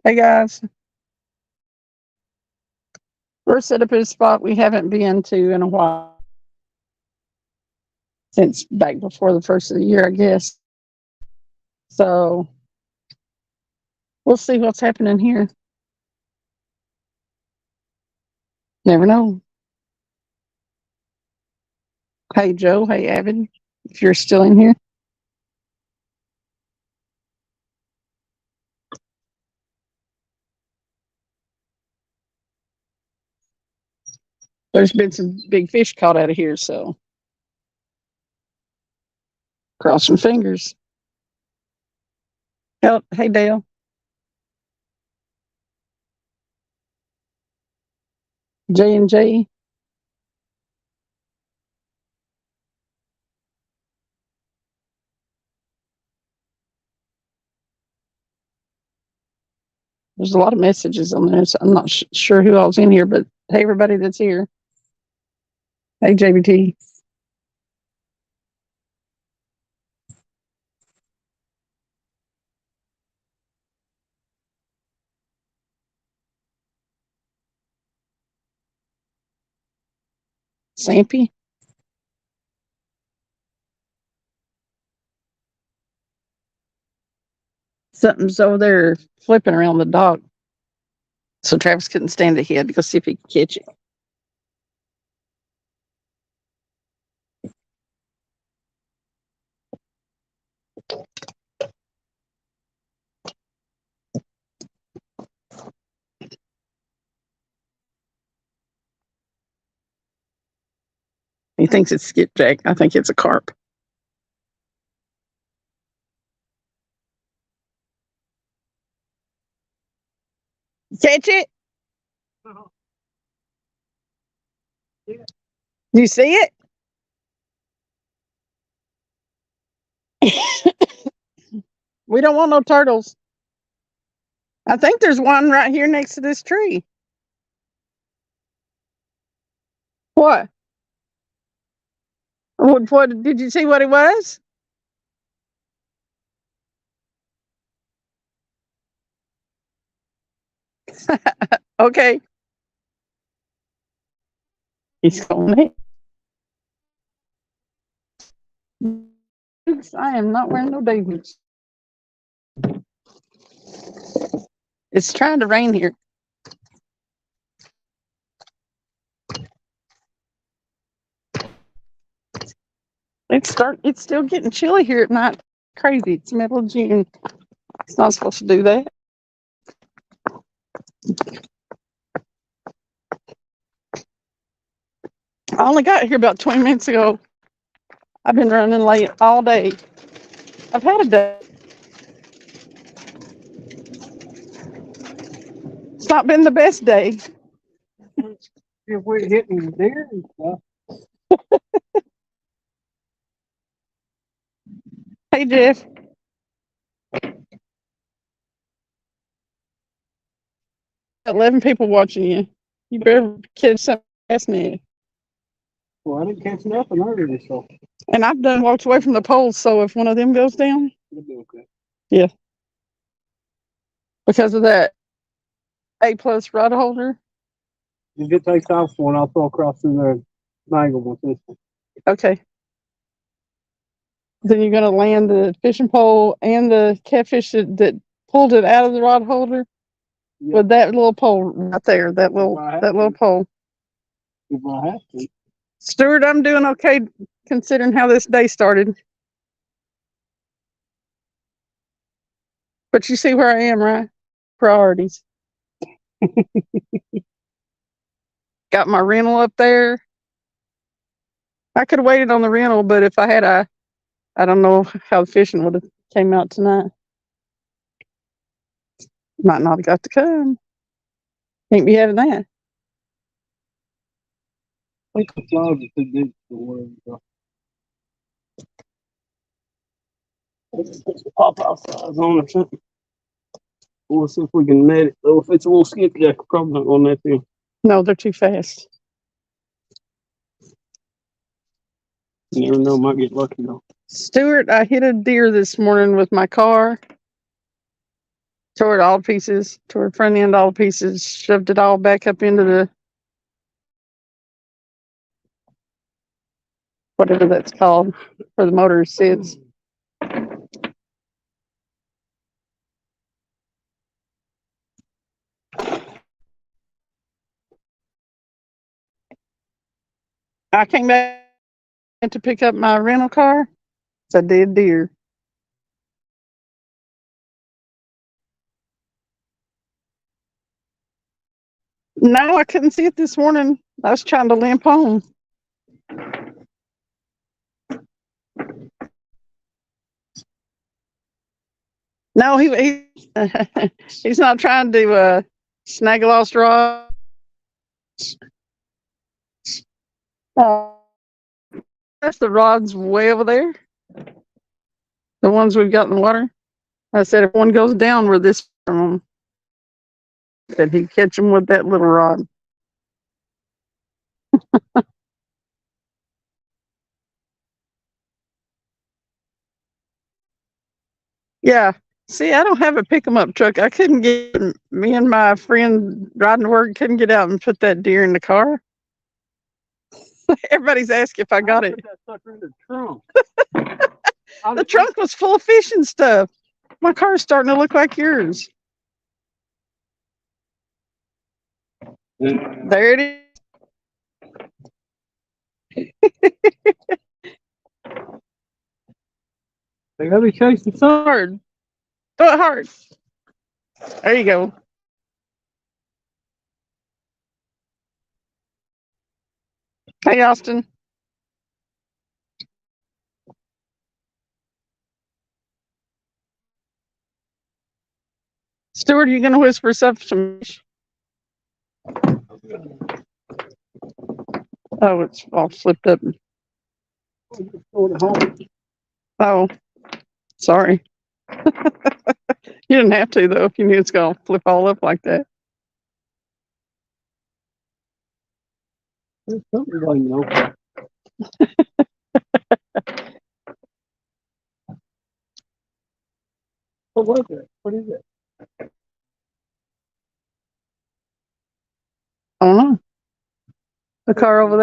Hey guys, we're set up at a spot we haven't been to in a while since back before the first of the year, I guess. So we'll see what's happening here. Never know. Hey Joe, hey Avid, if you're still in here. There's been some big fish caught out of here, so cross some fingers. Hey Dale. J&J. There's a lot of messages on there, so I'm not sure who all's in here, but hey everybody that's here. Hey JBT. Sampy. Something's over there flipping around the dock. So Travis couldn't stand it. He had to go see if he could catch it. He thinks it's skipjack. I think it's a carp. Catch it? You see it? We don't want no turtles. I think there's one right here next to this tree. What? What did you see what it was? Okay. He's going it. I am not wearing no Davies. It's trying to rain here. It's still getting chilly here at night. Crazy. It's middle of June. It's not supposed to do that. I only got here about 20 minutes ago. I've been running late all day. I've had a day. It's not been the best day. If we're hitting deer and stuff. Hey, Jeff. Got 11 people watching you. You better catch something past me. Well, I didn't catch nothing earlier, so And I've done walked away from the poles, so if one of them goes down, it'll be okay. Yeah. Because of that A+ rod holder. If it takes off one, I'll throw across through there angle with this one. Okay. Then you're gonna land the fishing pole and the catfish that pulled it out of the rod holder with that little pole right there. That little pole. If I have to. Stuart, I'm doing okay considering how this day started. But you see where I am, right? Priorities. Got my rental up there. I could have waited on the rental, but if I had, I don't know how the fishing would have came out tonight. Might not have got to come. Can't be having that. I think the flowers are too big for where we go. Pop off size on or something. We'll see if we can net it. Though if it's a little skipjack, probably not gonna net them. No, they're too fast. You never know, might get lucky though. Stuart, I hit a deer this morning with my car. Tore it all to pieces, tore the front end all to pieces, shoved it all back up into the whatever that's called where the motor sits. I came back to pick up my rental car. It's a dead deer. No, I couldn't see it this morning. I was trying to limp home. No, he's not trying to snag a lost rod. That's the rods way over there. The ones we've got in the water. I said if one goes down, we're this from them. That he'd catch them with that little rod. Yeah. See, I don't have a pick 'em up truck. I couldn't get me and my friend riding to work couldn't get out and put that deer in the car. Everybody's asking if I got it. Put that sucker in the trunk. The trunk was full of fish and stuff. My car's starting to look like yours. There it is. They gotta be chasing some. Hard. Throw it hard. There you go. Hey, Austin. Stuart, are you going to whisper stuff to me? Oh, it's all flipped up. Oh, sorry. You didn't have to, though, if you knew it's going to flip all up like that. There's something going on. What was it? What is it? I don't know. The car over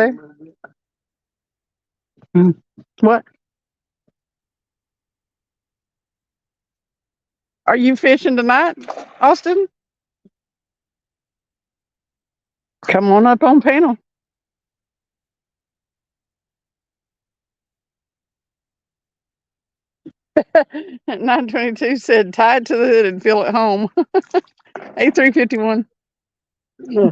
there? What? Are you fishing tonight, Austin? Come on up on panel. At 922 said tied to the hood and feel at home. A351. No.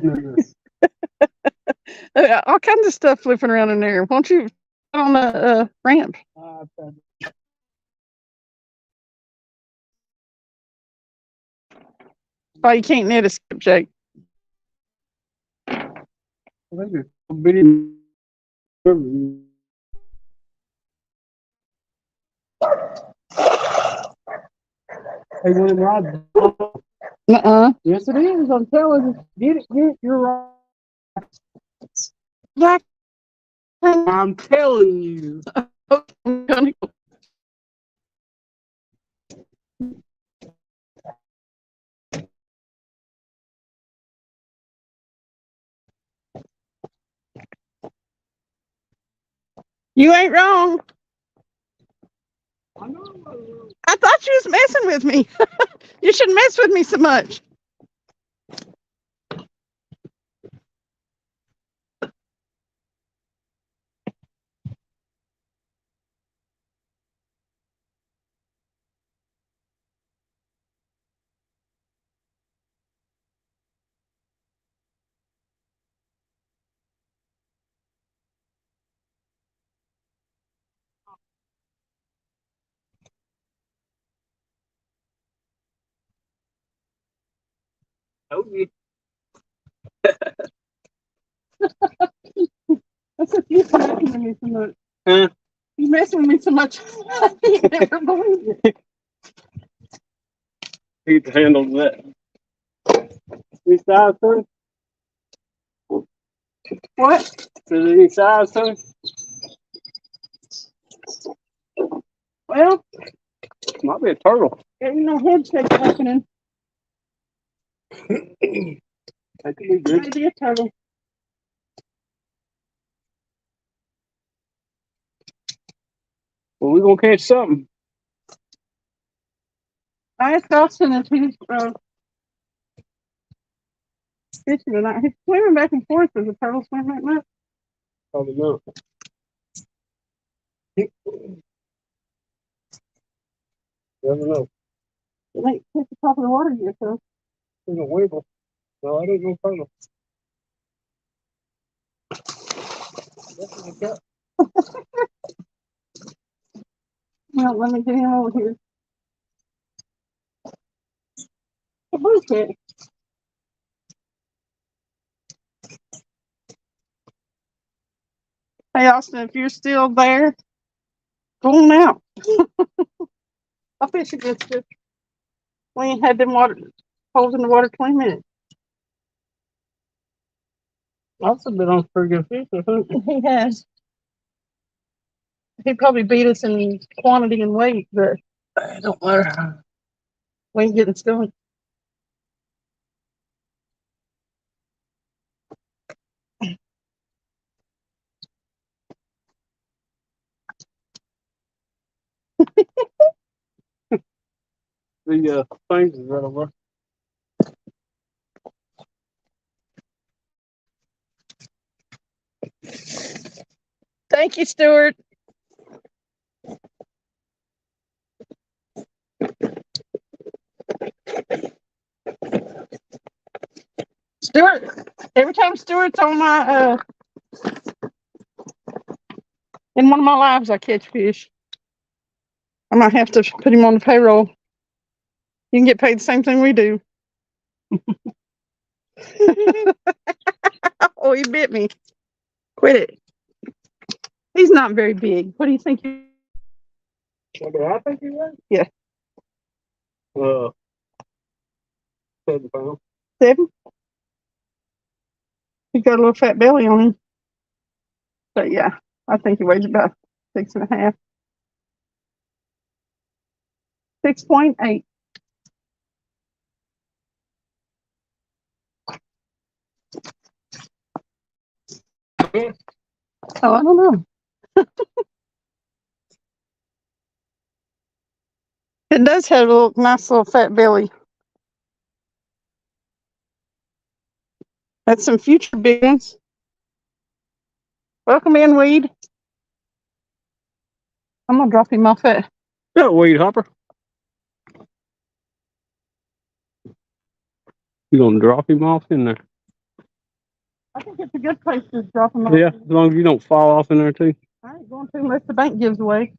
All kinds of stuff flipping around in there. Won't you on the ramp? Oh, you can't knit a skipjack. I think it's a bitty. Hey, when Rod. Yes, it is. I'm telling you. Get it. You're right. Black. I'm telling you. I'm gonna go. You ain't wrong. I thought you was messing with me. You shouldn't mess with me so much. Told you. That's what you're messing with me so much. Huh? You messing with me so much. You never believe it. Need to handle that. Any size, son? What? Is it any size, son? Well, Might be a turtle. there ain't no head shake happening. That could be good. Maybe a turtle. Well, we're gonna catch something. I asked Austin if he's fishing tonight. He's swimming back and forth. Does a turtle swim that much? Probably not. Never know. It ain't hit the top of the water yet, though. There's a wiggle. No, I didn't know turtle. Well, let me get him over here. A blue cat. Hey, Austin, if you're still there, go on out. I'll fish against you. We ain't had them holes in the water 20 minutes. Also been on pretty good fish, I think. He has. He probably beat us in quantity and weight, but It don't matter. we ain't getting going. The things is right over. Thank you, Stuart. Stuart, every time Stuart's on my in one of my lives, I catch fish. I might have to put him on the payroll. You can get paid the same thing we do. Oh, he bit me. Quit it. He's not very big. What do you think? What do I think he was? Yeah. 7 pounds. 7? He got a little fat belly on him. But yeah, I think he weighs about 6.5. 6.8. Oh, I don't know. It does have a nice little fat belly. That's some future big ones. Welcome in, Weed. I'm gonna drop him off at. Yeah, weed hopper. You gonna drop him off in there? I think it's a good place to drop him off. Yeah, as long as you don't fall off in there too. I ain't going to unless the bank gives away.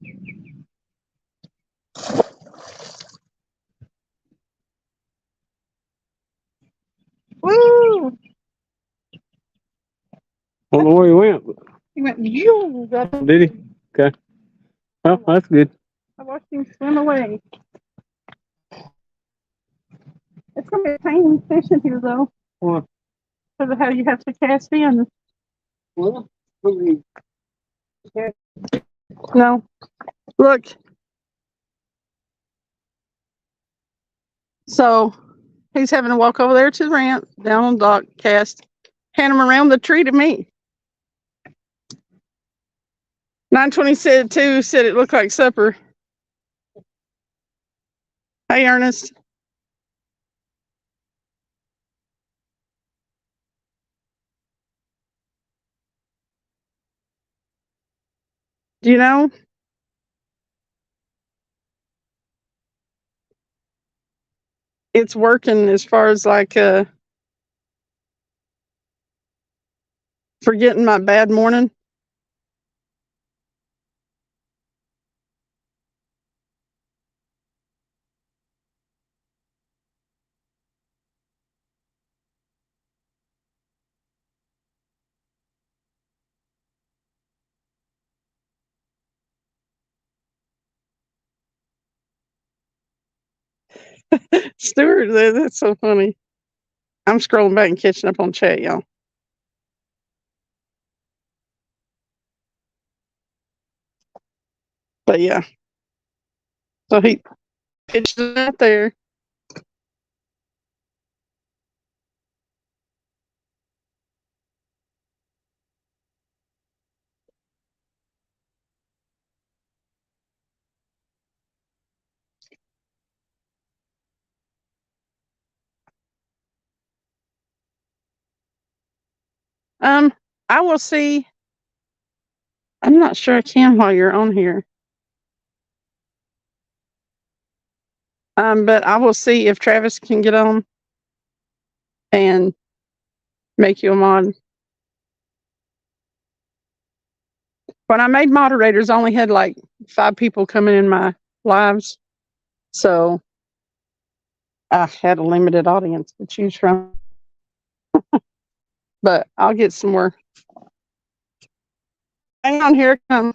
Woo! I don't know where he went. He went, you. Did he? Okay. Well, that's good. I watched him swim away. It's gonna be a pain fishing here, though. What? Because of how you have to cast in. Well, No. Look. So he's having to walk over there to the ramp, down on dock, cast, hand him around the tree to me. 920 said it looked like supper. Hey, Ernest. Do you know? It's working as far as like forgetting my bad morning. Stuart, that's so funny. I'm scrolling back and catching up on chat, y'all. But yeah. So he, pitched it out there. I will see. I'm not sure I can while you're on here. But I will see if Travis can get on and make you a mod. When I made moderators, I only had like 5 people coming in my lives. So I had a limited audience to choose from. But I'll get some more. Hang on, here it comes.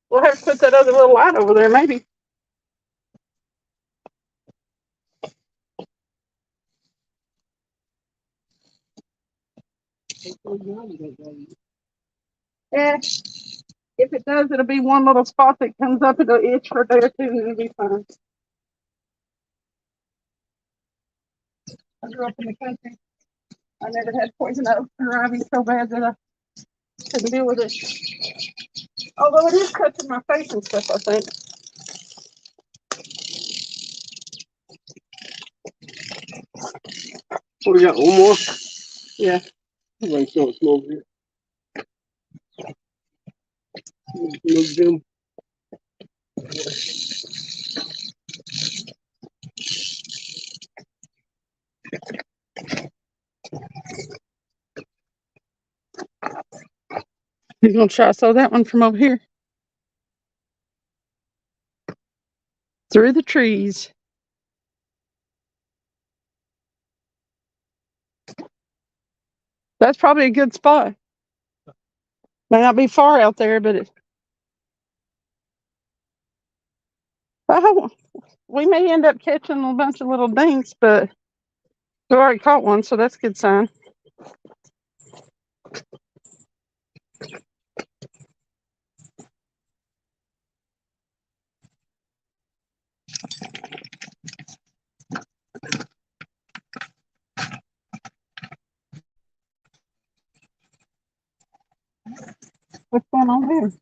We'll have to put that other little light over there, maybe. Yeah. If it does, it'll be one little spot that comes up. It'll itch for a day or two, and it'll be fine. I grew up in the country. I never had poison oak or ivy so bad that I couldn't deal with it. Although it is touching my face and stuff, I think. What do we got? One more? Yeah. Everybody's so small here. Move them. He's gonna try to throw that one from over here. Through the trees. That's probably a good spot. May not be far out there, but it. Oh, we may end up catching a bunch of little dinks, but we already caught one, so that's a good sign. What's going on here?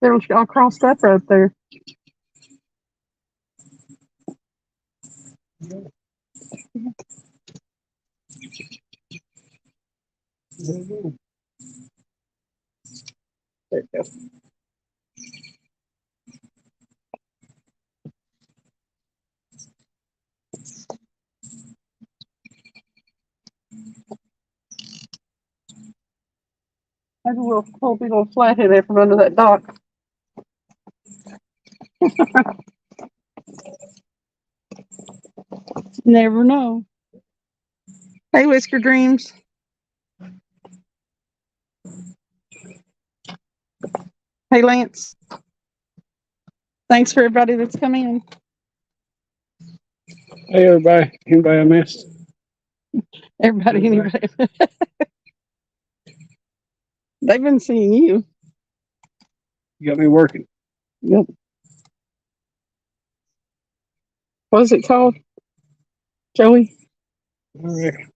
They're all crossed up right there. There you go. Maybe we'll pull a little flathead there from under that dock. Never know. Hey, Whisker Dreams. Hey, Lance. Thanks for everybody that's come in. Hey, everybody. Anybody I missed? Everybody, anybody. They've been seeing you. You got me working. Yep. What is it called, Joey? You're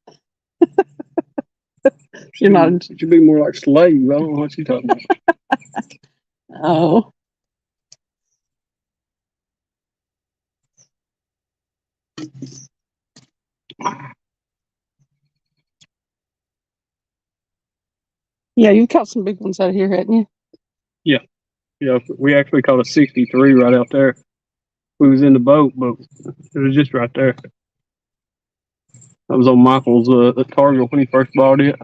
not. It should be more like slave. I don't know what you're talking about. Oh. Yeah, you caught some big ones out of here, hadn't you? Yeah, we actually caught a 63 right out there. We was in the boat, but it was just right there. That was on Michael's Target when he first bought it.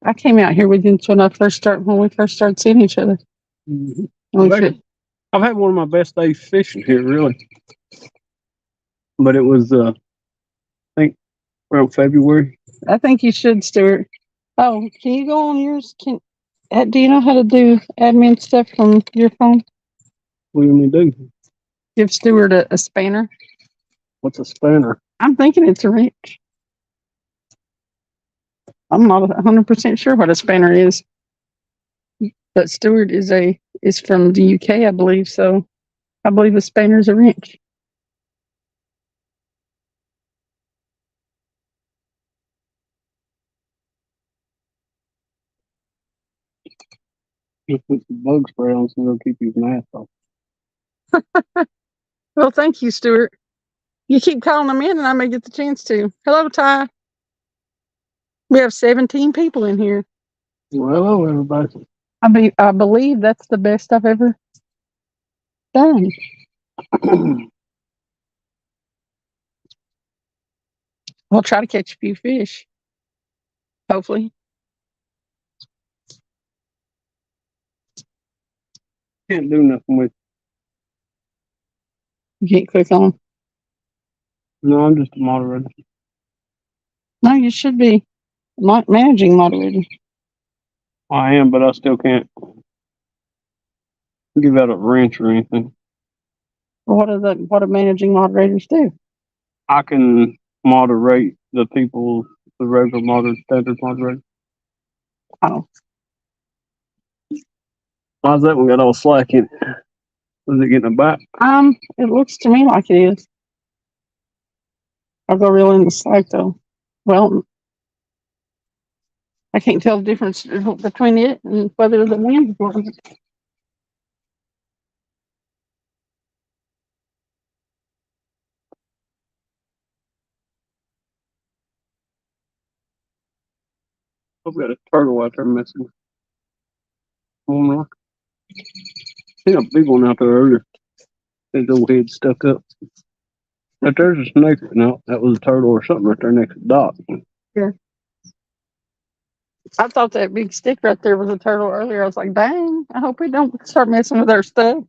I came out here with you when we first started seeing each other. Mm-hmm. I've had one of my best days fishing here, really. But it was, I think, around February. I think you should, Stuart. Oh, can you go on yours? Do you know how to do admin stuff from your phone? What do you want me to do? Give Stuart a spanner. What's a spanner? I'm thinking it's a wrench. I'm not 100% sure what a spanner is. But Stewart is from the UK, I believe. So I believe a spanner's a wrench. Just put some bug spray on so it'll keep his mask off. Well, thank you, Stewart. You keep calling them in, and I may get the chance to. Hello, Ty. We have 17 people in here. Well, hello, everybody. I believe that's the best I've ever done. We'll try to catch a few fish. Hopefully. Can't do nothing with. You can't click on. No, I'm just a moderator. No, you should be managing moderator. I am, but I still can't give out a wrench or anything. What do managing moderators do? I can moderate the people, the regular moderator, standard moderator. Oh, Why's that one got all slack in it? Was it getting a bite? it looks to me like it is. I'll go real in the slack though. Well, I can't tell the difference between it and whether the wind's blowing. I've got a turtle out there messing. On rock. Seen a big one out there earlier. His old head stuck up. But there's a snake. No, that was a turtle or something right there next to the dock. I thought that big stick right there was a turtle earlier. I was like, dang, I hope we don't start messing with our stuff.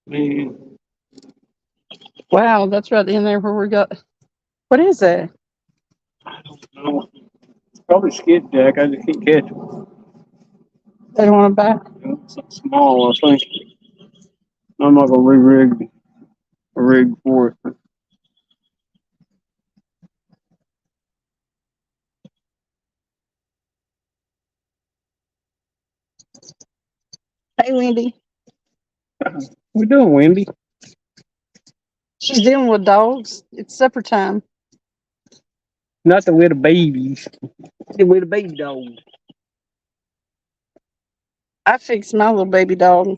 Man, Wow, that's right in there where we got. What is that? no. It's probably skid jack. I just can't catch it. They don't want to buy. Something small, I think. I'm not gonna re-rig a rig for it. Hey, Wendy. We doing, Wendy? She's dealing with dogs. It's supper time. Not the little babies. The little baby dog. I fixed my little baby dog.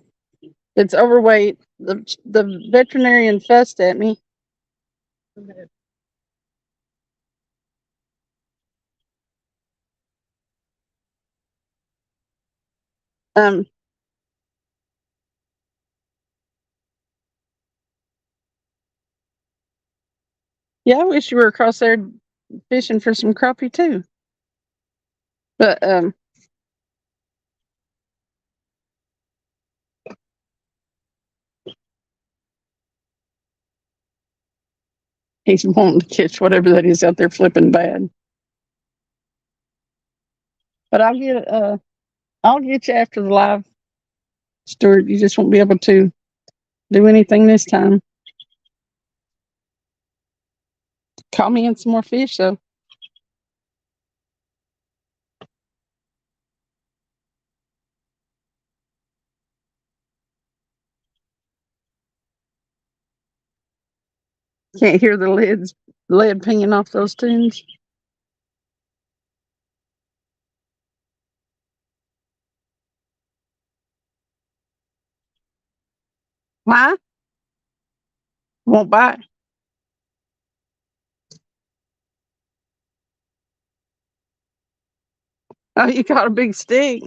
It's overweight. The veterinarian fussed at me. Um, yeah, I wish you were across there fishing for some crappie too. But he's wanting to catch whatever that is out there flipping bad. But I'll get you after the live, Stuart. You just won't be able to do anything this time. Call me in some more fish though. Can't hear the lead pinging off those tunes. Why? Won't bite. Oh, you got a big stick.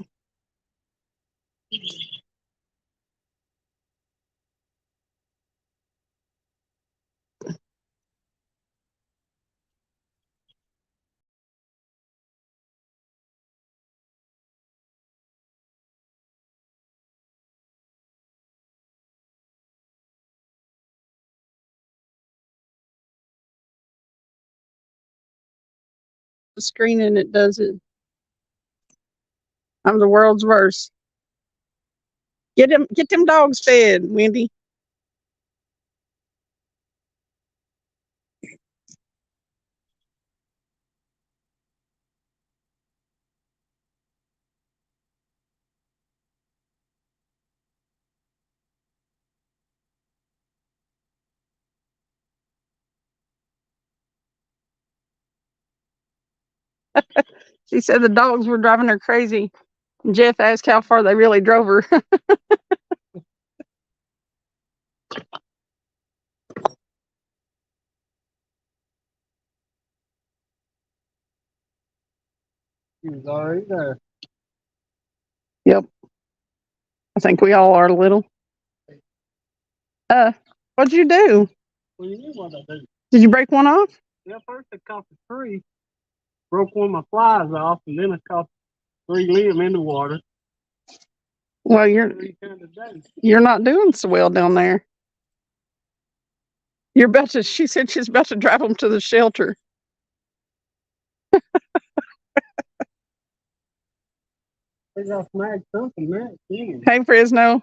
The screen and it does it. I'm the world's worst. Get them dogs fed, Wendy. She said the dogs were driving her crazy. Jeff asked how far they really drove her. He was already there. Yep. I think we all are a little. What'd you do? What do you mean what I do? Did you break one off? Yeah, first I caught the tree, broke one of my flies off, and then I caught 3 limb in the water. Well, you're 3 times a day. you're not doing so well down there. You're about to. She said she's about to drive them to the shelter. They got snagged something, man. Hey, Fresno.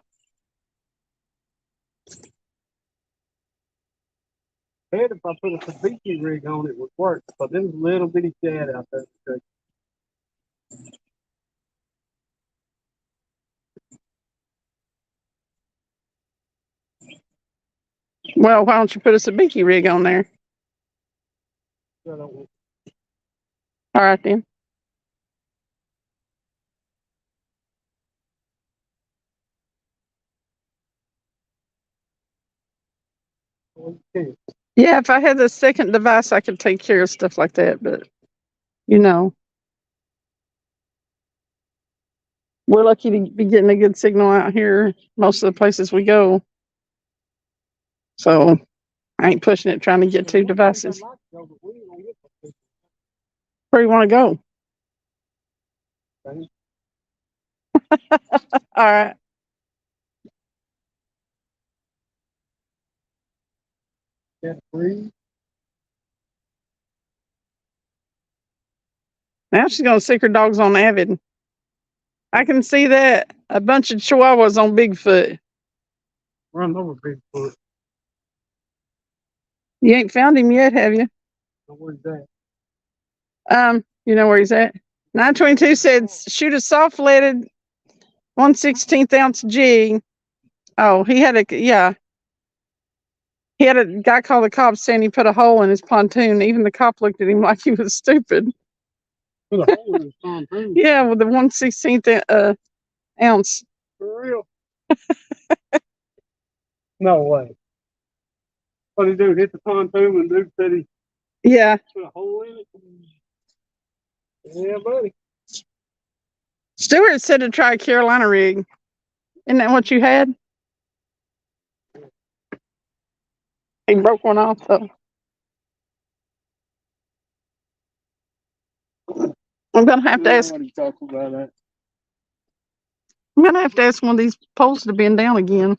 If I put a Sabiki rig on it would work, but there's a little bitty shad out there. Well, why don't you put a sabiki rig on there? So All right then. okay. Yeah, if I had the second device, I could take care of stuff like that. But you know, we're lucky to be getting a good signal out here. Most of the places we go, so I ain't pushing it trying to get 2 devices. Where you want to go? All right. Now she's gonna sick her dogs on Avid. I can see that. A bunch of chihuahuas on Bigfoot. Run over Bigfoot. You ain't found him yet, have you? Where's that? You know where he's at? 922 said shoot a soft leaded 1/16 ounce jig. Oh, he had a guy called the cops saying he put a hole in his pontoon. Even the cop looked at him like he was stupid. Put a hole in his pontoon. Yeah, with the 1/16 ounce. For real? No way. What did he do? Hit the pontoon and Duke said he Yeah. put a hole in it? Yeah, buddy. Stewart said to try a Carolina rig. Isn't that what you had? He broke one off though. I'm gonna have to ask. Talk about that. I'm gonna have to ask one of these poles to bend down again.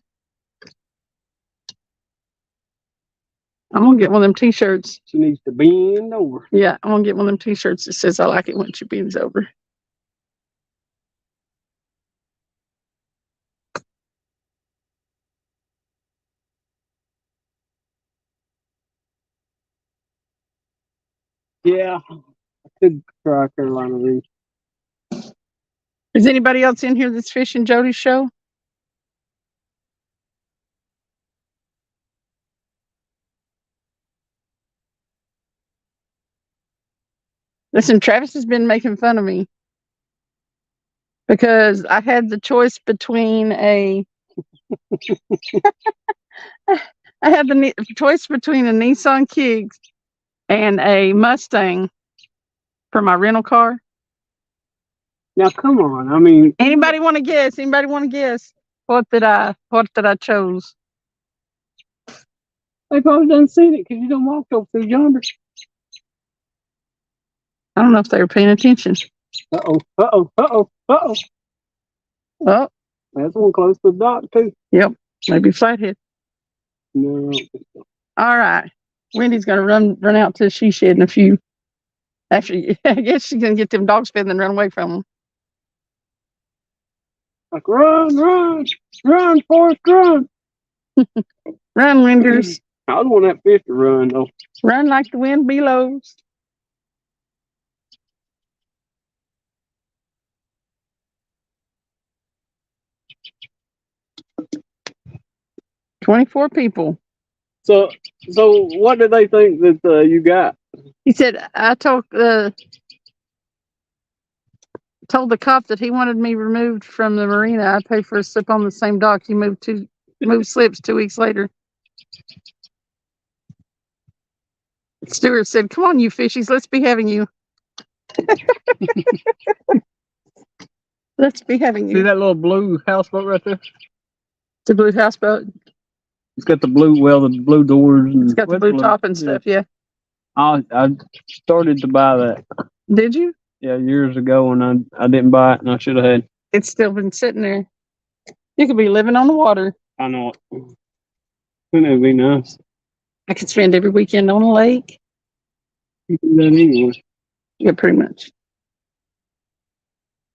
I'm gonna get one of them T-shirts. She needs to bend over. Yeah, I'm gonna get one of them T-shirts that says "I like it when she bends over." Yeah, I could try Carolina rig. Is anybody else in here that's fishing Jody's show? Listen, Travis has been making fun of me because I had the choice between I had the choice between a Nissan Kicks and a Mustang for my rental car. Now, come on. I mean, Anybody want to guess? Anybody want to guess what did I chose? they probably done seen it because you don't walk over through yonder. I don't know if they were paying attention. Uh-oh. Oh, That's one close to the dock, too. yep, maybe Flathead. No. All right, Wendy's gonna run out to the she shed in a few. After I guess she's gonna get them dogs fed and then run away from them. Like, run, Forrest, run. Run, Winders. I would want that fish to run, though. Run like the wind blows. "24 people." So what did they think that you got? He said, I told the cop that he wanted me removed from the marina. I pay for a slip on the same dock. He moved slips 2 weeks later. Stewart said, "Come on, you fishies, let's be having you." Let's be having See you. that little blue houseboat right there? The blue houseboat. It's got the blue doors. And It's got the blue top and stuff. Yeah. I started to buy that. Did you? Yeah, years ago, and I didn't buy it, and I should have had. It's still been sitting there. You could be living on the water. I know it. Wouldn't it be nice? I could spend every weekend on a lake. You can do that anyway. Yeah, pretty much.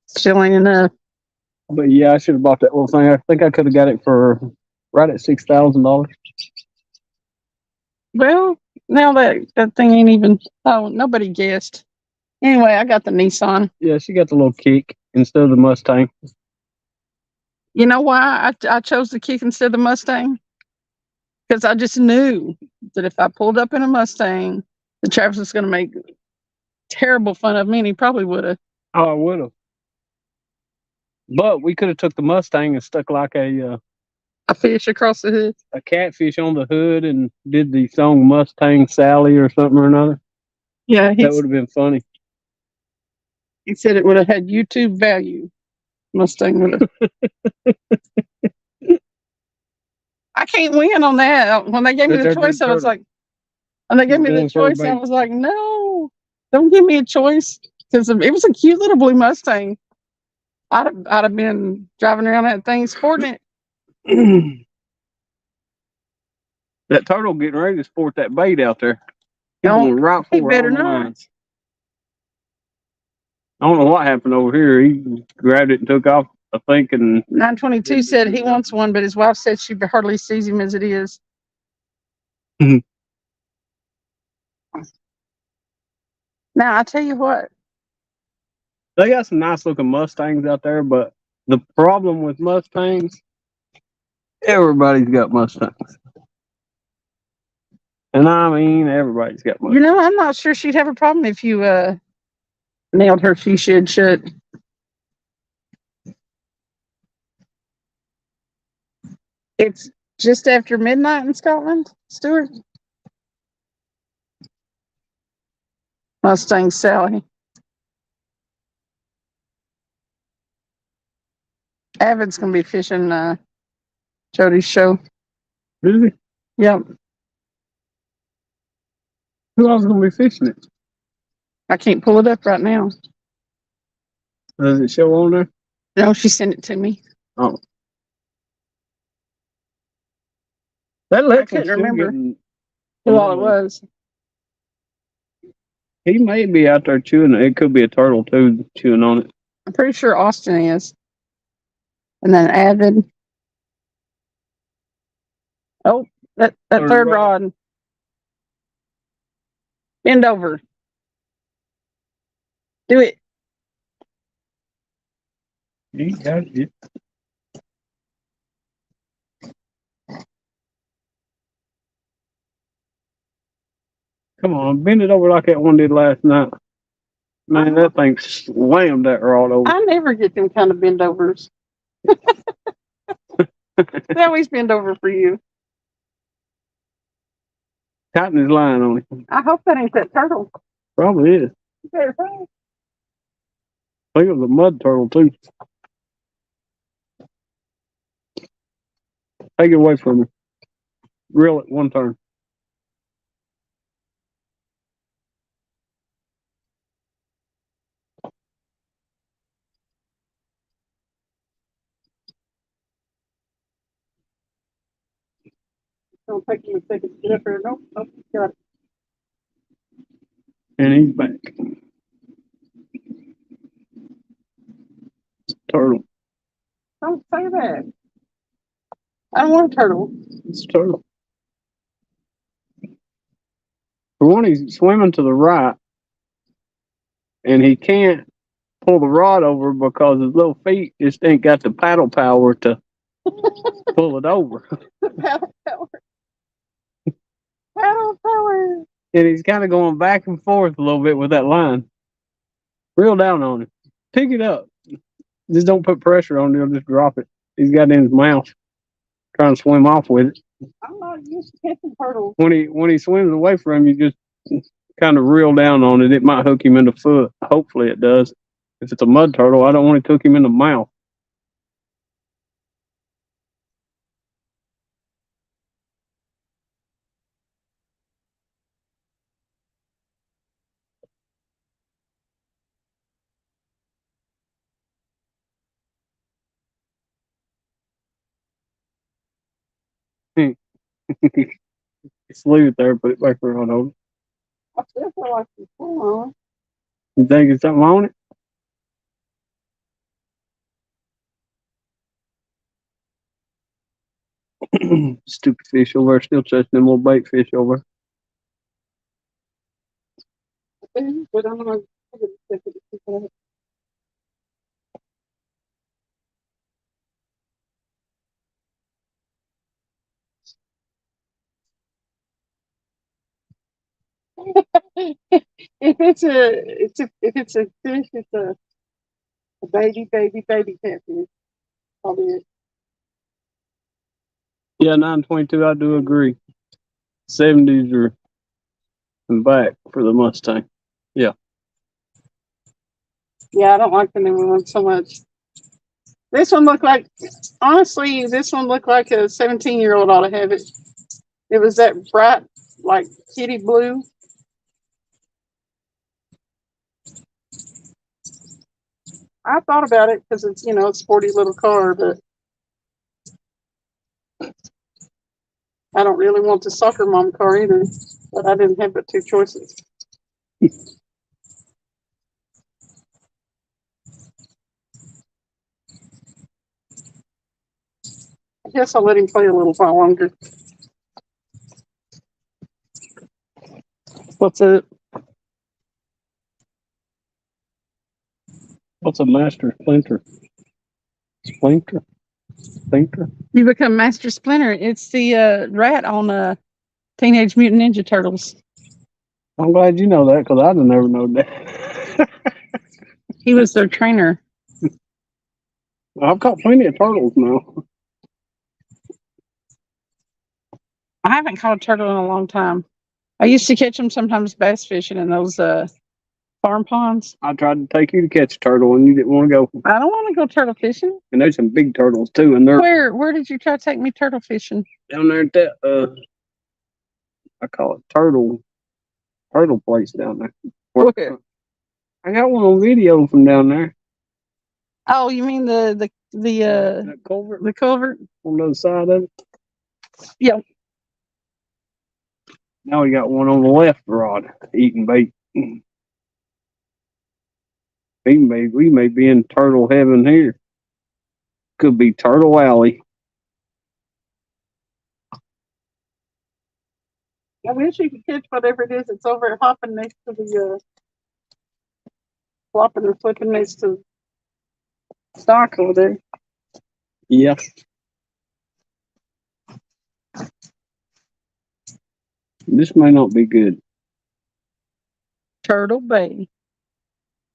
Still ain't enough. But yeah, I should have bought that little thing. I think I could have got it for right at $6,000. Well, now that thing ain't even. Oh, nobody guessed. Anyway, I got the Nissan. Yeah, she got the little kick instead of the Mustang. You know why I chose the Kick instead of the Mustang? Because I just knew that if I pulled up in a Mustang, the Travis was going to make terrible fun of me, and he probably would have. Oh, I would have. But we could have took the Mustang and stuck like a fish across the hood. a catfish on the hood and did the song Mustang Sally or something or another. Yeah, That would have been funny. he said it would have had YouTube value. Mustang would have. I can't win on that. When they gave me the choice, I was like, when they gave me the choice, I was like, no, don't give me a choice, because it was a cute little blue Mustang. I'd have been driving around that thing sporting it. That turtle getting ready to sport that bait out there. He better not. I don't know what happened over here. He grabbed it and took off, I think. And 922 said he wants one, but his wife said she hardly sees him as it is. Now, I tell you what. They got some nice looking Mustangs out there, but the problem with Mustangs, everybody's got Mustangs. And I mean, everybody's got Mustangs. You know, I'm not sure she'd have a problem if you nailed her she shed shut. It's just after midnight in Scotland, Stuart. Mustang Sally. Avid's gonna be fishing Jody's show. Really? Yep. Who else is gonna be fishing it? I can't pull it up right now. Does it show on there? No, she sent it to me. Oh. That I couldn't remember who all it was. He may be out there chewing it. It could be a turtle too, chewing on it. I'm pretty sure Austin is. And then Avid. Oh, that third rod. Bend over. Do it. You got it. Come on, bend it over like that one did last night. Man, that thing slammed that rod over. I never get them kind of bend overs. They always bend over for you. Tighten his line on it. I hope that ain't that turtle. Probably is. I think it was a mud turtle too. Take it away from me. Reel it one turn. Don't take you a second to get up here. Nope. Oh, got it. And he's back. Turtle. Oh, want a turtle. It's a turtle. For one, he's swimming to the right, and he can't pull the rod over because his little feet just ain't got the paddle power to pull it over. Paddle power. Paddle power. And he's kind of going back and forth a little bit with that line. Reel down on it. Pick it up. Just don't put pressure on it. He'll just drop it. He's got it in his mouth, trying to swim off with it. I'm not used to catching turtles. When he swims away from you, just kind of reel down on it. It might hook him in the foot. Hopefully it does. If it's a mud turtle, I don't want it to hook him in the mouth. Just leave it there, put it back around on it. I still feel like it's full. You think it's something on it? Stupid fish over there, still chasing them little bait fish over. But I'm not. If it's a fish, it's a baby catfish. Probably it. Yeah, 922, I do agree. 70s are and back for the Mustang. Yeah, I don't like the newer one so much. This one looked like, honestly, this one looked like a 17-year-old ought to have it. It was that bright, like kitty blue. I thought about it because it's, it's a sporty little car, but I don't really want the soccer mom car either. But I didn't have but two choices. I guess I'll let him play a little while longer. What's it? What's a master splinter? Splinter? You become Master Splinter. It's the rat on Teenage Mutant Ninja Turtles. I'm glad you know that because I'd have never known that. He was their trainer. I've caught plenty of turtles now. I haven't caught a turtle in a long time. I used to catch them sometimes bass fishing in those farm ponds. I tried to take you to catch a turtle and you didn't want to go. I don't want to go turtle fishing. And there's some big turtles too, and they're Where did you try to take me turtle fishing? down there at that I call it turtle place down there. Where? I got one on video from down there. Oh, you mean the That culvert the culvert? on the other side of it. Yeah. Now we got one on the left rod eating bait. We may be in turtle heaven here. Could be Turtle Alley. I wish you could catch whatever it is that's over hopping next to the flopping or flipping next to stock over there. Yeah. This may not be good. Turtle Bay.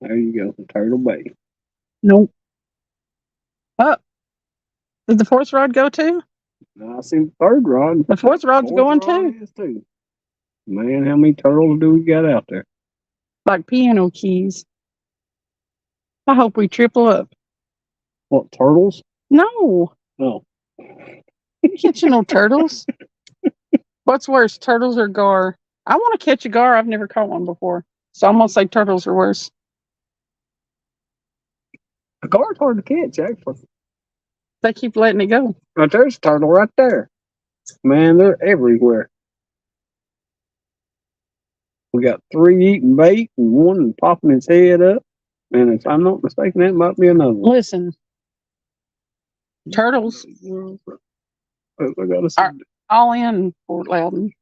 There you go, Turtle Bay. Nope. Oh, did the fourth rod go too? I see the third rod. The fourth rod's going Rod too. is too. Man, how many turtles do we got out there? Like piano keys. I hope we triple up. What, turtles? No. Oh. Catching no turtles. What's worse, turtles or gar? I want to catch a gar. I've never caught one before. So I'm going to say turtles are worse. A gar's hard to catch, actually. They keep letting it go. But there's a turtle right there. Man, they're everywhere. We got 3 eating bait and 1 popping his head up. And if I'm not mistaken, that might be another one. Listen. Turtles. I gotta see. All in Fort Loudon.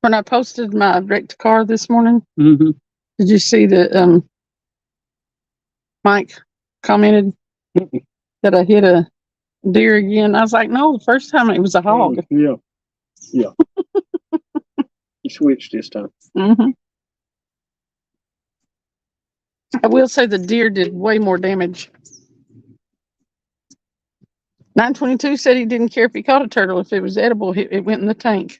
When I posted my wrecked car this morning, Mm-hmm. did you see that Mike commented that I hit a deer again? I was like, no, the first time it was a hog. Yeah. Yeah. You switched this time. Mm-hmm. I will say the deer did way more damage. 922 said he didn't care if he caught a turtle. If it was edible, it went in the tank.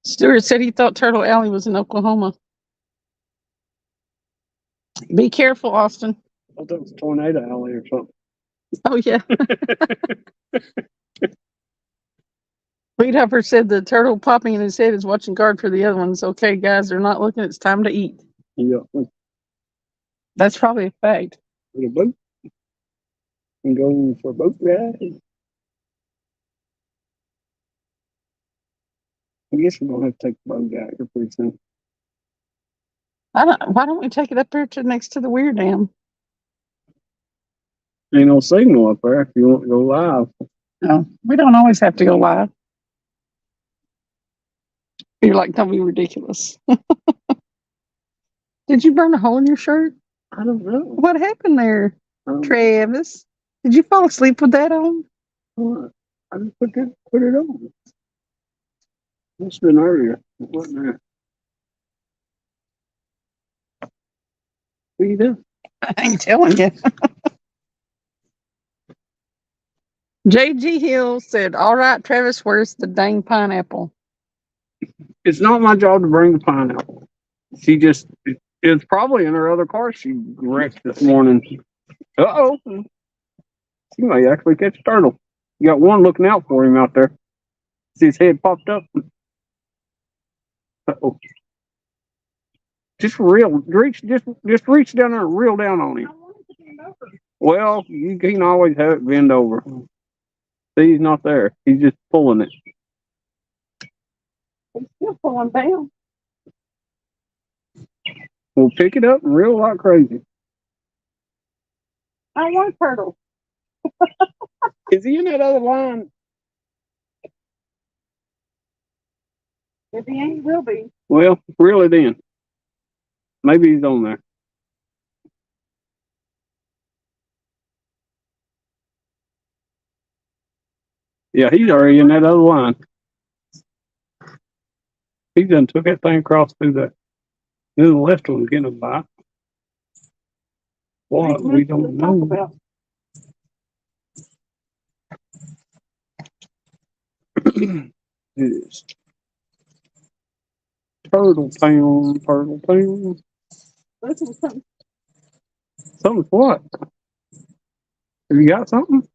Stewart said he thought Turtle Alley was in Oklahoma. Be careful, Austin. I thought it was Tornado Alley or something. Oh, yeah. Weedhopper said the turtle popping in his head is watching guard for the other ones. Okay, guys, they're not looking. It's time to eat. Yeah. That's probably a fact. With a boat. And go for a boat ride. I guess we're gonna have to take the boat out here pretty soon. Why don't we take it up there to next to the Weir Dam? Ain't no signal up there if you want to go live. No, we don't always have to go live. You're like, don't be ridiculous. Did you burn a hole in your shirt? I don't know. What happened there, Travis? Did you fall asleep with that on? I just put it on. Must have been earlier. It wasn't there. What you doing? I ain't telling you. J.G. Hill said, all right, Travis, where's the dang pineapple? It's not my job to bring the pineapple. She just, it's probably in her other car she wrecked this morning. Uh-oh. She might actually catch a turtle. You got one looking out for him out there. See his head popped up. Uh-oh. Just reach down there and reel down on him. Well, you can always have it bend over. See, he's not there. He's just pulling it. He's still pulling down. We'll pick it up and reel like crazy. I want a turtle. Is he in that other line? If he ain't, he will be. Well, reel it in. Maybe he's on there. Yeah, he's already in that other line. He done took that thing across through that. Then the left one's getting a bite. What? We don't know. It is Turtle Town, Turtle Town. Something's what? Have you got something?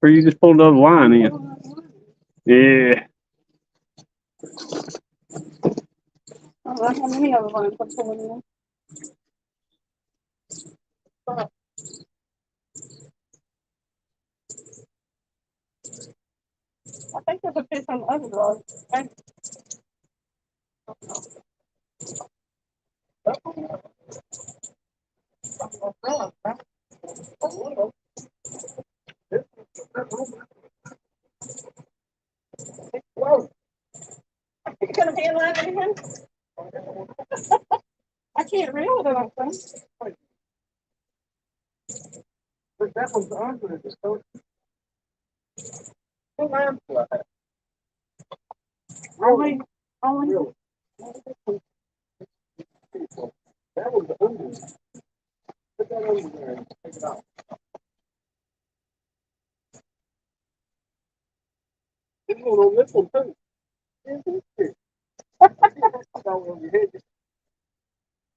Or you just pulled another line in? Yeah. I don't know how many other lines I'm pulling in. I think there's a fish on the other rod. Whoa. Are you going to be in line again? I can't reel it, I don't think. But that was under it. Only. That was under. Put that over there and take it out. It's one on this one too.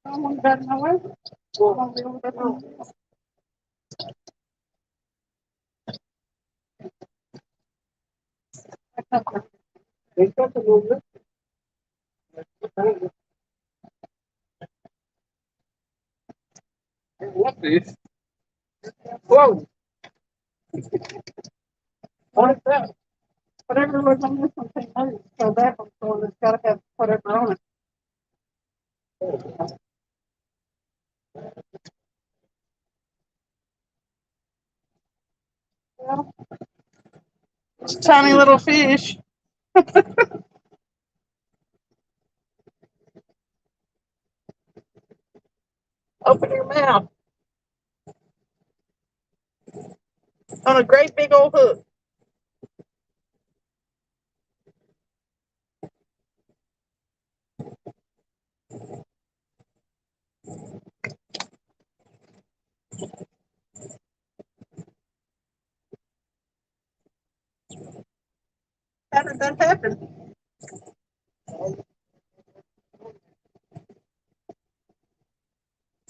I want that in my way. It's got the little What is? Whoa! What is that? Whatever was on this one, so that one's going, it's got to have whatever on it. It's a tiny little fish. Open your mouth. On a great big old hook. How did that happen?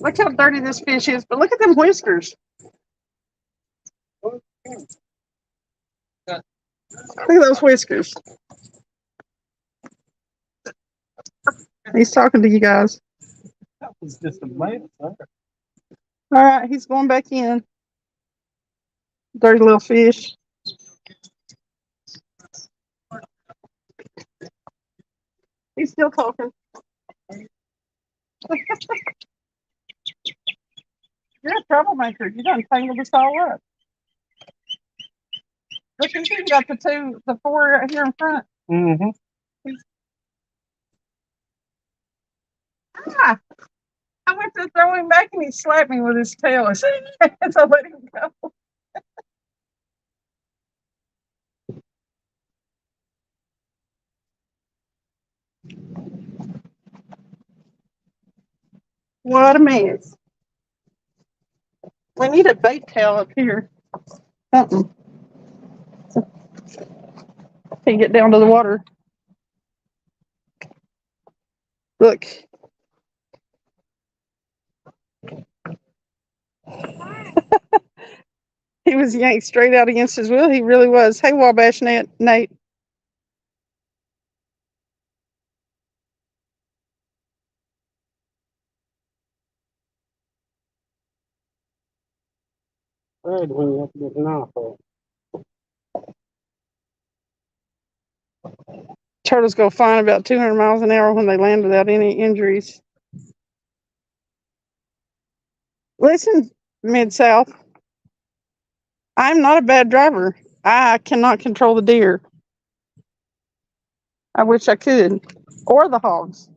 Look how dirty this fish is, but look at them whiskers. Look at those whiskers. He's talking to you guys. That was just amazing. All right, he's going back in. Dirty little fish. He's still talking. You're a troublemaker. You done tangled us all up. Look, he's even got the four right here in front. Mm-hmm. Ah, I went to throw him back and he slapped me with his tail. So I let him go. What a mess. We need a bait tail up here. Something. Can't get down to the water. Look. He was yanked straight out against his will. He really was. Hey, Wabash Nate. Red when you have to get an apple. Turtles go flying about 200 miles an hour when they land without any injuries. Listen, Mid-South, I'm not a bad driver. I cannot control the deer. I wish I could. Or the hogs.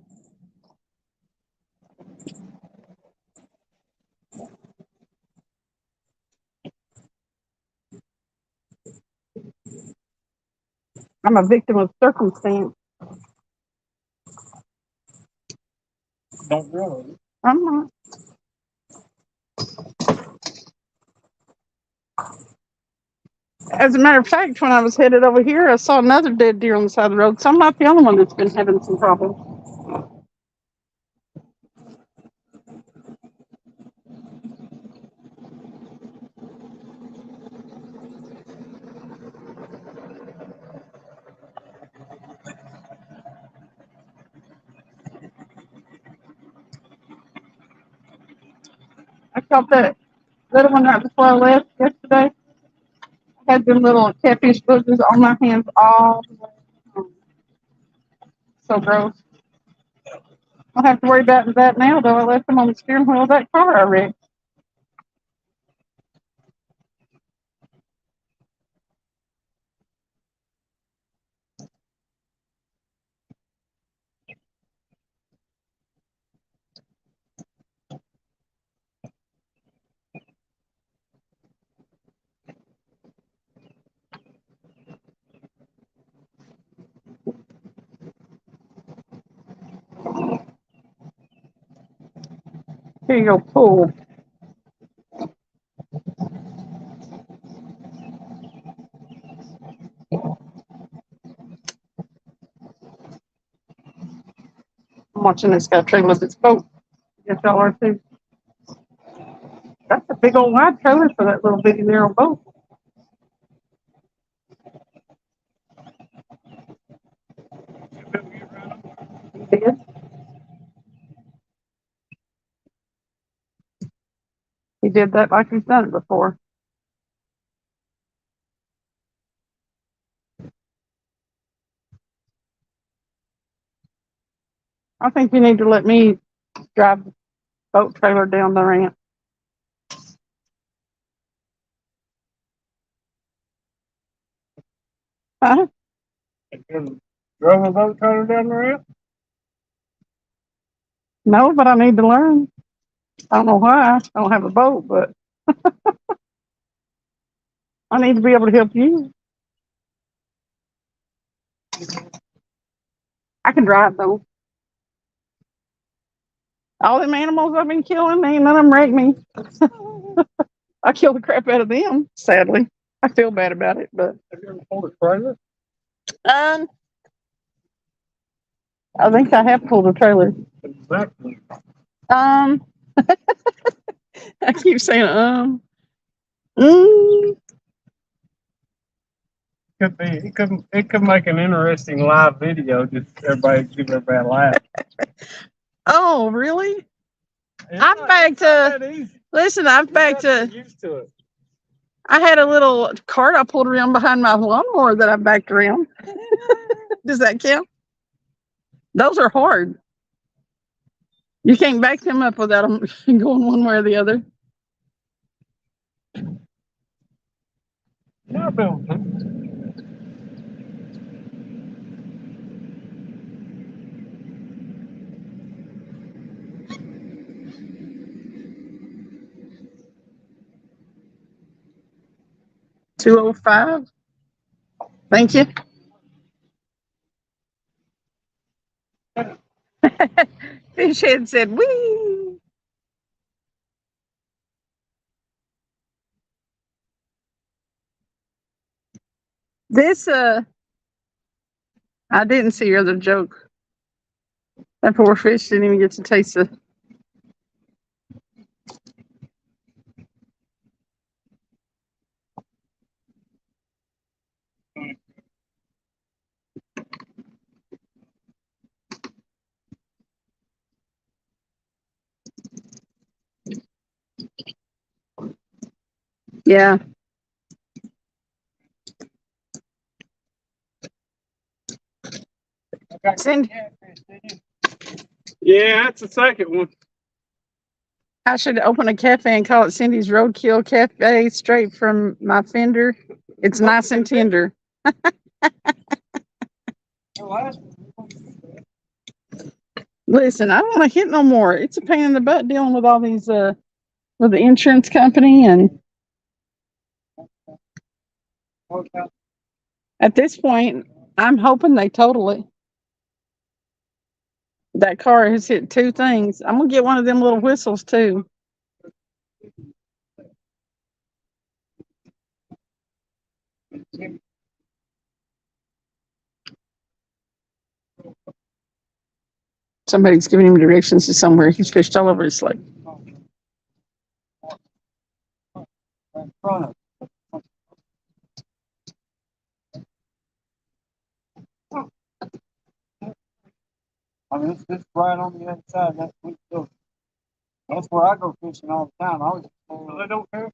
I'm a victim of circumstance. Don't really. I'm not. As a matter of fact, when I was headed over here, I saw another dead deer on the side of the road. So I'm not the only one that's been having some problems. I caught that little one right before I left yesterday. I had them little catfish bushes on my hands all the way home. So gross. I don't have to worry about that now, though. I left them on the steering wheel of that car I wrecked. Here you go, pull. I'm watching this guy trailer with his boat. Yes, y'all are too. That's a big old wide trailer for that little bitty narrow boat. He did. He did that like he's done it before. I think you need to let me drive the boat trailer down the ramp. Huh? Have you ever drove a boat trailer down the rail? No, but I need to learn. I don't know why. I don't have a boat, but I need to be able to help you. I can drive though. All them animals I've been killing, ain't none of them wreck me. I kill the crap out of them, sadly. I feel bad about it, but Have you ever pulled a trailer? um, I think I have pulled a trailer. Exactly. I keep saying mm, Could be. It could make an interesting live video. Just everybody give everybody a laugh. oh, really? It's I'm not- back it's not to that easy. listen. I'm You back have to. get used to it. I had a little cart I pulled around behind my lawnmower that I backed around. Does that count? Those are hard. You can't back them up without them going one way or the other. Yeah, Bill. 205. Thank you. Fish head said, "Wee." This I didn't see your other joke. That poor fish didn't even get to taste it. Yeah. Cindy, Yeah, that's the second one. I should open a cafe and call it Cindy's Roadkill Cafe straight from my fender. It's nice and tender. Listen, I don't want to hit no more. It's a pain in the butt dealing with all these with the insurance company, and at this point I'm hoping they total it. That car has hit two things. I'm gonna get one of them little whistles too. Somebody's giving him directions to somewhere. He's fished all over his lake. I mean, it's right on the other side. That's where I go fishing all the time. They don't care.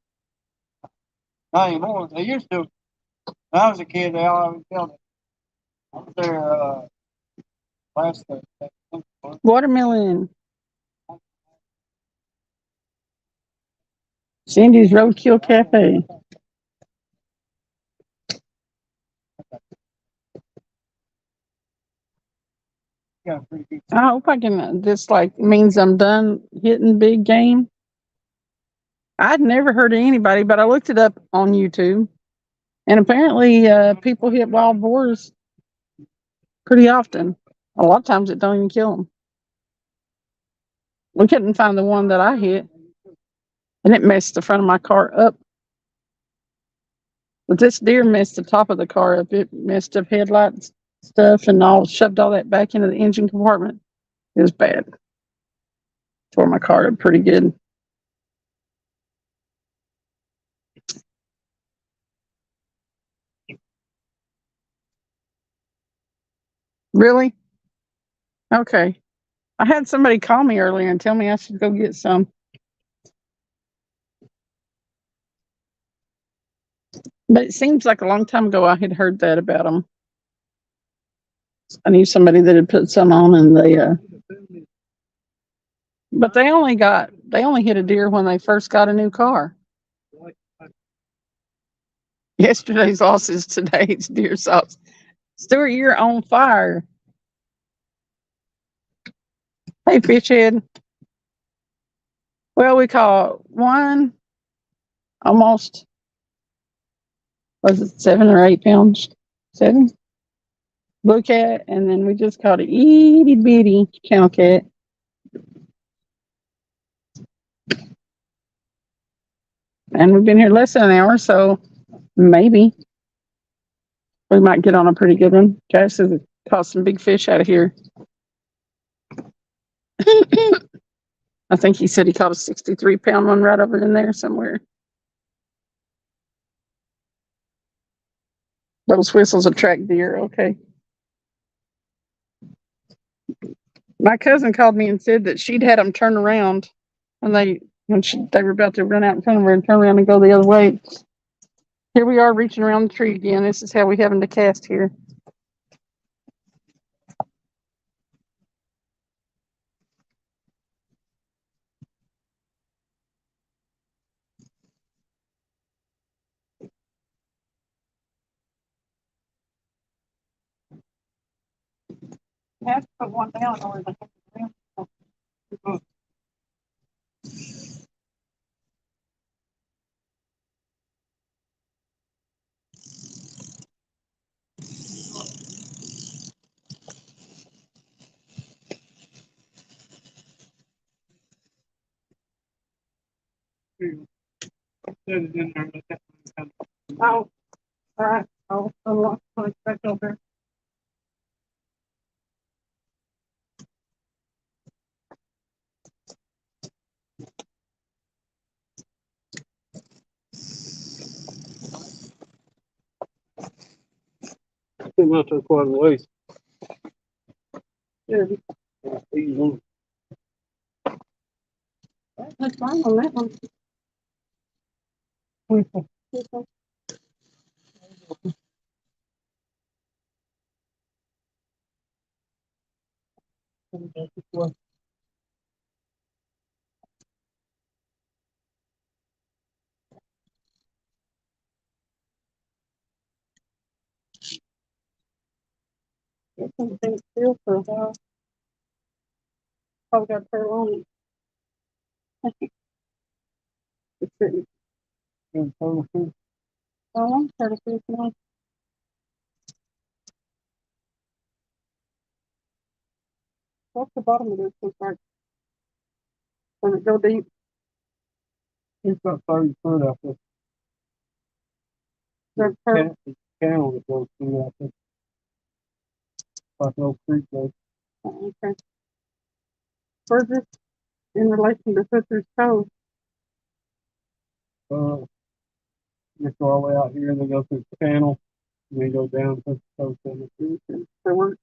Not anymore. They used to. When I was a kid, they always tell me. I was there last Watermelon. Cindy's Roadkill Cafe. I hope I can. This like means I'm done hitting big game. I'd never heard of anybody, but I looked it up on YouTube, and apparently, people hit wild boars pretty often. A lot of times, it don't even kill them. We couldn't find the one that I hit, and it messed the front of my car up. But this deer messed the top of the car up. It messed up headlights stuff and all, shoved all that back into the engine compartment. It was bad. Tore my car up pretty good. Really? Okay. I had somebody call me earlier and tell me I should go get some. But it seems like a long time ago I had heard that about them. I knew somebody that had put some on, and but they only hit a deer when they first got a new car. Yesterday's sauce is today's deer sauce. Stuart, you're on fire. Hey, fish head. Well, we caught one almost, was it 7 or 8 pounds? 7? Blue cat, and then we just caught a itty bitty cow cat. And we've been here less than an hour, so maybe we might get on a pretty good one. Josh says it caught some big fish out of here. I think he said he caught a 63-pound one right over in there somewhere. Those whistles attract deer, okay. My cousin called me and said that she'd had them turn around when they were about to run out in front of her and turn around and go the other way. Here we are reaching around the tree again. This is how we having to cast here. You have to put one down or the Oh, all right. I'll back over. Came out there quite a ways. There. That's fine on that one. Something still for a while. Probably got her on it. It's pretty. Oh, I'm trying to see now. What's the bottom of this look like? Does it go deep? It's about 30 foot out there. There's her. Channel that goes through out there. Like no creek goes. Oh, okay. Where's this in relation to Hooker's Cove? Just go all the way out here and then go through the channel and then go down to the coast. So we're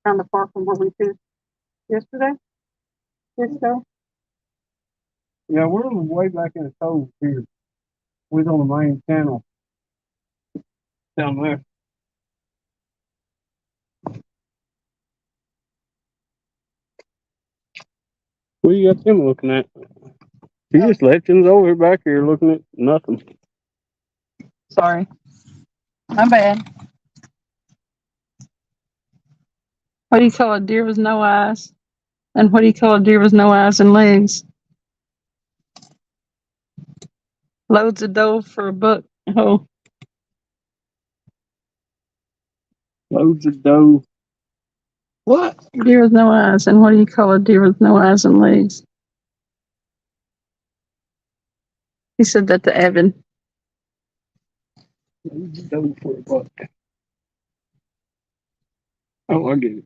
kind of far from where we fished yesterday. So Yeah, we're way back in the cove here. We're on the main channel down there. What you got them looking at? You just left them over back here looking at nothing. sorry, my bad. What do you call a deer with no eyes? And what do you call a deer with no eyes and legs? Loads of dough for a buck. Oh, Loads of dough. what? Deer with no eyes. And what do you call a deer with no eyes and legs? He said that to Evan. Loads of dough for a buck. Oh, I get it.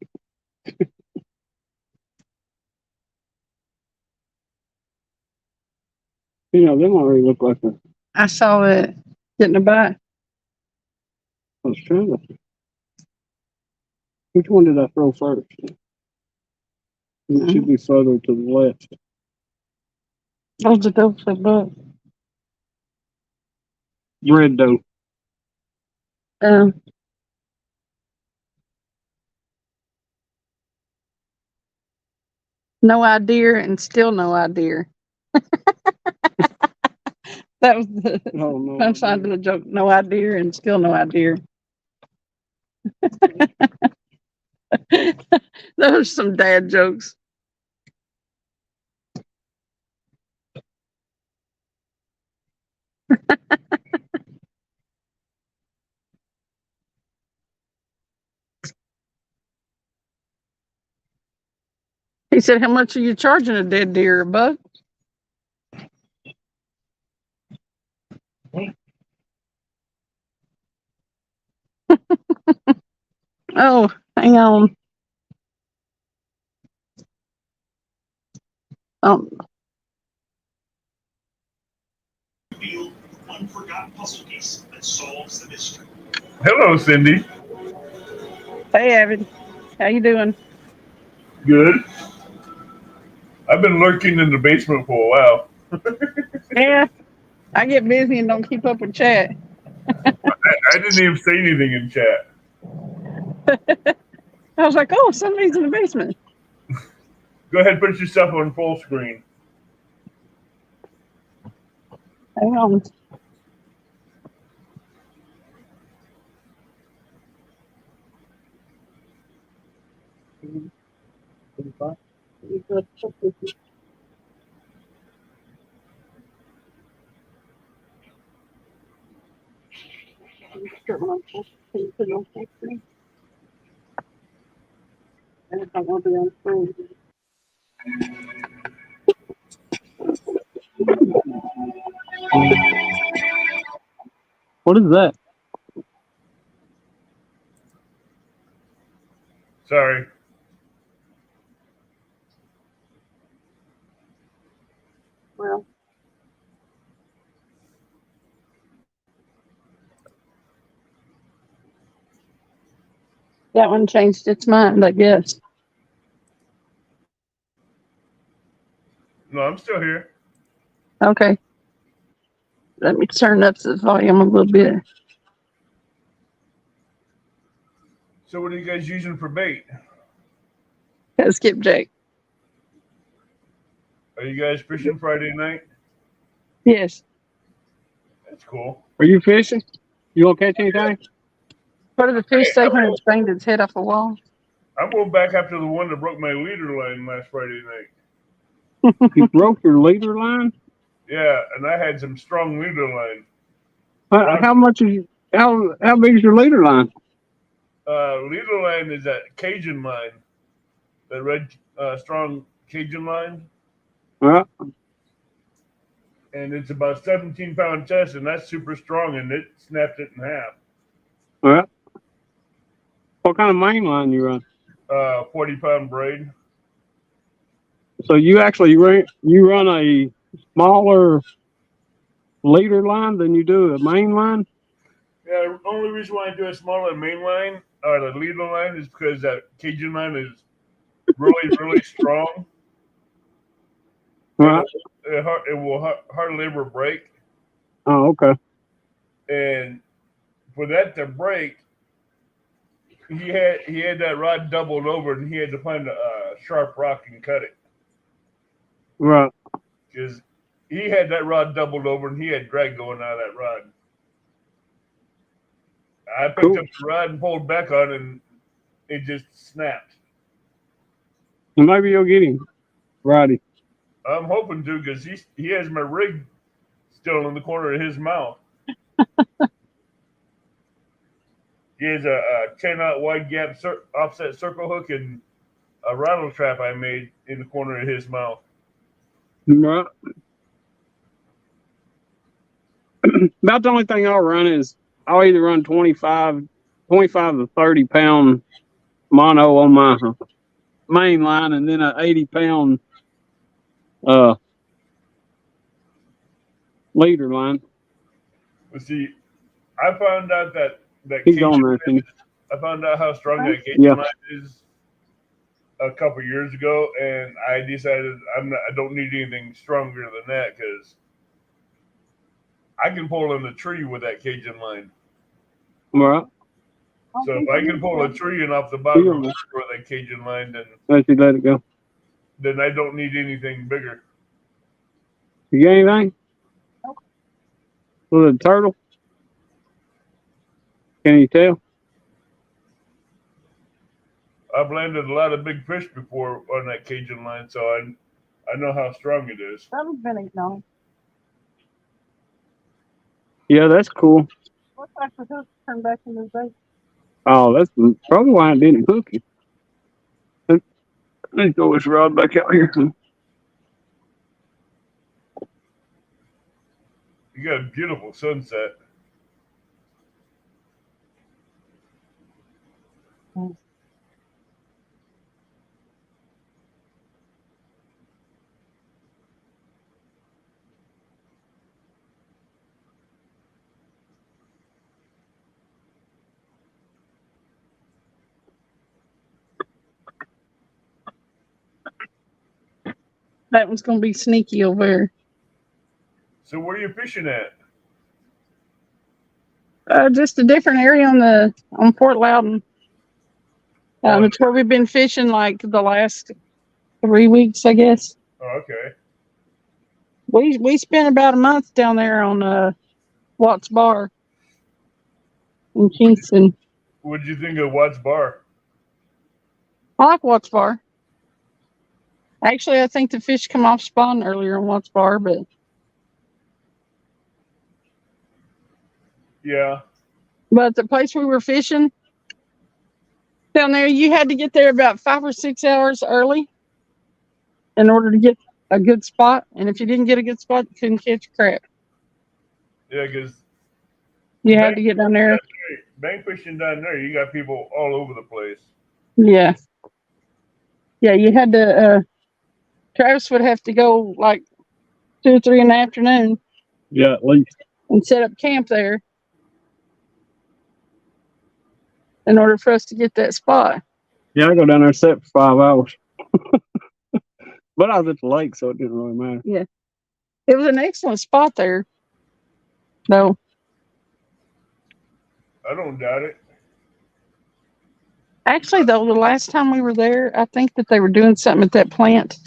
You know, them already look like a I saw it getting a bite. Australia. Which one did I throw first? It should be further to the left. Loads of dough for a buck. Red dough. No idea and still no idea. That was the Oh no. punchline to the joke. No idea, and still no idea. Those are some dad jokes. He said, "How much are you charging a dead deer? A buck?" Oh, hang on. Um, One forgotten puzzle piece that solves the mystery. Hello, Cindy. hey, Evan, how you doing? Good. I've been lurking in the basement for a while. Yeah, I get busy and don't keep up with chat. I didn't even say anything in chat. I was like, "Oh, somebody's in the basement." Go ahead, put yourself on full screen. Hang on. What is that? Sorry. Well, that one changed its mind, I guess. No, I'm still here. Okay. Let me turn up the volume a little bit. So what are you guys using for bait? Skipjack. Are you guys fishing Friday night? Yes. That's cool. Are you fishing? You gonna catch anything? What did the fish say when it banged its head off a wall? I'm going back after the one that broke my leader line last Friday night. You broke your leader line? Yeah, and I had some strong leader line. How much is how big is your leader line? Leader line is that Cajun line, the red strong Cajun line, Well, and it's about 17-pound test, and that's super strong, and it snapped it in half. well. What kind of main line you run? 40-pound braid. So you actually you run a smaller leader line than you do a main line? Yeah, the only reason why I do a smaller main line or the leader line is because that Cajun line is really, really strong. Right. It will hardly ever break. Oh, okay. And for that to break, he had that rod doubled over, and he had to find a sharp rock and cut it. Right. Because he had that rod doubled over, and he had drag going out of that rod. I picked up the rod and pulled back on it, and it just snapped. Maybe you'll get him, Roddy. I'm hoping to, because he has my rig still in the corner of his mouth. He has a 10-aught wide gap offset circle hook and a rattle trap I made in the corner of his mouth. Right. About the only thing I'll run is I'll either run 25 to 30 pound mono on my main line, and then an 80-pound leader line. But see, I found out that He's on there. I found out how strong that Cajun Yeah. line is a couple years ago, and I decided I don't need anything stronger than that, because I can pull in a tree with that Cajun line. Right. So if I can pull a tree in off the bottom of that Cajun line, then Let you let it go. I don't need anything bigger. You got anything? Was it a turtle? Can you tell? I've landed a lot of big fish before on that Cajun line, so I know how strong it is. I've been eating on. Yeah, that's cool. What type of hook turned back in the day? Oh, that's probably why I didn't hook it. Let's throw this rod back out here. You got a beautiful sunset. That one's gonna be sneaky over there. So where are you fishing at? Just a different area on Fort Loudon. It's where we've been fishing like the last 3 weeks, I guess. Oh, okay. We spent about a month down there on Watts Bar in Kingston. What did you think of Watts Bar? I like Watts Bar. Actually, I think the fish come off spawn earlier on Watts Bar, but Yeah. the place we were fishing down there, you had to get there about 5 or 6 hours early in order to get a good spot. And if you didn't get a good spot, you couldn't catch crap. Yeah, because You had to get down there. bank fishing down there, you got people all over the place. Yeah. Yeah, you had to, Travis would have to go like 2 or 3 in the afternoon Yeah, at least. and set up camp there in order for us to get that spot. Yeah, I go down there and set for 5 hours. But I was at the lake, so it didn't really matter. It was an excellent spot there. No. I don't doubt it. Actually, though, the last time we were there, I think that they were doing something at that plant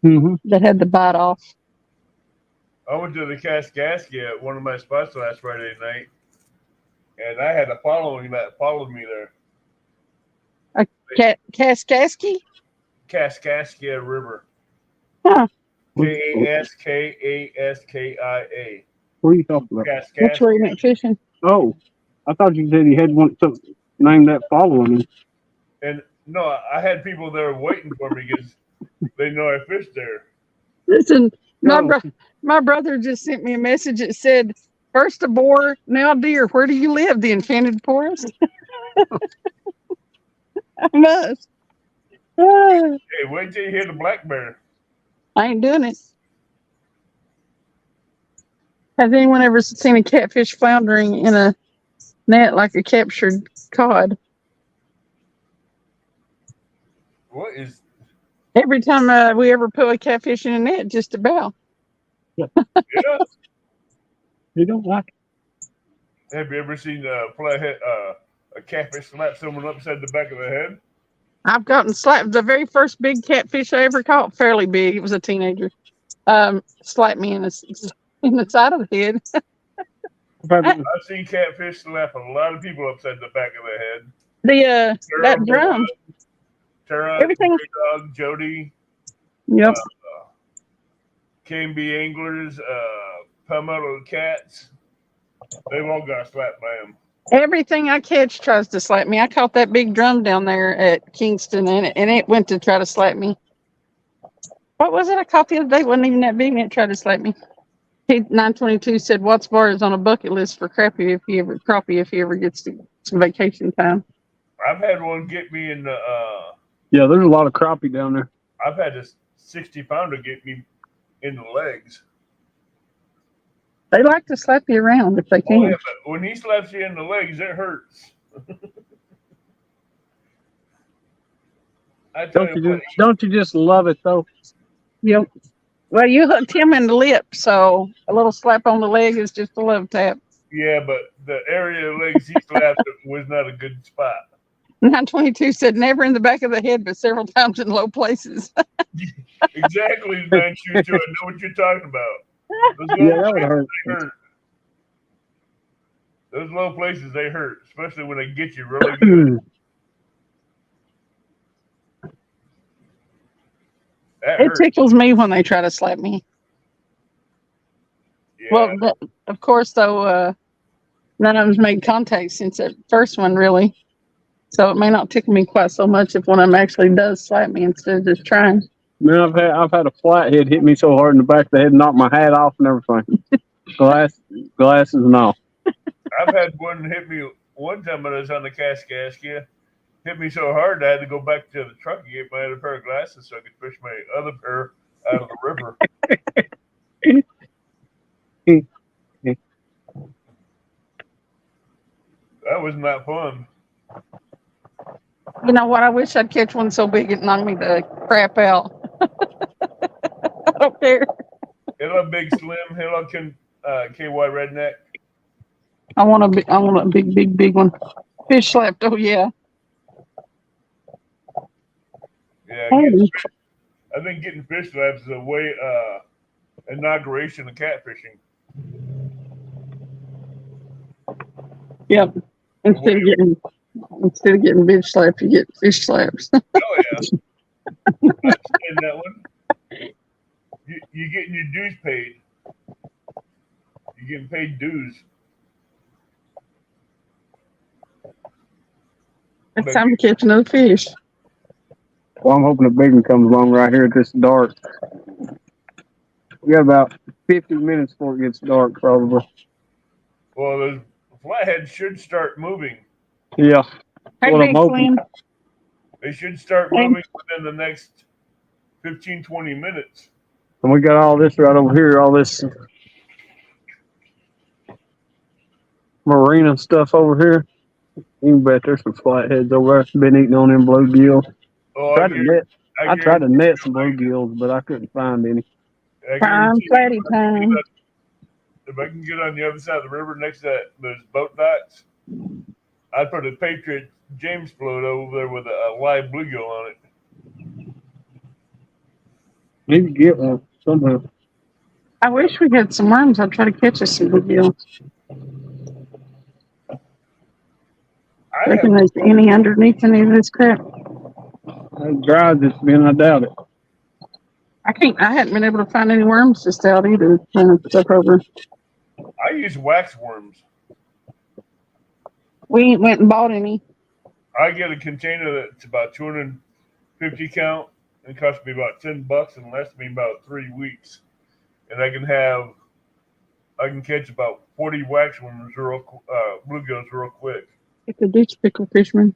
Mm-hmm. that had the bite off. I went to the Kaskaskia at one of my spots last Friday night, and I had a following that followed me there. Kaskaskia? Kaskaskia River. Huh. Kaskaskia. What are you talking about? That's where he went fishing. Oh, I thought you said he had one something named that following him. And no, I had people there waiting for me because they know I fished there. Listen, No. my brother just sent me a message that said, first a boar, now deer. Where do you live? The Enchanted Forest? I must. Hey, wait till you hear the black bear. I ain't doing it. Has anyone ever seen a catfish floundering in a net like a captured cod? What is? Every time we ever put a catfish in a net, just about. Yeah. You don't like it. Have you ever seen a catfish slap someone upside the back of the head? I've gotten slapped. The very first big catfish I ever caught, fairly big, it was a teenager, slapped me in the side of the head. I've seen catfish slap a lot of people upside the back of the head. That drum. Tara, Everything. Dog, Jody, Yep. KMB Anglers, Palmetto Cats. They've all got slapped by him. Everything I catch tries to slap me. I caught that big drum down there at Kingston, and it went to try to slap me. What was it I caught the other day? It wasn't even that big, and it tried to slap me. 922 said Watts Bar is on a bucket list for crappie if he ever gets to some vacation time. I've had one get me in the. Yeah, there's a lot of crappie down there. I've had a 60-pounder get me in the legs. They like to slap you around if they Oh, can. yeah, but when he slaps you in the legs, it hurts. I tell you what, Don't you just love it though? Yep. Well, you hooked him in the lip, so a little slap on the leg is just a love tap. yeah, but the area of legs he slapped was not a good spot. 922 said never in the back of the head, but several times in low places. Exactly, 922. I know what you're talking about. Those Yeah, that would hurt. hurt. Those low places, they hurt, especially when they get you really good. That It hurts. tickles me when they try to slap me. Yeah. Well, of course, though, none of them's made contact since that first one, really. So it may not tickle me quite so much if one of them actually does slap me instead of just trying. Man, I've had a flathead hit me so hard in the back of the head, knock my hat off and everything. Glasses and all. I've had one hit me one time when I was on the Kaskaskia. Hit me so hard I had to go back to the truck and get my other pair of glasses so I could fish my other pair out of the river. That was not fun. You know what? I wish I'd catch one so big it knocked me the crap out. I don't care. Hello, Big Slim. Hello, KY Redneck. I want a big one. Fish slapped. Oh yeah. Yeah, Hey. I think getting fish slaps is a way inauguration of catfishing. Yep. Instead of getting bitch slapped, you get fish slaps. Oh yeah, I understand that one. You getting your dues paid. You're getting paid dues. It's time to catch another fish. Well, I'm hoping a big one comes along right here at this dark. We got about 50 minutes before it gets dark, probably. Well, those flatheads should start moving. Yeah. Hey, What I'm Big hoping. Slim. They should start Thanks. moving within the next 15, 20 minutes. And we got all this right over here, all this marina stuff over here. You can bet there's some flatheads over there. Been eating on them bluegills. Oh, I tried to net some bluegills, but I couldn't find any. Prime flatty time. If I can get on the other side of the river next to those boat docks, I'd put a Patriot James float over there with a live bluegill on it. Need to get one somehow. I wish we had some worms. I'd try to catch us some bluegill. I Reckon have, there's any underneath any of this crap. As dry as it's been, I doubt it. I hadn't been able to find any worms just out either. When I took over. I use wax worms. We ain't went and bought any. I get a container that's about 250 count and it costs me about $10 and lasts me about 3 weeks. And I can catch about 40 wax worms bluegills real quick. It's a ditch pickle fisherman.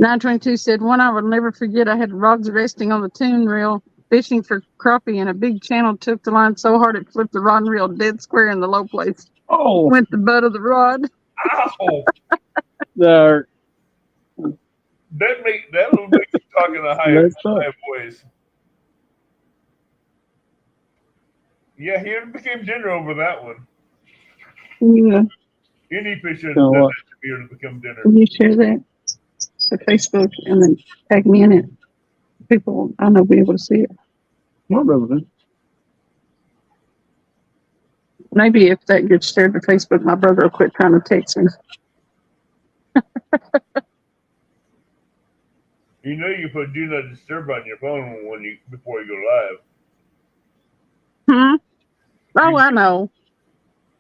922 said, one I will never forget, I had rods resting on the tune reel, fishing for crappie, and a big channel took the line so hard it flipped the rod and reel dead square in the low place. Oh, Went the butt of the rod. Ow! there. That'll make you talk in a high voice. Yeah, he became dinner over that one. Yeah. Any fish has You know done what? that to me to become dinner. Can you share that to Facebook and then tag me in it? People I know be able to see it. What was it? Maybe if that gets shared to Facebook, my brother will quit trying to text me. You know you put do not disturb on your phone before you go live. Oh, I know.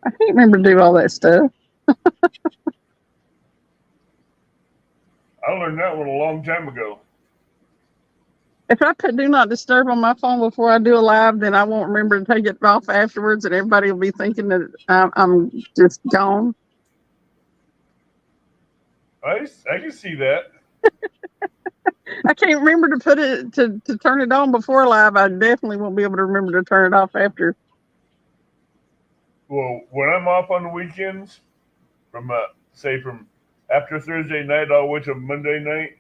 I can't remember to do all that stuff. I learned that one a long time ago. If I put do not disturb on my phone before I do a live, then I won't remember to take it off afterwards, and everybody will be thinking that I'm just gone. I can see that. I can't remember to put it to turn it on before live. I definitely won't be able to remember to turn it off after. Well, when I'm off on the weekends, from after Thursday night all the way to Monday night,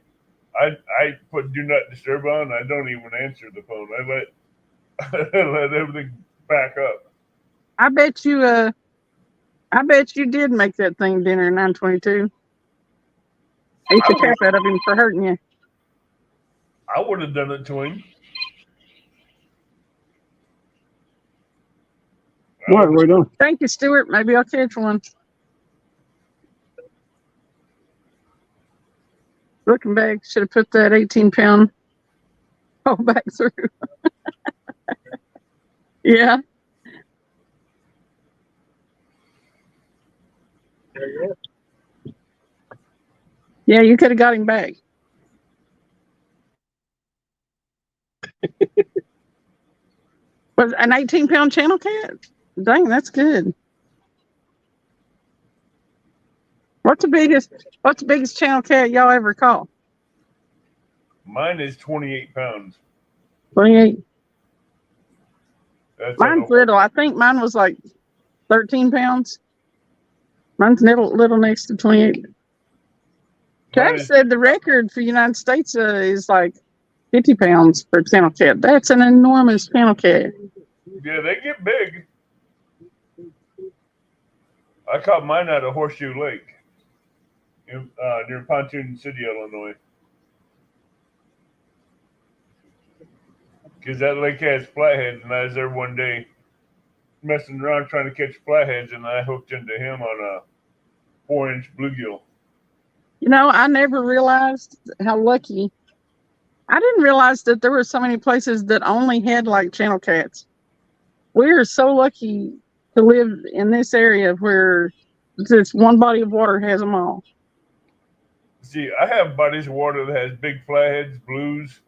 I put do not disturb on. I don't even answer the phone. I let everything back up. I bet you did make that thing dinner in 922. Ate the crap out of him for hurting you. I would have done it to him. What are we doing? Thank you, Stuart. Maybe I'll catch one. Looking back, should have put that 18-pound all back through. Yeah. Yeah, you could have got him back. Was an 18-pound channel cat? Dang, that's good. What's the biggest channel cat y'all ever caught? Mine is 28 pounds. 28. That's Mine's little. I think mine was like 13 pounds. Mine's little next to 28. Travis said the record for United States is like 50 pounds for a channel cat. That's an enormous channel cat. Yeah, they get big. I caught mine out of Horseshoe Lake near Pontoon City, Illinois. Because that lake has flatheads, and I was there one day messing around trying to catch flatheads, and I hooked into him on a 4-inch bluegill. You know, I never realized how lucky. I didn't realize that there were so many places that only had like channel cats. We are so lucky to live in this area where this one body of water has them all. See, I have bodies of water that has big flatheads, blues,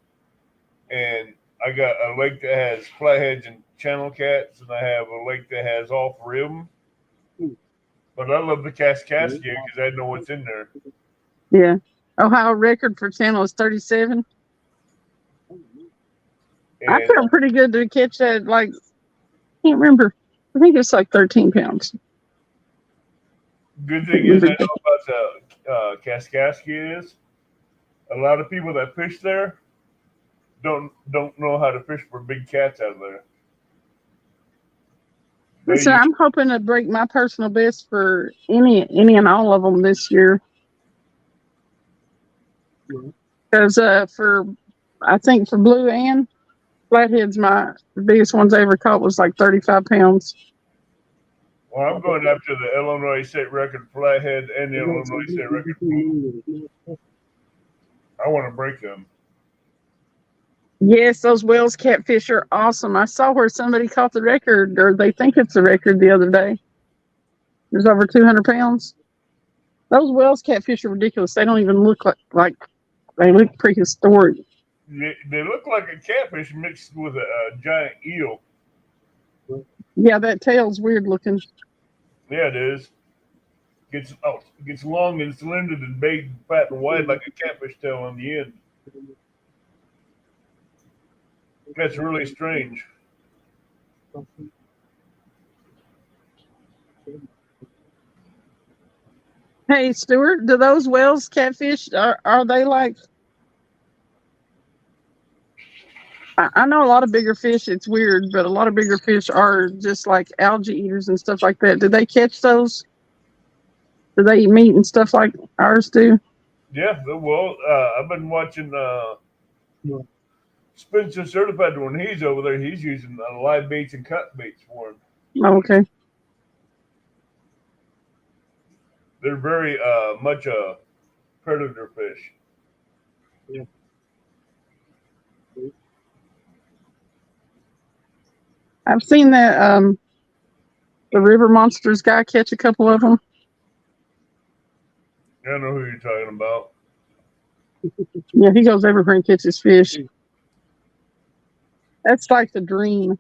and I got a lake that has flatheads and channel cats, and I have a lake that has all 3 of them. But I love the Kaskaskia because I know what's in there. Yeah. Ohio record for channel is 37. I And felt pretty good to catch that. Like, can't remember. I think it's like 13 pounds. good thing is I know about the Kaskaskia is a lot of people that fish there don't know how to fish for big cats out of there. Listen, I'm hoping to break my personal best for any and all of them this year. Because I think for blue and flatheads, the biggest ones I ever caught was like 35 pounds. Well, I'm going after the Illinois state record flathead and the Illinois state record blue. I want to break them. Yes, those Wells catfish are awesome. I saw where somebody caught the record, or they think it's the record the other day. There's over 200 pounds. Those Wells catfish are ridiculous. They don't even look like they look prehistoric. They look like a catfish mixed with a giant eel. Yeah, that tail's weird looking. Yeah, it is. Gets long and slanted and big, fat and wide like a catfish tail on the end. That's really strange. Hey, Stuart, do those Wells catfish, are they like... I know a lot of bigger fish, it's weird, but a lot of bigger fish are just like algae eaters and stuff like that. Do they catch those? Do they eat meat and stuff like ours do? Yeah, well, I've been watching Spencer Certified when he's over there. He's using live baits and cut baits for him. Oh, okay. They're very much a predator fish. Yeah. I've seen that the River Monsters guy catch a couple of them. I know who you're talking about. Yeah, he goes everywhere and catches fish. That's like the dream.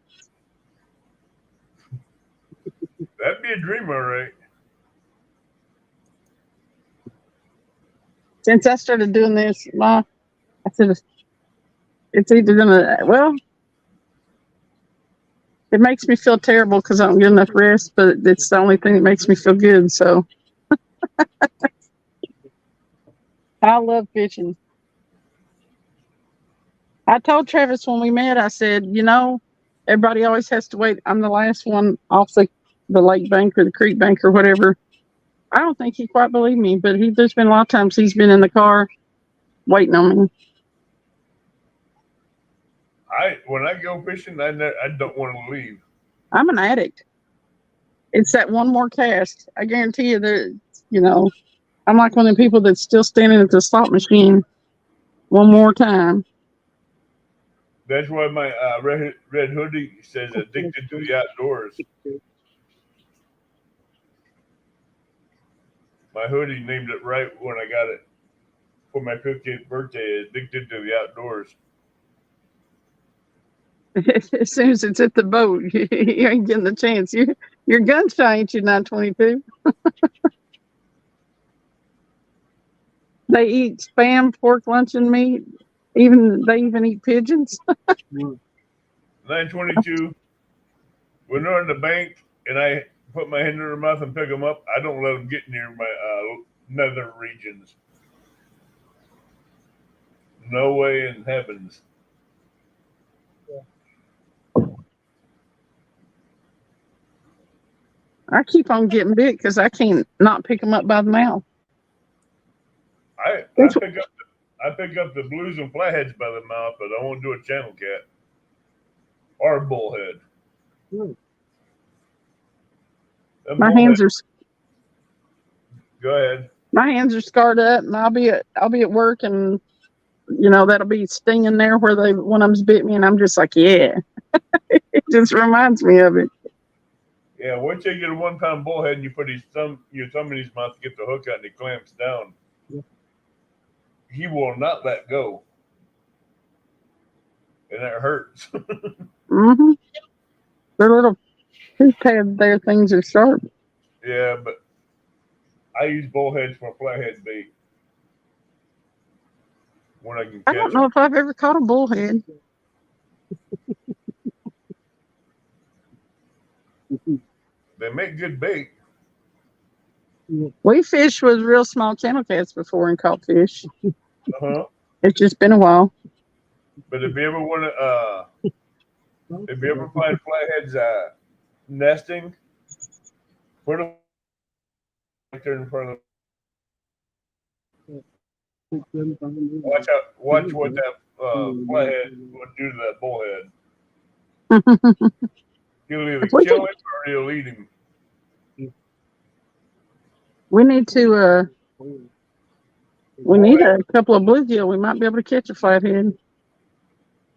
That'd be a dream, all right. Since I started doing this, I said it's either gonna, it makes me feel terrible because I don't get enough rest, but it's the only thing that makes me feel good. So I love fishing. I told Travis when we met, I said, everybody always has to wait. I'm the last one off the lake bank or the creek bank or whatever. I don't think he quite believed me, but there's been a lot of times he's been in the car waiting on me. When I go fishing, I don't want to leave. I'm an addict. It's that one more cast. I guarantee you that, you know, I'm like one of the people that's still standing at the slot machine one more time. That's why my red hoodie says addicted to the outdoors. My hoodie named it right when I got it for my 50th birthday. Addicted to the outdoors. As soon as it's at the boat, you ain't getting the chance. You're gun shy, ain't you, 922? They eat spam, pork, luncheon meat. They even eat pigeons. 922. When they're in the bank and I put my hand in their mouth and pick them up, I don't let them get near my nether regions. No way in heavens. I keep on getting bit because I can't not pick them up by the mouth. I pick up the blues and flatheads by the mouth, but I won't do a channel cat or a bullhead. Them My hands are Go ahead. my hands are scarred up, and I'll be at work, and you know that'll be stinging there where one of them's bit me, and I'm just like, yeah. It just reminds me of it. Yeah, once you get a 1 pound bullhead and you put your thumb in his mouth to get the hook out and he clamps down, he will not let go. And it hurts. Mm-hmm. Their little tooth pad there things are sharp. Yeah, but I use bullheads for flathead bait when I can I catch don't know them. if I've ever caught a bullhead. They make good bait. We fished with real small channel cats before and caught fish. Uh-huh. It's just been a while. But if you ever want to, if you ever find flatheads nesting, put them right there in front of them. Watch out! Watch what that flathead would do to that bullhead. He'll either kill him or he'll eat him. We need to. We need a couple of bluegill. We might be able to catch a flathead.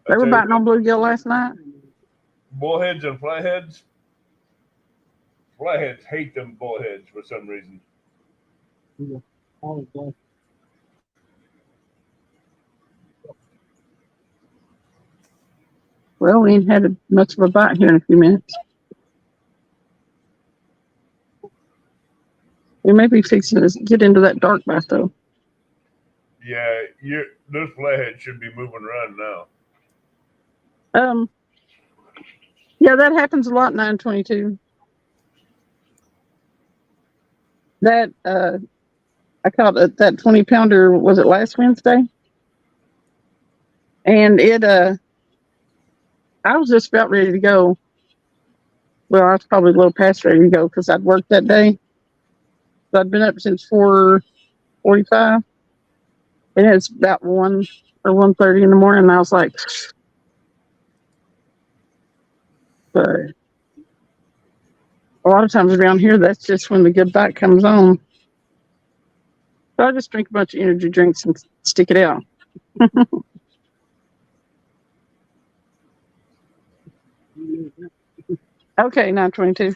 They were biting on bluegill last night. Bullheads and flatheads. Flatheads hate them bullheads for some reason. Well, we ain't had much of a bite here in a few minutes. We may be fixing to get into that dark bite though. Yeah, those flatheads should be moving around now. Yeah, that happens a lot. 922. That I caught that 20-pounder. Was it last Wednesday? And it I was just about ready to go. Well, I was probably a little past ready to go because I'd worked that day. So I'd been up since 4:45. And it's about 1 or 1:30 in the morning. And I was like, but a lot of times around here, that's just when the good bite comes on. So I just drink a bunch of energy drinks and stick it out. Okay, 922.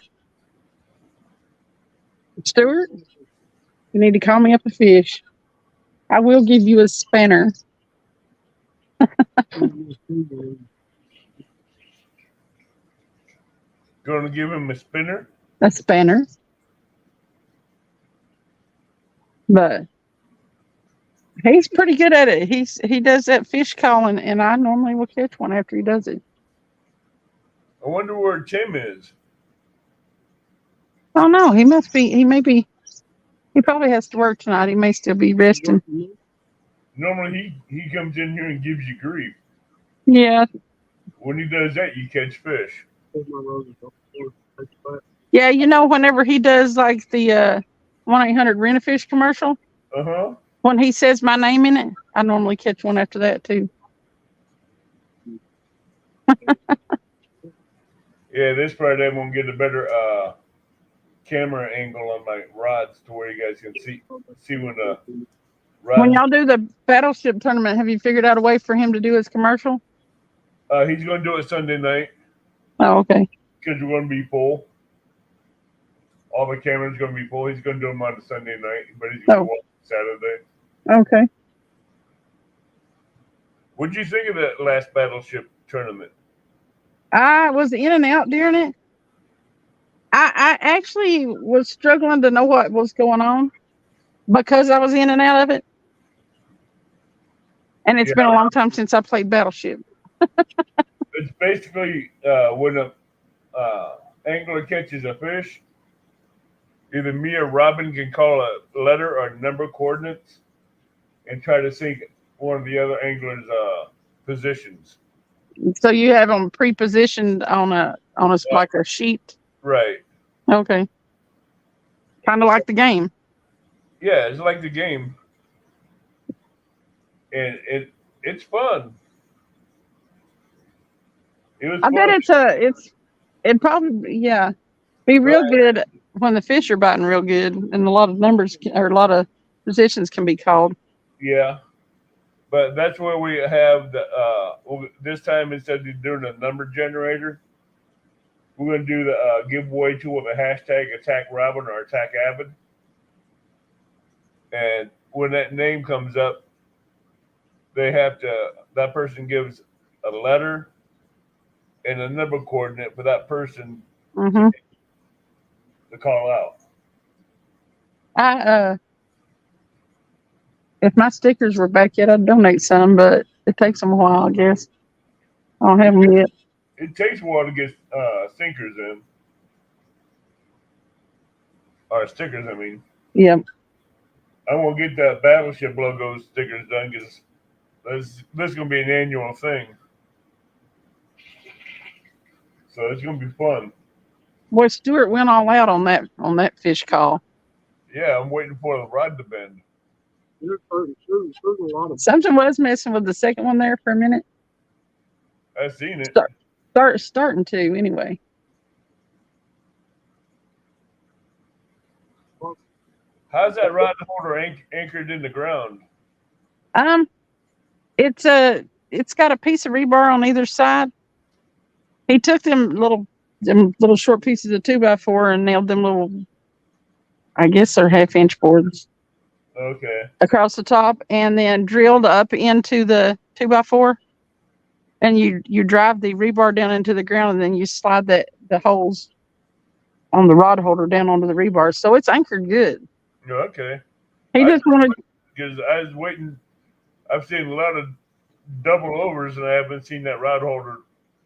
Stuart, you need to call me up a fish. I will give you a spanner. Going to give him a spinner? A spanner. But he's pretty good at it. He does that fish calling, and I normally will catch one after he does it. I wonder where Tim is. Oh no, he must be. He probably has to work tonight. He may still be resting. Normally he comes in here and gives you grief. Yeah. When he does that, you catch fish. Yeah, you know, whenever he does like the 1-800-RENT-A-FISH commercial, when he says my name in it, I normally catch one after that too. Yeah, this Friday I'm gonna get a better camera angle on my rods to where you guys can see when the When rod. y'all do the Battleship tournament, have you figured out a way for him to do his commercial? He's going to do it Sunday night Oh, okay. because we're going to be full. All the cameras going to be full. He's going to do them on Sunday night, but he's going to watch Saturday. Okay. What'd you think of that last Battleship tournament? I was in and out during it. I actually was struggling to know what was going on because I was in and out of it. And it's been a long time since I played Battleship. It's basically when a angler catches a fish, either me or Robin can call a letter or number coordinates and try to sink one of the other anglers' positions. So you have them pre-positioned on a like a sheet. Right. Okay. Kind of like the game. Yeah, it's like the game, and it's fun. It was. I bet it probably be real good when the fish are biting real good and a lot of numbers or a lot of positions can be called. Yeah, but that's where we have the this time instead of doing a number generator, we're going to do the giveaway tool with a hashtag Attack Robin or Attack Avid, and when that name comes up, that person gives a letter and a number coordinate for that person Mm-hmm. to call out. If my stickers were back yet, I'd donate some, but it takes them a while, I guess. I don't have them yet. It takes a while to get stickers in. Or stickers, I mean. Yeah. I want to get that Battleship logo stickers done because this is going to be an annual thing. So it's going to be fun. Boy, Stuart went all out on that fish call. Yeah, I'm waiting for the rod to bend. There's a lot of Something was messing with the second one there for a minute. I've seen it. Starting to anyway. How's that rod holder anchored in the ground? It's got a piece of rebar on either side. He took them little short pieces of 2x4 and nailed them little, I guess they're 1/2-inch boards. Okay. Across the top, and then drilled up into the 2x4, and you drive the rebar down into the ground, and then you slide the holes on the rod holder down onto the rebar, so it's anchored good. Okay. He just wanted, because I was waiting. I've seen a lot of double overs, and I haven't seen that rod holder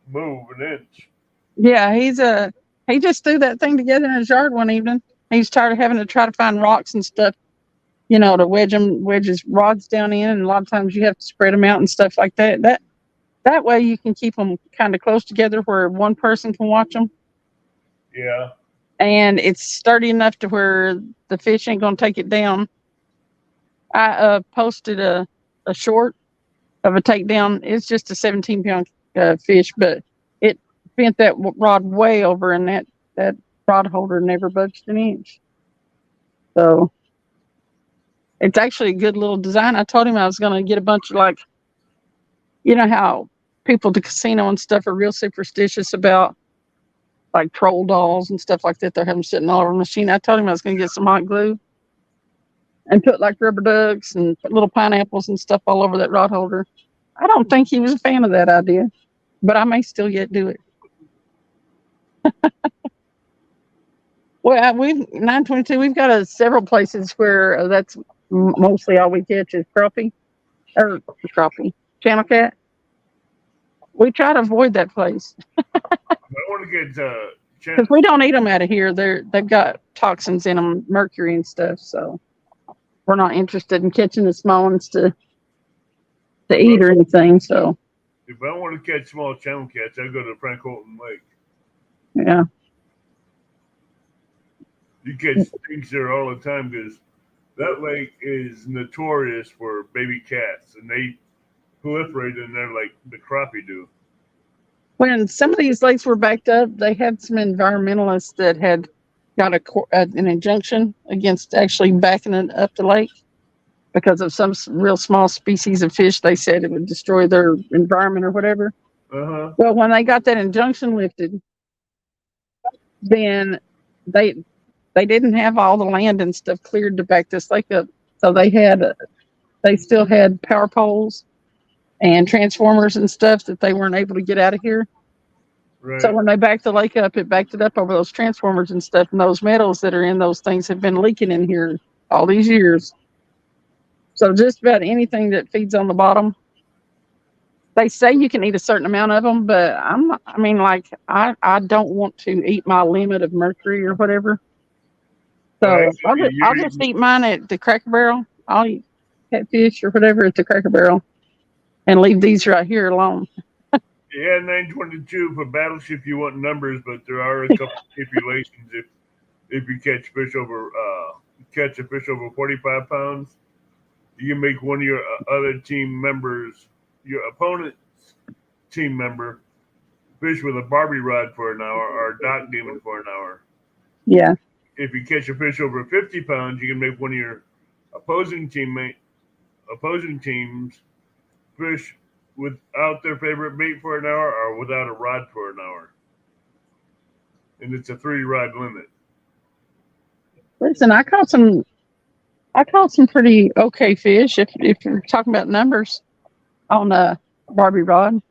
move an inch. yeah, he just threw that thing together in his yard one evening. He's tired of having to try to find rocks and stuff, to wedge his rods down in, and a lot of times you have to spread them out and stuff like that. That way you can keep them kind of close together where one person can watch them. Yeah. And it's sturdy enough to where the fish ain't gonna take it down. I posted a short of a takedown. It's just a 17-pound fish, but it bent that rod way over, and that rod holder never budged an inch. So it's actually a good little design. I told him I was gonna get a bunch of, like, how people at the casino and stuff are real superstitious about, like, troll dolls and stuff like that. They're having sitting all over the machine. I told him I was going to get some hot glue and put, like, rubber ducks and put little pineapples and stuff all over that rod holder. I don't think he was a fan of that idea, but I may still yet do it. Well, 922, we've got several places where that's mostly all we catch is crappie, channel cat. We try to avoid that place. I want to get because we don't eat them out of here. They've got toxins in them, mercury and stuff. So we're not interested in catching the small ones to eat or anything. So if I want to catch small channel cats, I go to Frank Holton Lake. Yeah. You catch things there all the time because that lake is notorious for baby cats, and they proliferate in there like the crappie do. When some of these lakes were backed up, they had some environmentalists that had got an injunction against actually backing it up the lake because of some real small species of fish. They said it would destroy their environment or whatever. Uh-huh. Well, when they got that injunction lifted, then they didn't have all the land and stuff cleared to back this lake up. So they still had power poles and transformers and stuff that they weren't able to get out of here. Right. So when they backed the lake up, it backed it up over those transformers and stuff. And those metals that are in those things have been leaking in here all these years. So just about anything that feeds on the bottom, they say you can eat a certain amount of them, but I don't want to eat my limit of mercury or whatever. So Well, actually, I'll just eat mine at the Cracker Barrel. I'll eat catfish or whatever at the Cracker Barrel and leave these right here alone. Yeah, 922 for Battleship. You want numbers, but there are a couple stipulations. If you catch a fish over 45 pounds, you can make one of your other team members, your opponent's team member, fish with a Barbie rod for an hour or a dock demon for an hour. Yeah. If you catch a fish over 50 pounds, you can make one of your opposing teams fish without their favorite bait for an hour or without a rod for an hour. And it's a 3-rod limit. Listen, I caught some pretty okay fish if you're talking about numbers on a Barbie rod.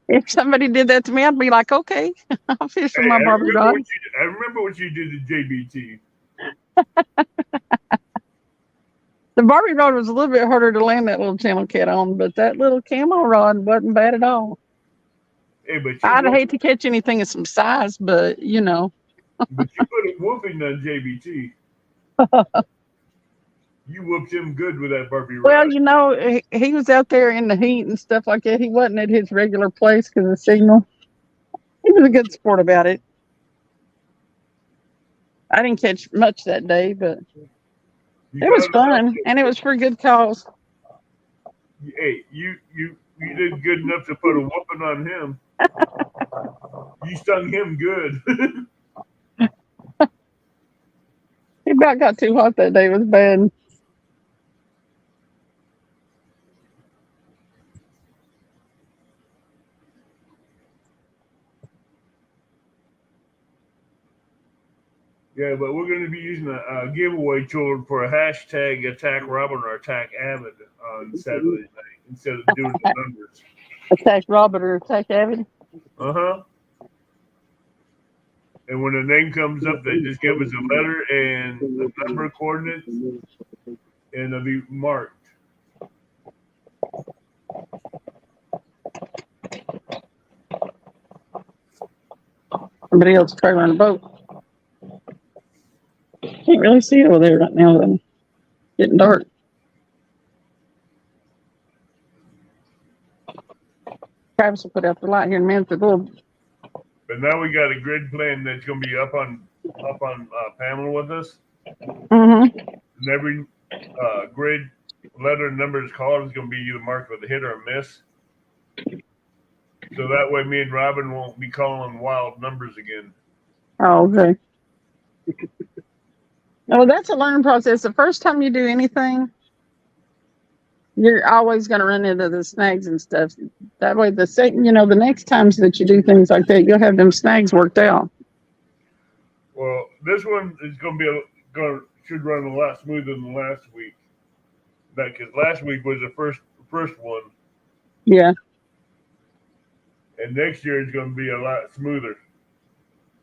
If somebody did that to me, I'd be like, okay, I'll fish with my Barbie rod. I remember what you did to JBT. The Barbie rod was a little bit harder to land that little channel cat on, but that little camo rod wasn't bad at all. Hey, but I'd hate to catch anything of some size, but you know. But you put a whooping on JBT. You whooped him good with that Barbie rod. Well, you know, he was out there in the heat and stuff like that. He wasn't at his regular place because of the signal. He was a good sport about it. I didn't catch much that day, but it was fun, and it was for a good cause. Hey, you did good enough to put a whooping on him. You stung him good. It about got too hot that day. It was bad. Yeah, but we're going to be using a giveaway tool for a hashtag Attack Robin or Attack Avid on Saturday night instead of doing the numbers. Attack Robin or Attack Avid. Uh-huh. And when the name comes up, they just give us a letter and the number coordinates, and it'll be marked. Somebody else trailing a boat. Can't really see it over there right now. Though. Getting dark. Travis will put out the light here in a minute. But now we got a grid plan that's going to be up on Pamela with us. Mm-hmm. And every grid letter and numbers called is going to be either marked with a hit or a miss. So that way me and Robin won't be calling wild numbers again. Oh, okay. Well, that's a learning process. The first time you do anything, you're always going to run into the snags and stuff. That way, the next times that you do things like that, you'll have them snags worked out. Well, this one is going to should run a lot smoother than last week. Because last week was the first one. Yeah. And next year is going to be a lot smoother.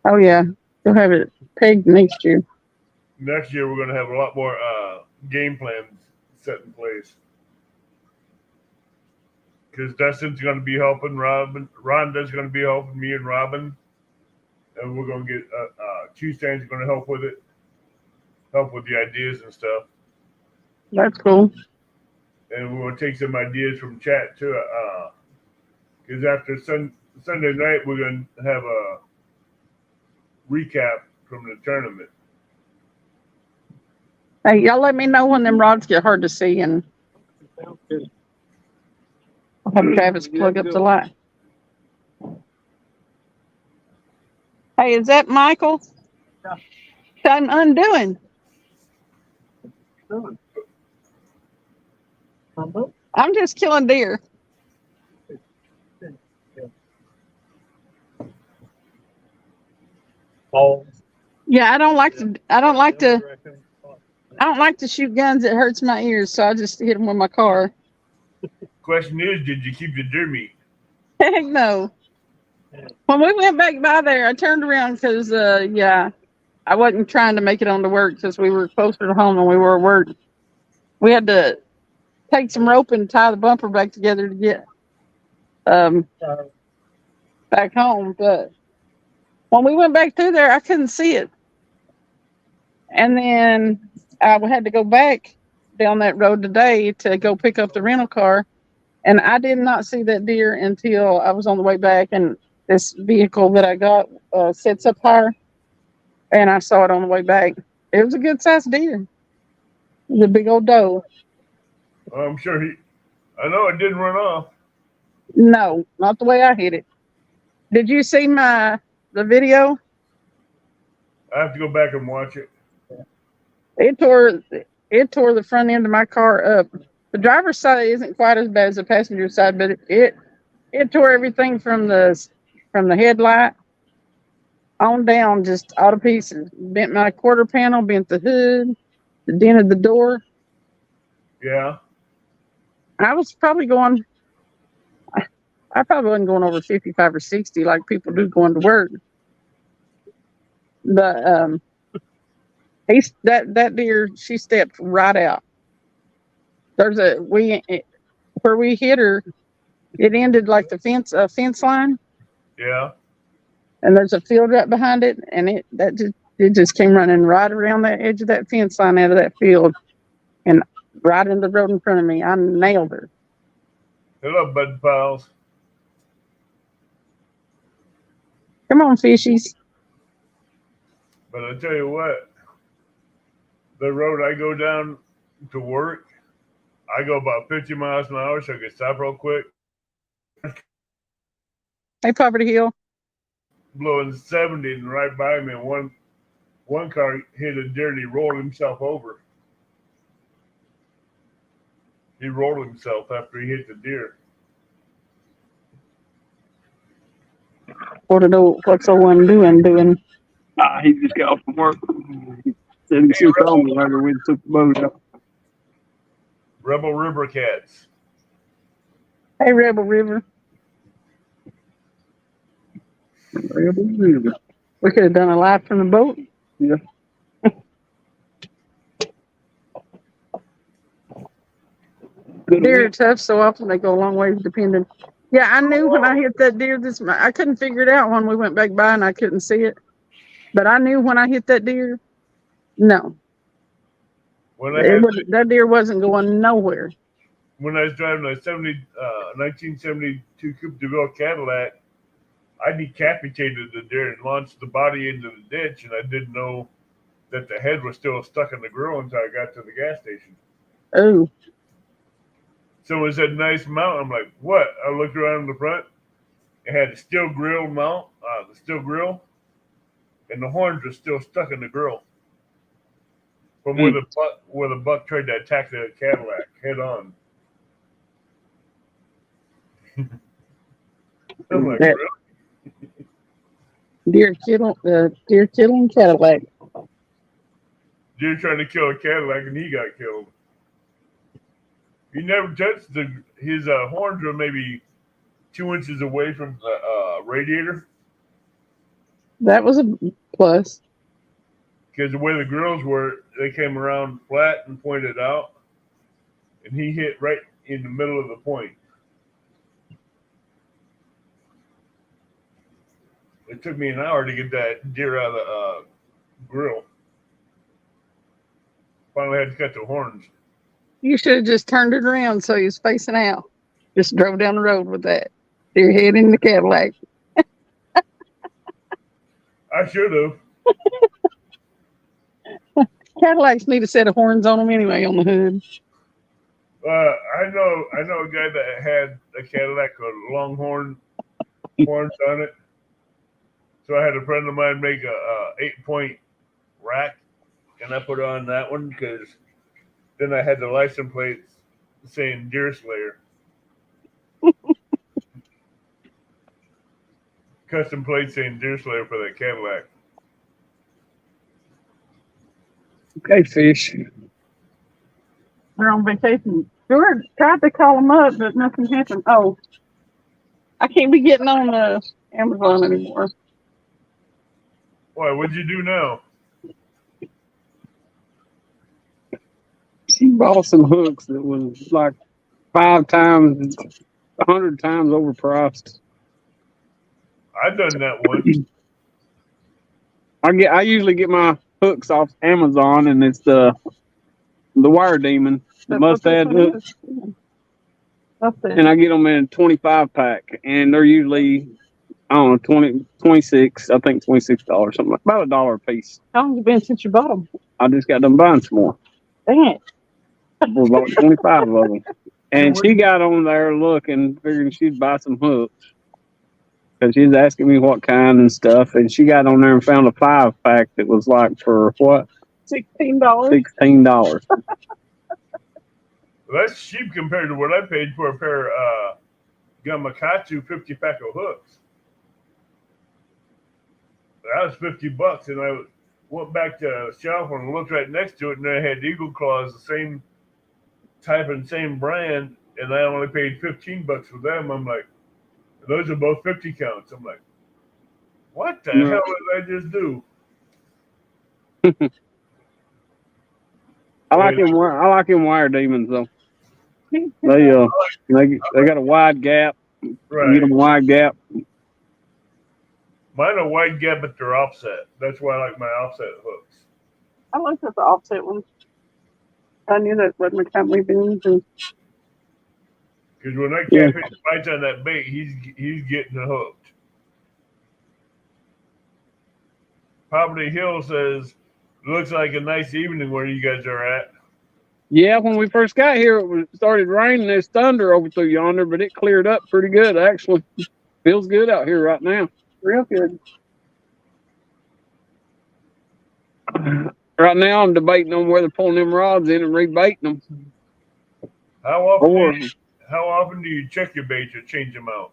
Oh yeah, you'll have it pegged next year. Next year we're going to have a lot more game plans set in place. Because Dustin's going to be helping Robin. Rhonda's going to be helping me and Robin. And we're going to get Q-Stan's going to help with it. Help with the ideas and stuff. That's cool. And we're going to take some ideas from chat too. Because after Sunday night, we're going to have a recap from the tournament. Hey, y'all let me know when them rods get hard to see, and I'll have Travis plug up the light. Hey, is that Michael? I'm undoing. I'm just killing deer. Yeah, I don't like to. I don't like to. I don't like to shoot guns. It hurts my ears, so I just hit them with my car. Question is, did you keep the deer meat? Heck no. When we went back by there, I turned around because, yeah, I wasn't trying to make it on to work because we were closer to home than we were at work. We had to take some rope and tie the bumper back together to get back home. But when we went back through there, I couldn't see it. And then I had to go back down that road today to go pick up the rental car. And I did not see that deer until I was on the way back. And this vehicle that I got sits up higher. And I saw it on the way back. It was a good sized deer. It was a big old doe. I'm sure I know it didn't run off. No, not the way I hit it. Did you see the video? I have to go back and watch it. It tore the front end of my car up. The driver's side isn't quite as bad as the passenger side, but it tore everything from the headlight on down, just all to pieces. Bent my quarter panel, bent the hood, the dent of the door. Yeah. I was probably going. I probably wasn't going over 55 or 60 like people do going to work. But that deer, she stepped right out. There's where we hit her, it ended like the fence line, Yeah. and there's a field right behind it, and it just came running right around that edge of that fence line out of that field, and right in the road in front of me. I nailed her. Hello, bud pals. Come on, fishies. But I tell you what, the road I go down to work, I go about 50 miles an hour, so I can stop real quick. Hey, Poverty Hill. Blowing 70 and right by me, and one car hit a deer and he rolled himself over. He rolled himself after he hit the deer. Want to know what's old one doing? He just got off from work. He said he should call me later. We took the boat out. Rebel River Cats. Hey, Rebel River. We could have done a live from the boat. Yeah. Deer are tough, so often they go a long way depending. Yeah, I knew when I hit that deer I couldn't figure it out when we went back by and I couldn't see it. But I knew when I hit that deer, no. That deer wasn't going nowhere. When I was driving a 1972 Coupe de Ville Cadillac, I decapitated the deer and launched the body into the ditch, and I didn't know that the head was still stuck in the grill until I got to the gas station. Oh. So it was a nice mount. I'm like, what? I looked around in the front. It had a steel grill mount, the steel grill, and the horns were still stuck in the grill. From where the buck tried to attack the Cadillac head on. I'm like, really? Deer killing Cadillac. Deer trying to kill a Cadillac and he got killed. He never touched his horns were maybe 2 inches away from the radiator. That was a plus. Because the way the grills were, they came around flat and pointed out, and he hit right in the middle of the point. It took me an hour to get that deer out of the grill. Finally had to cut the horns. You should have just turned it around so he was facing out. Just drove down the road with that. Deer head in the Cadillac. I should have. Cadillacs need a set of horns on them anyway on the hood. I know a guy that had a Cadillac with longhorn horns on it. So I had a friend of mine make a 8-point rack, and I put it on that one because then I had the license plate saying Deer Slayer. Custom plate saying Deer Slayer for that Cadillac. Okay, fish. They're on vacation. George tried to call them up, but nothing happened. Oh, I can't be getting on Amazon anymore. Why? What'd you do now? She bought some hooks that was like 5 times, 100 times overpriced. I've done that once. I usually get my hooks off Amazon, and it's the Wire Demon, the That's what this Mustad one hook, is. Yeah. That's it. and I get them in a 25 pack, and they're usually, I don't know, 26, I think $26, something like about $1 a piece. How long has it been since you bought them? I just got them buying some more. Dang it. We bought 25 of them, and she got on there looking, figuring she'd buy some hooks. Because she was asking me what kind and stuff, and she got on there and found a 5-pack that was like for what? $16. $16. Well, that's cheap compared to what I paid for a pair of Gamakatsu 50-pack of hooks. That was $50, and I went back to the shelf and looked right next to it, and they had Eagle Claws, the same type and same brand, and I only paid $15 for them. I'm like, those are both 50 counts. I'm like, what the No. hell did I just do? I like them Wire Demons though. They got a wide gap. You Right. get them wide gap. Mine are wide gap, but they're offset. That's why I like my offset hooks. I looked at the offset ones. I knew that wasn't the kind we've been using. Because when that Yeah. catfish bites on that bait, he's getting hooked. Poverty Hill says, looks like a nice evening where you guys are at. Yeah, when we first got here, it started raining. There's thunder over through yonder, but it cleared up pretty good. Actually, feels good out here right now. Real good. Right now, I'm debating on whether pulling them rods in and rebaiting them. How often Or how often do you check your baits or change them out?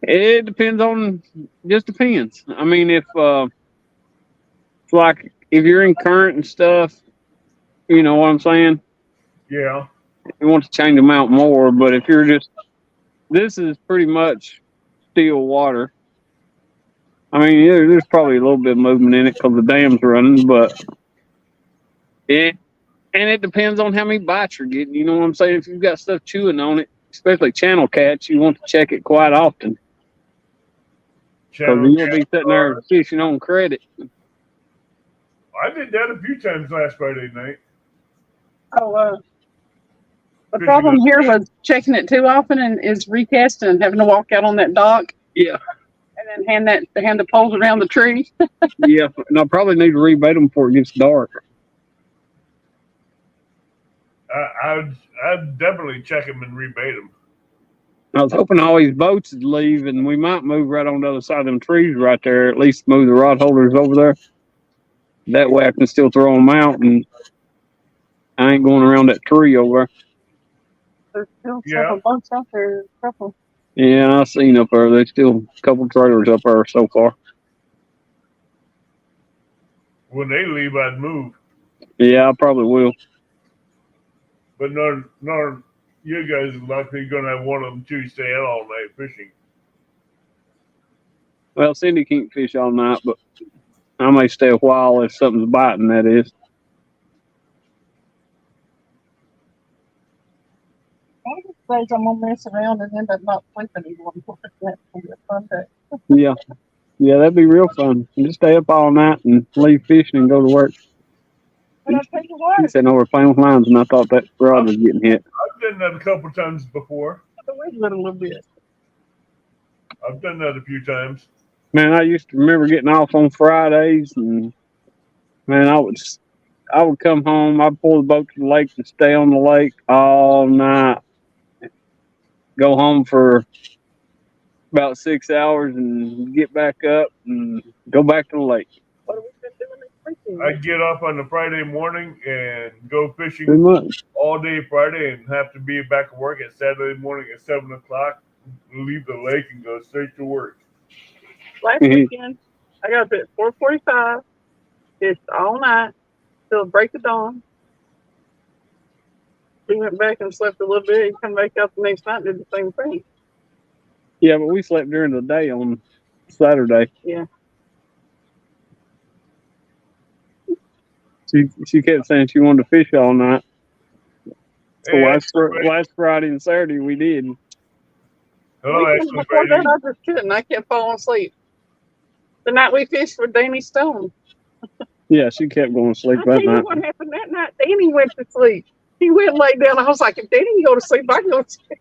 it depends on, just depends. I mean, if like if you're in current and stuff, you know what I'm saying? Yeah. You want to change them out more, but if you're just, this is pretty much still water. I mean, there's probably a little bit of movement in it because the dam's running, but it depends on how many bites you're getting. You know what I'm saying? If you've got stuff chewing on it, especially channel cats, you want to check it quite often because you'll be sitting there fishing on credit. I did that a few times last Friday night. Oh, the problem here was checking it too often and is recasting and having to walk out on that dock. Yeah. And then hand the poles around the tree. Yeah, and I probably need to rebait them before it gets dark. I'd definitely check them and rebait them. I was hoping all these boats would leave and we might move right on the other side of them trees right there, at least move the rod holders over there. That way I can still throw them out and I ain't going around that tree over There's still several boats out there. A couple. there. Yeah, I seen up there. There's still a couple trailers up there so far. When they leave, I'd move. Yeah, I probably will. But nor you guys are likely going to have one of them too stay out all night fishing. Well, Cindy can't fish all night, but I may stay a while if something's biting, that is. Days I'm gonna mess around and end up not sleeping anymore. That's gonna be a fun day. Yeah. Yeah, that'd be real fun. Just stay up all night and leave fishing and go to work. But I'll tell you what, He said, no, we're playing with lines, and I thought that rod was getting hit. I've done that a couple times before. the wind lit a little bit. I've done that a few times. Man, I used to remember getting off on Fridays, and man, I would come home, I'd pull the boat to the lake and stay on the lake all night. Go home for about 6 hours and get back up and go back to the lake. What have we been doing? I'd get up on the Friday morning and go Pretty fishing much. all day Friday and have to be back at work at Saturday morning at 7 o'clock. Leave the lake and go straight to work. Last weekend, I got up at 4:45. Fished all night till break of dawn. We went back and slept a little bit and come back out the next night and did the same thing. Yeah, but we slept during the day on Saturday. Yeah. She kept saying she wanted to fish all night. So Hey, last Friday and Saturday we did. hello, Weekend Ashley before Brady. that, I just couldn't. I kept falling asleep. The night we fished with Danny Stone. Yeah, she kept going to sleep I tell that you night. what happened that night. Danny went to sleep. He went and laid down. I was like, if Danny can go to sleep, I can go to sleep.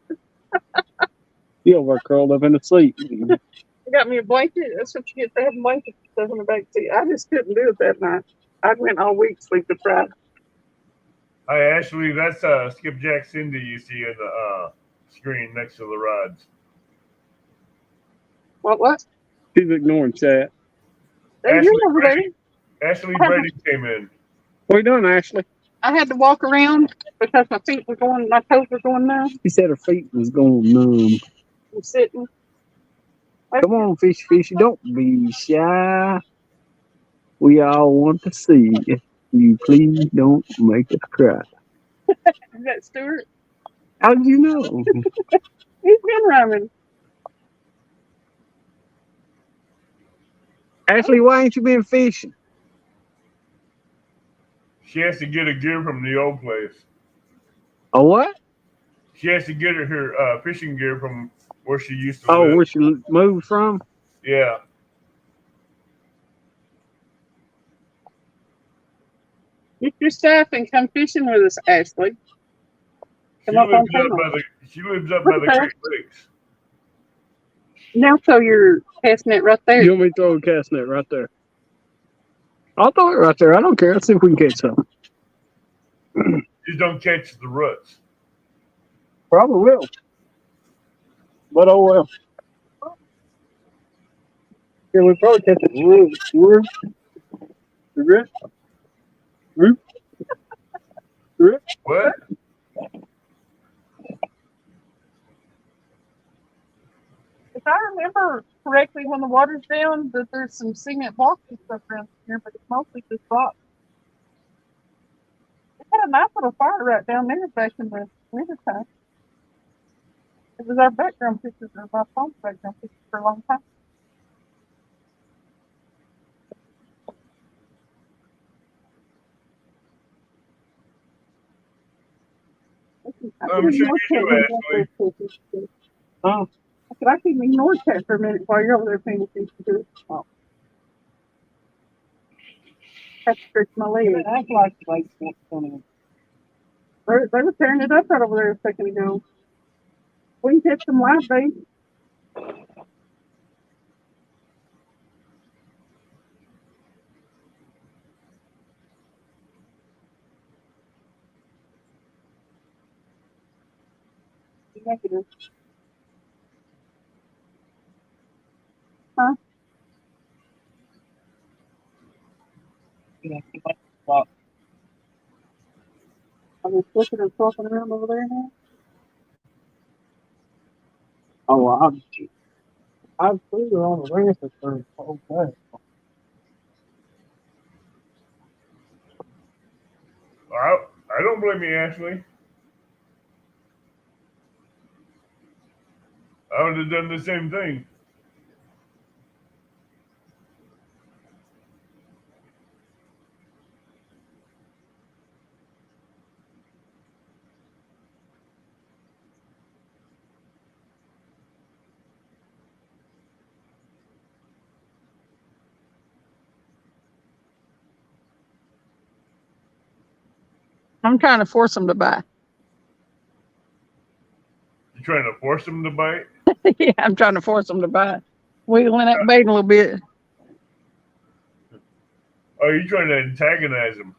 She over curled up in the seat. He got me a blanket. That's what you get to have a blanket stuff in the back seat. I just couldn't do it that night. I went all week sleeping Friday. Hi, Ashley. That's Skipjack Cindy you see in the screen next to the rods. What? She's ignoring chat. Hey, Ashley you're over there. Brady. Ashley Brady came in. What are you doing, Ashley? I had to walk around because my feet were going, my toes were going numb. She said her feet was going numb. I'm sitting. Come on, fishy. Don't be shy. We all want to see you. You please don't make us cry. Is that Stuart? How did you know? He's been running. Ashley, why ain't you been fishing? She has to get her gear from the old place. A what? She has to get her fishing gear from where she used to Oh, live. where she moved from? Yeah. Get your stuff and come fishing with us, Ashley. She Come up on lives up camera. by the Great Lakes. Now throw your cast net right there. You want me to throw a cast net right there? I'll throw it right there. I don't care. Let's see if we can catch something. Just don't catch the roots. Probably will. But oh well. Yeah, we probably catch it. Root. What? If I remember correctly, when the water's down, that there's some cement blocks and stuff around here, but it's mostly just rocks. They had a nice little fire right down there back in the wintertime. It was our background pictures, or my phone's background pictures for a long time. I'm sure you do, Ashley. Oh. I can ignore that for a minute while you're over there paying attention to it. Oh. Have to stretch my leg. That's like something. They were tearing it up right over there a second ago. We can catch some live bait. Negative. Huh? Yeah, Are they flipping and flopping around over there now? oh, I've seen her on the racer for okay. I don't blame you, Ashley. I would have done the same thing. I'm trying to force them to buy. You trying to force them to bite? Yeah, I'm trying to force them to buy. Wiggling that bait a little bit. Oh, you trying to antagonize them?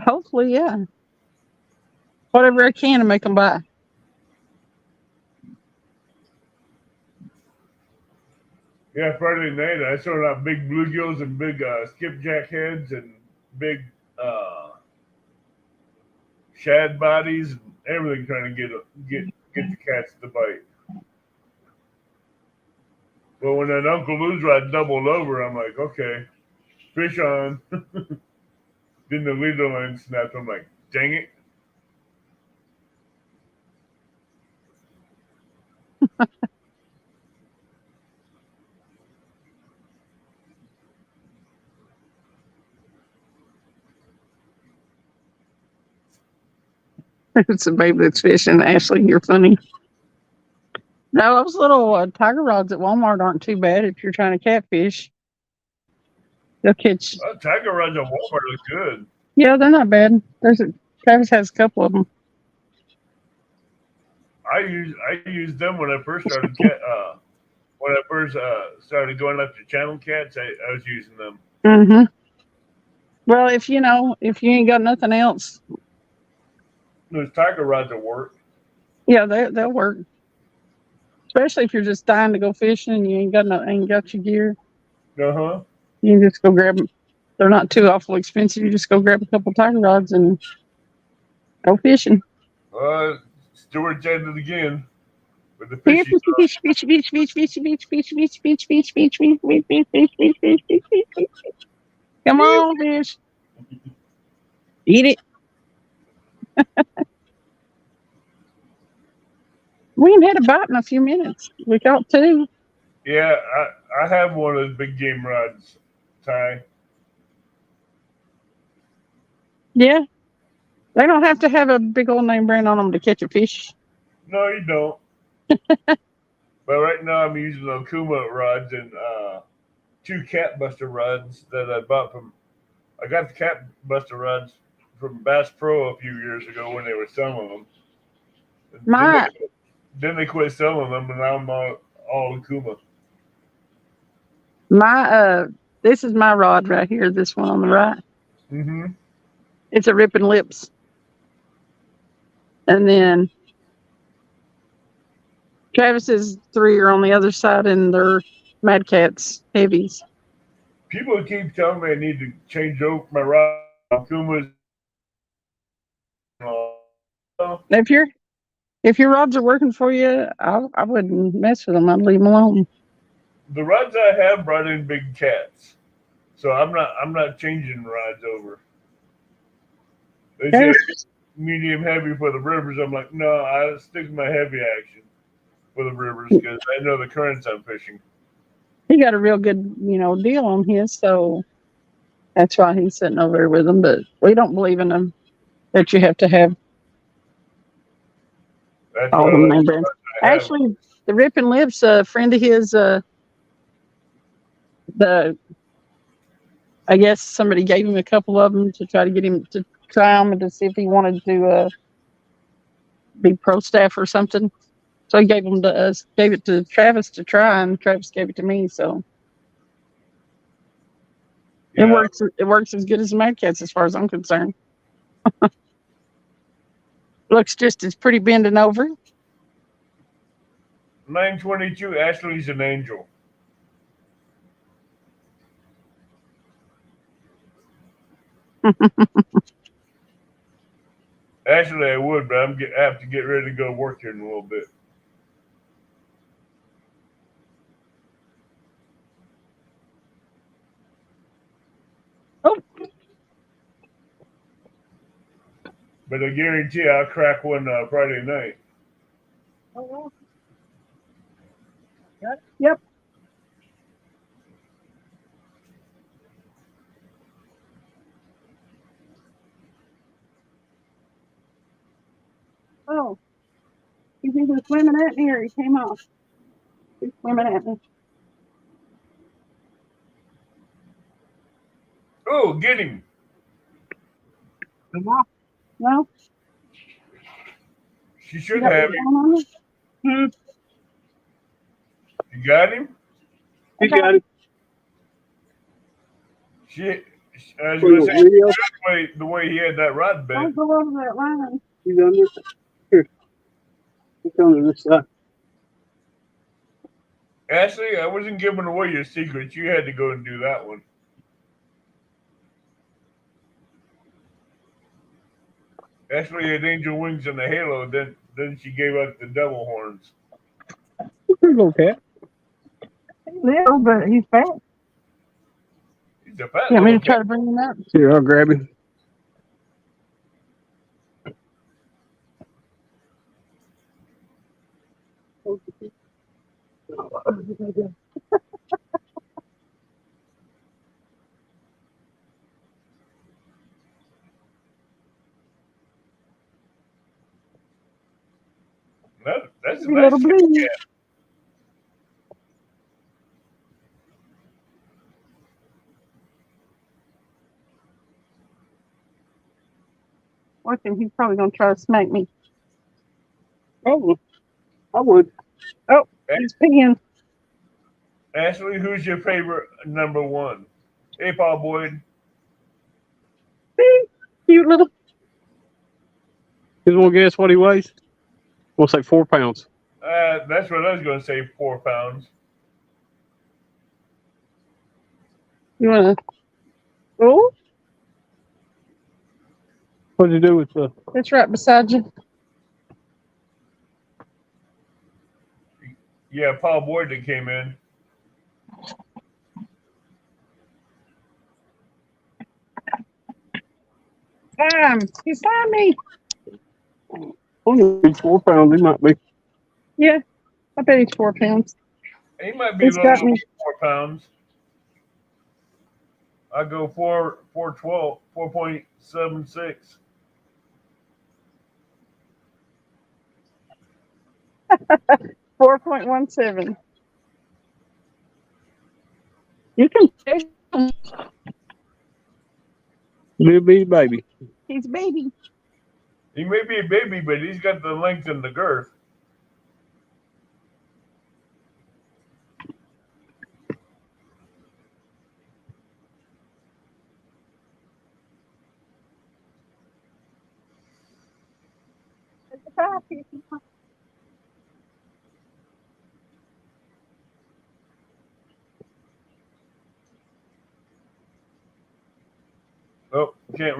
Hopefully, yeah. Whatever I can to make them buy. Yeah, Friday night I saw out big bluegills and big skipjack heads and big shad bodies and everything, trying to get the cats to bite. But when that Uncle Lou's rod doubled over, I'm like, okay, fish on. Then the leader line snapped. I'm like, dang it. It's a baby that's fishing. Ashley, you're funny. No, those little tiger rods at Walmart aren't too bad if you're trying to catfish. They'll catch. Tiger rods at Walmart look good. Yeah, they're not bad. Travis has a couple of them. I used them when I first started started going up to channel cats. I was using them. Mm-hmm. Well, if you ain't got nothing else, Those tiger rods will work. yeah, they'll work. Especially if you're just dying to go fishing and you ain't got your gear. Uh-huh. You can just go grab them. They're not too awful expensive. You just go grab a couple tiger rods and go fishing. Stuart said it again with the Fish, fishy stuff. fish, fish, fish, fish, fish, fish, fish, fish, fish, fish, fish, fish, fish, fish, fish, fish, fish, fish, fish. Come on, fish. Eat it. We ain't had a bite in a few minutes. We caught two. Yeah, I have one of those big game rods, Ty. Yeah. They don't have to have a big old name brand on them to catch a fish. No, you don't. But right now I'm using Okuma rods and 2 cat buster rods that I bought from. I got the cat buster rods from Bass Pro a few years ago when they were selling them. Then they quit selling them, and now I'm all Okuma. This is my rod right here. This one on the right. Mm-hmm. It's a Ripping Lips. And then Travis's 3 are on the other side, and they're Mad Cats heavies. People keep telling me I need to change over my rod. Okuma's. If your rods are working for you, I wouldn't mess with them. I'd leave them alone. The rods I have brought in big cats, so I'm not changing rods over. They say medium heavy for the rivers. I'm like, no, I stick with my heavy action for the rivers because I know the currents I'm fishing. He got a real good, deal on his, so that's why he's sitting over there with them. But we don't believe in them that you have to have That's all what the name brands. Actually, the Ripping Lips, a friend of his, I guess somebody gave him a couple of them to try to get him to try them and to see if he wanted to be pro staff or something. So he gave them to us, gave it to Travis to try, and Travis gave it to me. So it works. It works as good as Mad Cats as far as I'm concerned. Looks just as pretty bending over. 922. Ashley's an angel. Actually, I would, but I have to get ready to go work here in a little bit. Oh. But I guarantee I'll crack one Friday night. Oh, yep. Oh, he's either swimming at me or he came off. He's swimming at me. Oh, get him. No. She should have him. You got him? You got it. I was going to say, the way he had that rod bent. Don't go over that line. He's on this. Here. He's on this side. Ashley, I wasn't giving away your secret. You had to go and do that one. Ashley had angel wings and the halo. Then she gave out the devil horns. Pretty little cat. Little, but he's fat. He's a fat You want me little to try cat. to bring him up? Here, I'll grab him. That's a You nice little kitty blue. cat. Watch him. He's probably gonna try to smack me. Oh, I would. Oh, he's peeing. Ashley, who's your favorite number one? Hey, Paul Boyd. Cute little. You want to guess what he weighs? We'll say 4 pounds. That's what I was going to say. 4 pounds. You wanna? Oh, What'd you do with the? it's right beside you. Yeah, Paul Boyd that came in. He's on me. Only 4 pounds. He might be. Yeah, I bet he's 4 pounds. He might be a He's little got over me. 4 pounds. I go 4.12, 4.76. 4.17. You can take him. Little bitty baby. He's a baby. He may be a baby, but he's got the length and the girth. Oh, can't.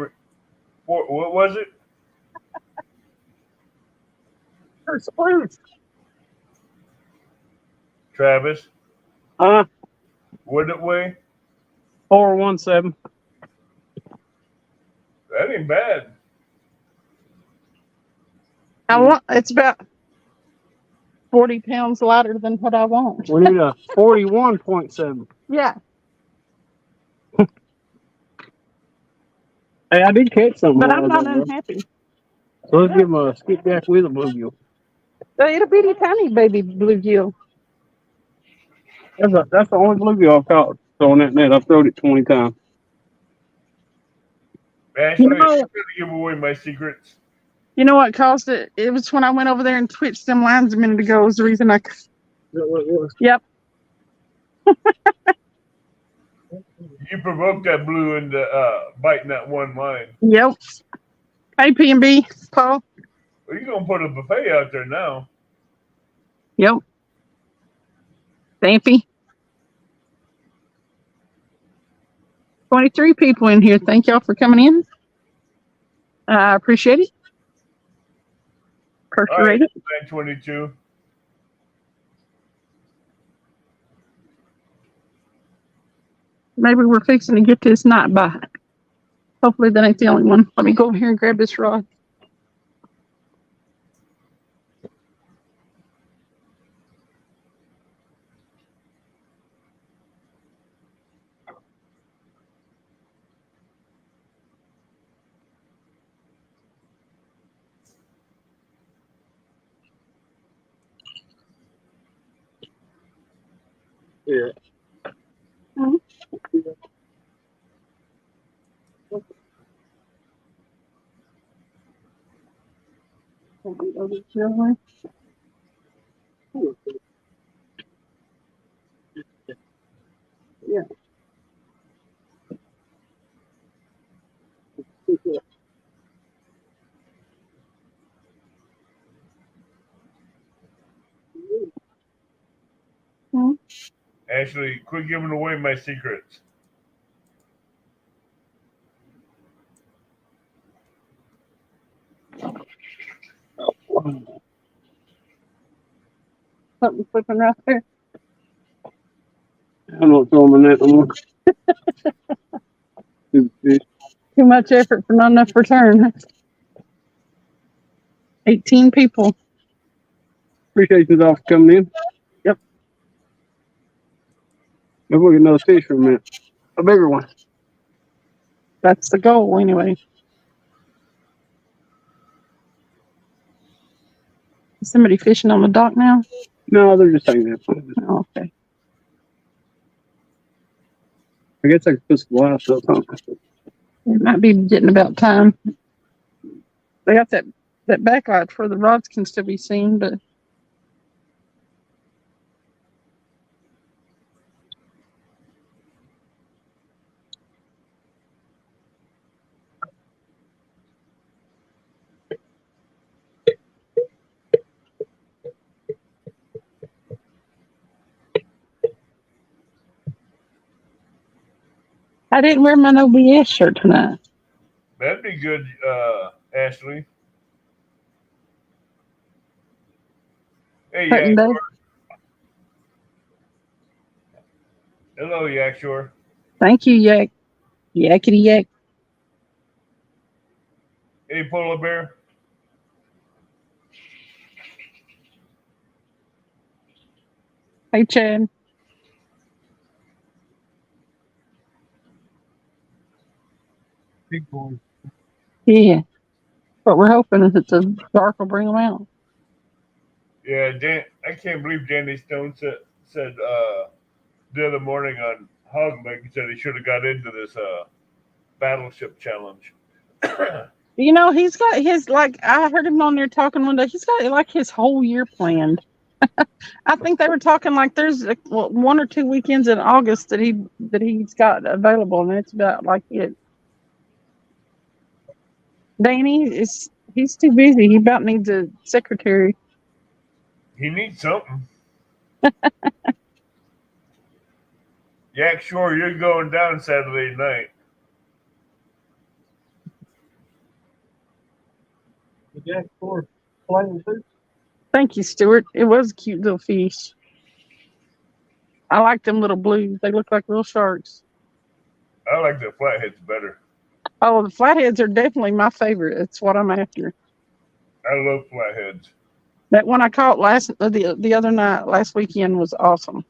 What was it? Travis. What did it weigh? 417. That ain't bad. It's about 40 pounds lighter than what I want. We need a 41.7. Yeah. Hey, I did catch something. But while I I'm was not over there. unhappy. So let's give him a skipjack with a bluegill. It'll be a tiny baby bluegill. That's the only bluegill I've caught throwing that net. I've thrown it 20 times. Ashley, You know- I'm going to give away my secrets. You know what caused it? It was when I went over there and twitched them lines a minute ago. Was the reason I. Is that what it was? Yep. You provoked that blue into biting that one line. Yep. Hey, P&B, Paul. Well, you're going to put a buffet out there now. Yep. Stampy. 23 people in here. Thank y'all for coming in. I appreciate it. All right, Appreciate it. 922. Maybe we're fixing to get this night by. Hopefully that ain't the only one. Let me go over here and grab this rod. Yeah. Mhm. Yeah. Ashley, quit giving away my secrets. Something flipping right there. I'm not throwing my net no more. Stupid fish. Too much effort for not enough return. 18 people. Appreciate you all for coming in. Yep. Maybe we'll get another fish for a minute. A bigger one. That's the goal, anyway. Is somebody fishing on the dock now? No, they're just hanging out. Oh, okay. I guess I could put some glass up, huh? It might be getting about time. They got that backlight where the rods can still be seen, but I didn't wear my OBS shirt tonight. That'd be good, Ashley. Hey, Cutting Yak. day. Hello, Yak Shore. Thank you, Yak. Yakety yak. Hey, Polar Bear. Hey, Chad. Big boy. Yeah. But we're hoping that the dark will bring them out. Yeah, I can't believe Danny Stone said the other morning on Hog Lake, he said he should have got into this battleship challenge. You know, he's got his, like, I heard him on there talking one day. He's got, like, his whole year planned. I think they were talking like there's 1 or 2 weekends in August that he's got available, and it's about like it. Danny he's too busy. He about needs a secretary. He needs something. Yak Shore, you're going down Saturday night. The Jack Shore playing too. Thank you, Stuart. It was a cute little fish. I like them little blues. They look like real sharks. I like the flatheads better. Oh, the flatheads are definitely my favorite. It's what I'm after. I love flatheads. That one I caught the other night, last weekend, was awesome.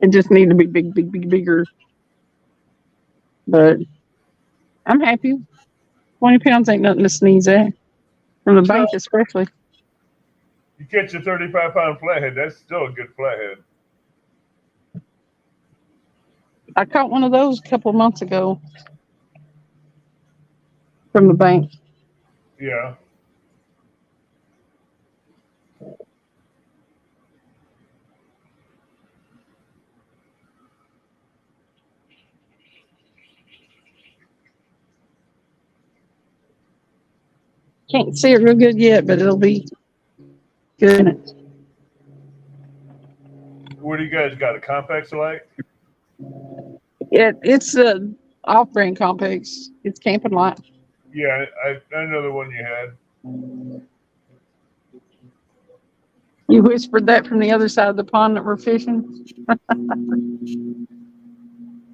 It just needed to be bigger. But I'm happy. 20 pounds ain't nothing to sneeze at. From the bank, especially. You catch a 35-pound flathead, that's still a good flathead. I caught one of those a couple of months ago from the bank. Yeah. Can't see it real good yet, but it'll be good in it. What do you guys got? A Complex light? It's a off-brand complex. It's Camping Light. Yeah, I know the one you had. You whispered that from the other side of the pond that we're fishing.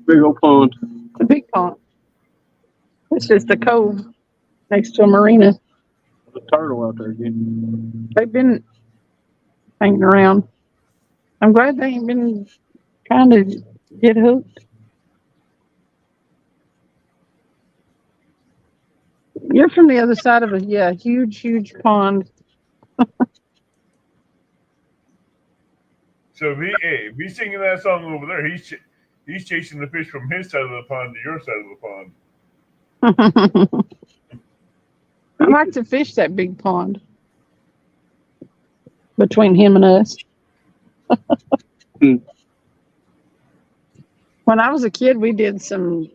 Big old pond. The big pond. It's just a cove next to a marina. There's a turtle out there again. They've been hanging around. I'm glad they ain't been trying to get hooked. You're from the other side of a huge pond. So if he's singing that song over there, he's chasing the fish from his side of the pond to your side of the pond. I like to fish that big pond between him and us. When I was a kid, we did some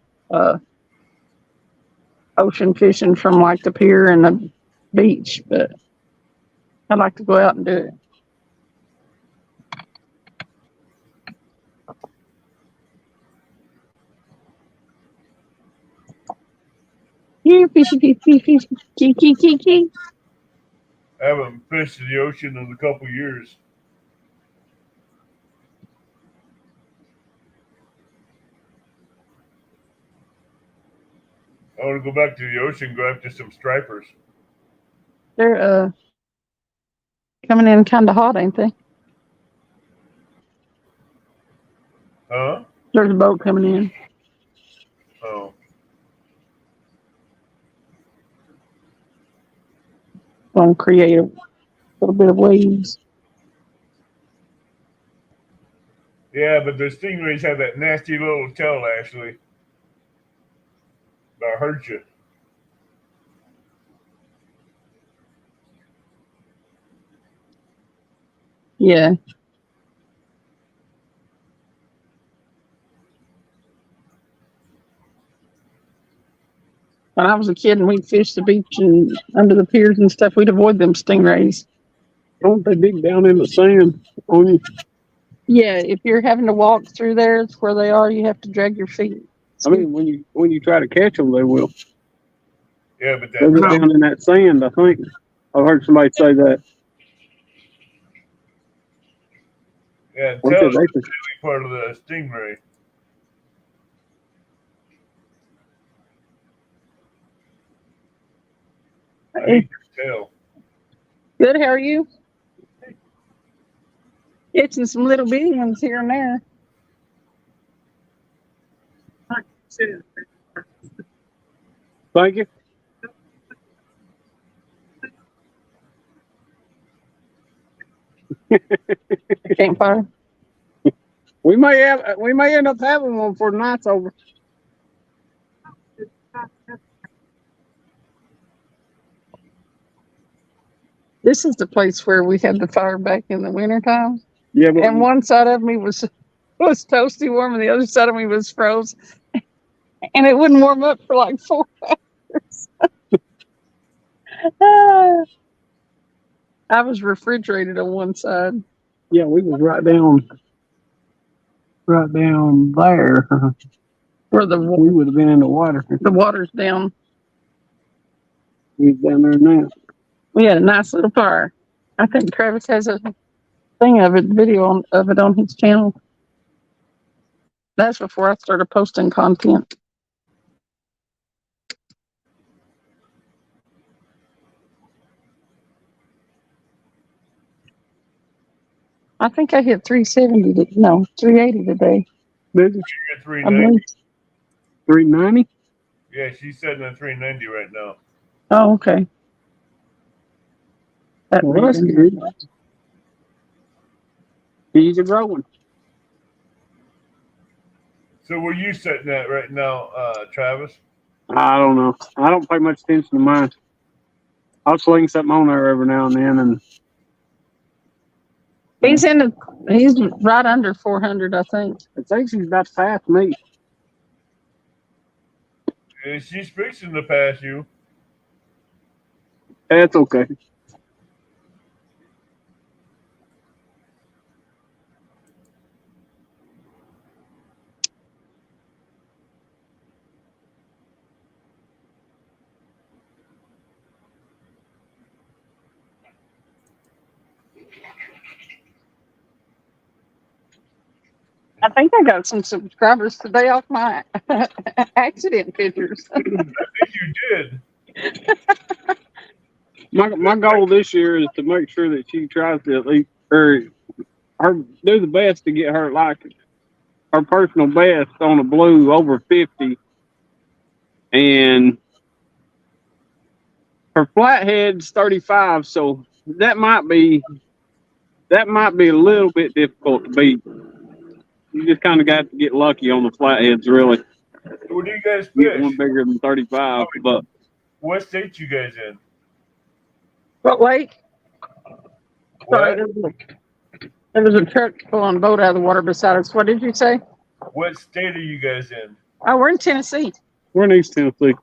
ocean fishing from like the pier and the beach, but I'd like to go out and do it. Here, fishy, fishy, fishy, key. I haven't fished in the ocean in a couple years. I want to go back to the ocean, go after some stripers. They're coming in kind of hot, ain't they? Huh? There's a boat coming in. Oh. Gonna create a little bit of waves. Yeah, but the stingrays have that nasty little tail, Ashley. That'll hurt you. Yeah. When I was a kid and we'd fish the beach and under the piers and stuff, we'd avoid them stingrays. Don't they dig down in the sand on you? Yeah, if you're having to walk through there, it's where they are. You have to drag your feet. I mean, when you try to catch them, they will. Yeah, but They get that down in that sand, I think. I've heard somebody say that. yeah, What tail did is they say? part of the stingray. I hate their tail. Good, how are you? Catching some little bitty ones here and there. Thank you. Campfire. We may end up having one for the night's over. This is the place where we had the fire back in the wintertime. Yeah, but And one side of me was toasty warm and the other side of me was froze. And it wouldn't warm up for like 4 hours. I was refrigerated on one side. yeah, we was right down there. Where the We would have been in the water. water's down. He's down there now. We had a nice little fire. I think Travis has a thing of it, video of it on his channel. That's before I started posting content. I think I hit 370. No, 380 today. Did you? You're at I 390. believe. 390? Yeah, she's sitting at 390 right now. Oh, okay. That Well, that's makes good. He's a growing. So where you sitting at right now, Travis? I don't know. I don't pay much attention to mine. I'll sling something on there every now and then, and he's right under 400, I think. I think she's about to pass me. Yeah, she's fixing to pass you. That's okay. I think I got some subscribers today off my accident pictures. I think you did. My goal this year is to make sure that she tries to at least or do the best to get her like her personal best on a blue over 50, and her flathead's 35. So that might be a little bit difficult to beat. You just kind of got to get lucky on the flatheads, really. Where do you guys Get one fish? bigger than 35, but What state you guys in? What lake? Sorry, What? there was a truck pulling a boat out of the water beside us. What did you say? What state are you guys in? Oh, we're in Tennessee. we're in East Tennessee.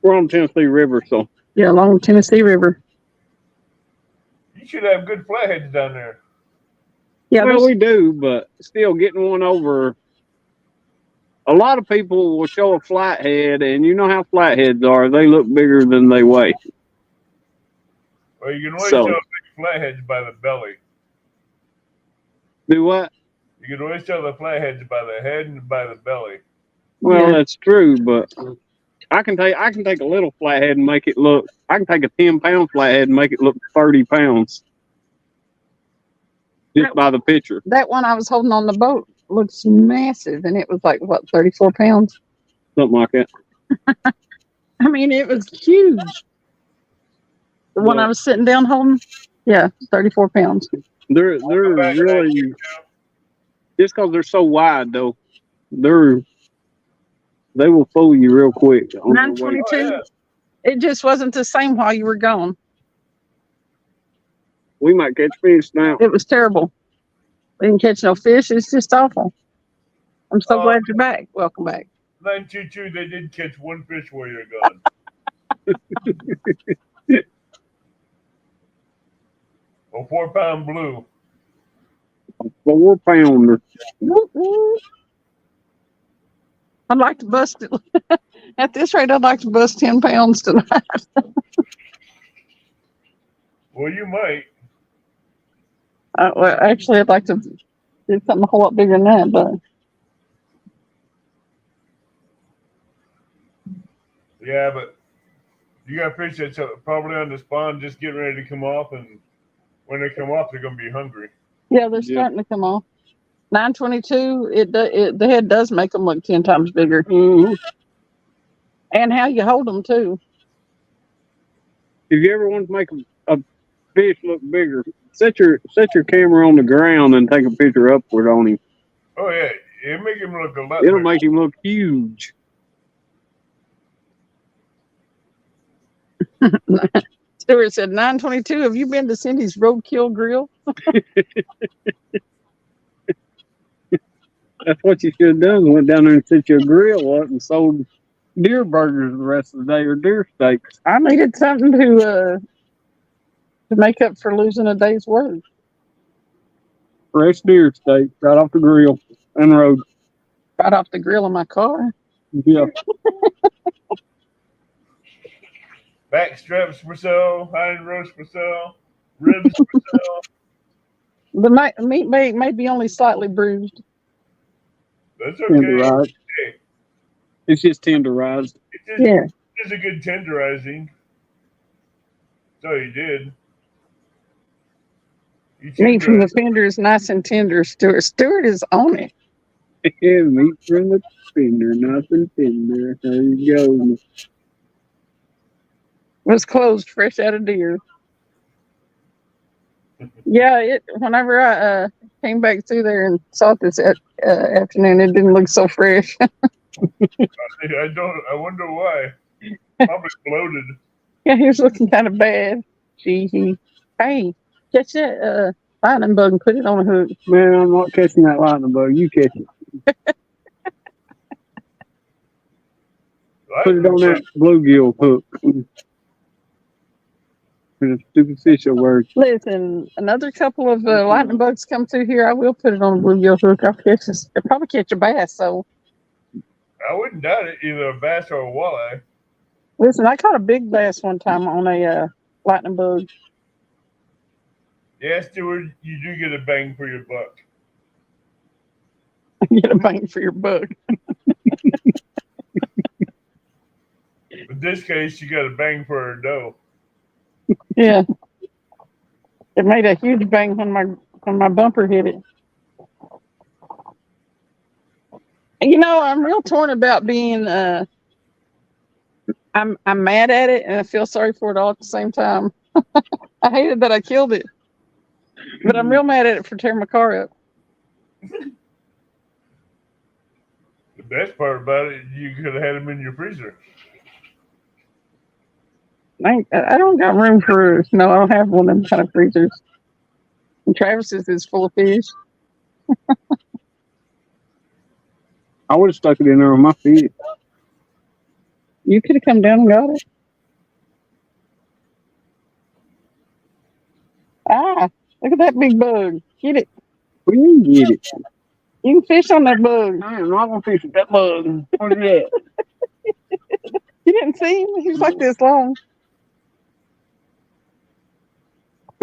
We're on the Tennessee River, so Yeah, along the Tennessee River. You should have good flatheads down there. Yeah, well, there's- we do, but still getting one over. A lot of people will show a flathead, and you know how flatheads are. They look bigger than they weigh. Well, you can always So- tell the flatheads by the belly. Do what? You can always tell the flatheads by the head and by the belly. Well, Yeah. that's true, but I can take a little flathead and make it look. I can take a 10-pound flathead and make it look 30 pounds just by the picture. That one I was holding on the boat looks massive, and it was like what 34 pounds. Something like that. I mean, it was huge. The one Yeah. I was sitting down holding, yeah, 34 pounds. They're really just because they're so wide though. They will fool you real quick. On their way. 922. Oh, yeah. It just wasn't the same while you were gone. We might catch fish now. It was terrible. We didn't catch no fish. It's just awful. I'm so Oh. glad you're back. Welcome back. 922, they did catch one fish while you're gone. A 4-pound blue. 4-pounder. Woo, woo. I'd like to bust it. At this rate, I'd like to bust 10 pounds tonight. Well, you might. Well, actually, I'd like to do something a whole lot bigger than that, but Yeah, but you got fish that's probably on the spawn just getting ready to come off, and when they come off, they're going to be hungry. yeah, they're Yeah. starting to come off. 922, the head does make them look 10 times bigger. Mhm. And how you hold them, too. If you ever want to make a fish look bigger, set your camera on the ground and take a picture upward on him. Oh, yeah. It make him look a lot It'll bigger. make him look huge. Stuart said, 922, have you been to Cindy's Roadkill Grill? That's what you should have done. Went down there and set your grill up and sold deer burgers the rest of the day or deer steaks. I needed something to make up for losing a day's work. Fresh deer steak right off the grill and road. Right off the grill of my car. Yeah. Back straps for sale, hind roast for sale, ribs for sale. The meat may be only slightly bruised. That's okay. Tenderized. Hey, It's just tenderized. Yeah. It's a good tenderizing. That's all you did. You Meat from the tenderized. fender is nice and tender, Stuart. Stuart is on it. Meat from the fender, nothing tender. There you go. Was closed, fresh out of deer. Yeah, whenever I came back through there and saw it this afternoon, it didn't look so fresh. I wonder why. Probably bloated. Yeah, he was looking kind of bad. Gee, hey, catch that lightning bug and put it on a hook. Man, I'm not catching that lightning bug. You catch it. Put it on that bluegill hook. For the stupid fish at work. Listen, another couple of lightning bugs come through here. I will put it on a bluegill hook. I'll probably catch a bass. So I wouldn't doubt it, either a bass or a walleye. listen, I caught a big bass one time on a lightning bug. Yeah, Stuart, you do get a bang for your buck. Get a bang for your buck. In this case, you got a bang for a doe. Yeah, it made a huge bang when my bumper hit it. And, you know, I'm real torn about being. I'm mad at it and I feel sorry for it all at the same time. I hated that I killed it, but I'm real mad at it for tearing my car up. The best part about it, you could have had them in your freezer. I don't got room for no. I don't have one of them kind of freezers. And Travis's is full of fish. I would have stuck it in there on my feet. You could have come down and got it. Ah, look at that big bug. Get it. We didn't get it. You can fish on that bug. I am not gonna fish with that bug. What is that? You didn't see him? He was like this long.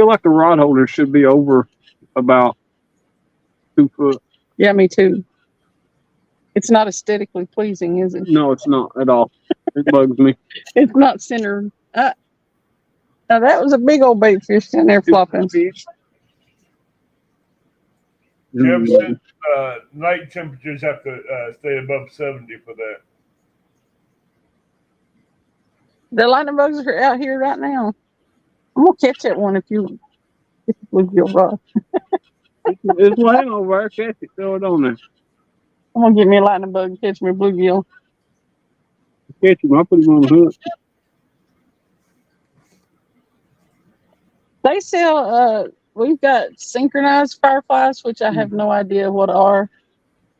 feel like the rod holder should be over about 2 foot. Yeah, me too. It's not aesthetically pleasing, is it? No, it's not at all. It bugs me. It's not centered. Now that was a big old bait fish down there flopping. Yeah, night temperatures have to stay above 70 for that. The lightning bugs are out here right now. I'm gonna catch that one if you bluegill rod. It's laying over there. Catch it. Throw it on there. I'm gonna get me a lightning bug and catch me a bluegill. Catch him. I'll put him on the hook. They sell. We've got synchronized fireflies, which I have no idea what are.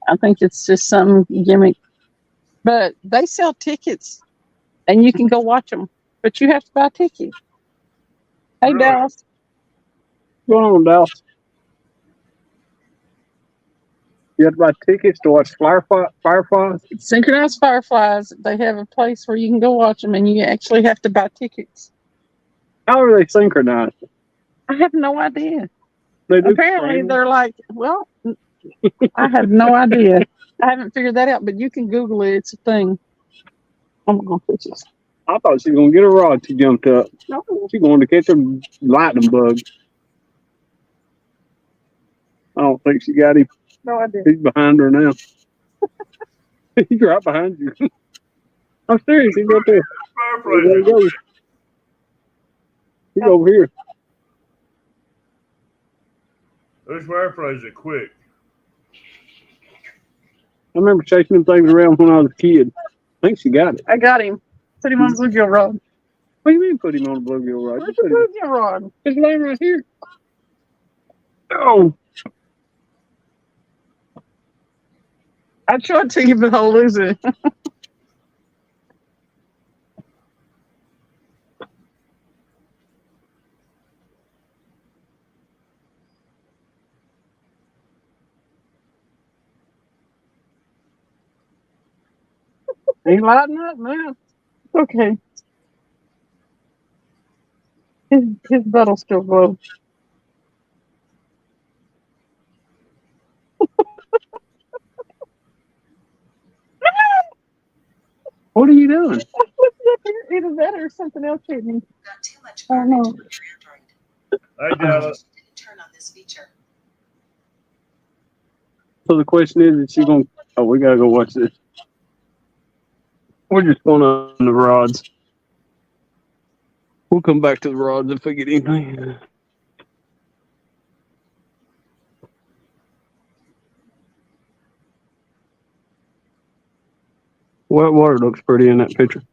I think it's just some gimmick. But they sell tickets, and you can go watch them. But you have to buy a ticket. Hey, Really? Dallas. What's going on, Dallas? You have to buy tickets to watch fireflies? Synchronized fireflies. They have a place where you can go watch them, and you actually have to buy tickets. How are they synchronized? I have no idea. They do Apparently, frame they're like, well, I have no idea. I haven't figured that out, but you can Google it. It's a thing. I'm going to put this. I thought she was going to get a rod. She jumped up. No, She going to catch a lightning bug. I don't think she got him. no idea. He's behind her now. He's right behind you. I'm serious. He's right there. Fireflies There are he goes. He's over here. Those fireflies are quick. I remember chasing them things around when I was a kid. I think she got it. I got him. Put him on the bluegill rod. What do you mean put him on a bluegill rod? Where's the bluegill rod? It's laying right here. Oh, I'd show it to you, but I'll lose it. ain't lighting up, man. Okay. His butt'll still glow. What are you doing? Either that or something else hit me. Got too much Oh, garbage no. on your Android. I Dallas. Didn't turn on this feature. So the question is she going to... Oh, we got to go watch this. We're just going on the rods. We'll come back to the rods if we get anything. Wet water looks pretty in that picture.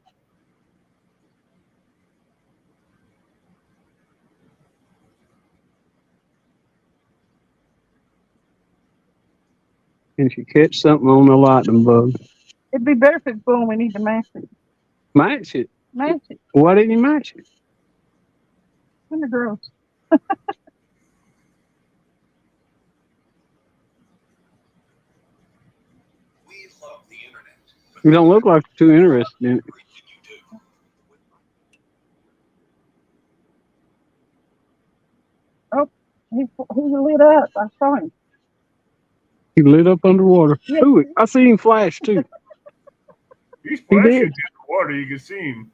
Can she catch something on the lightning bug? It'd be better if it's boom. We need to match it. Match it. Match it. Why didn't you match it? When the girls. We love the internet. You don't look like you're too interested in it. He lit up. I saw him. He lit up underwater. Yeah. Ooh, I see him flash too. He's flashing did. in the water. You can see him.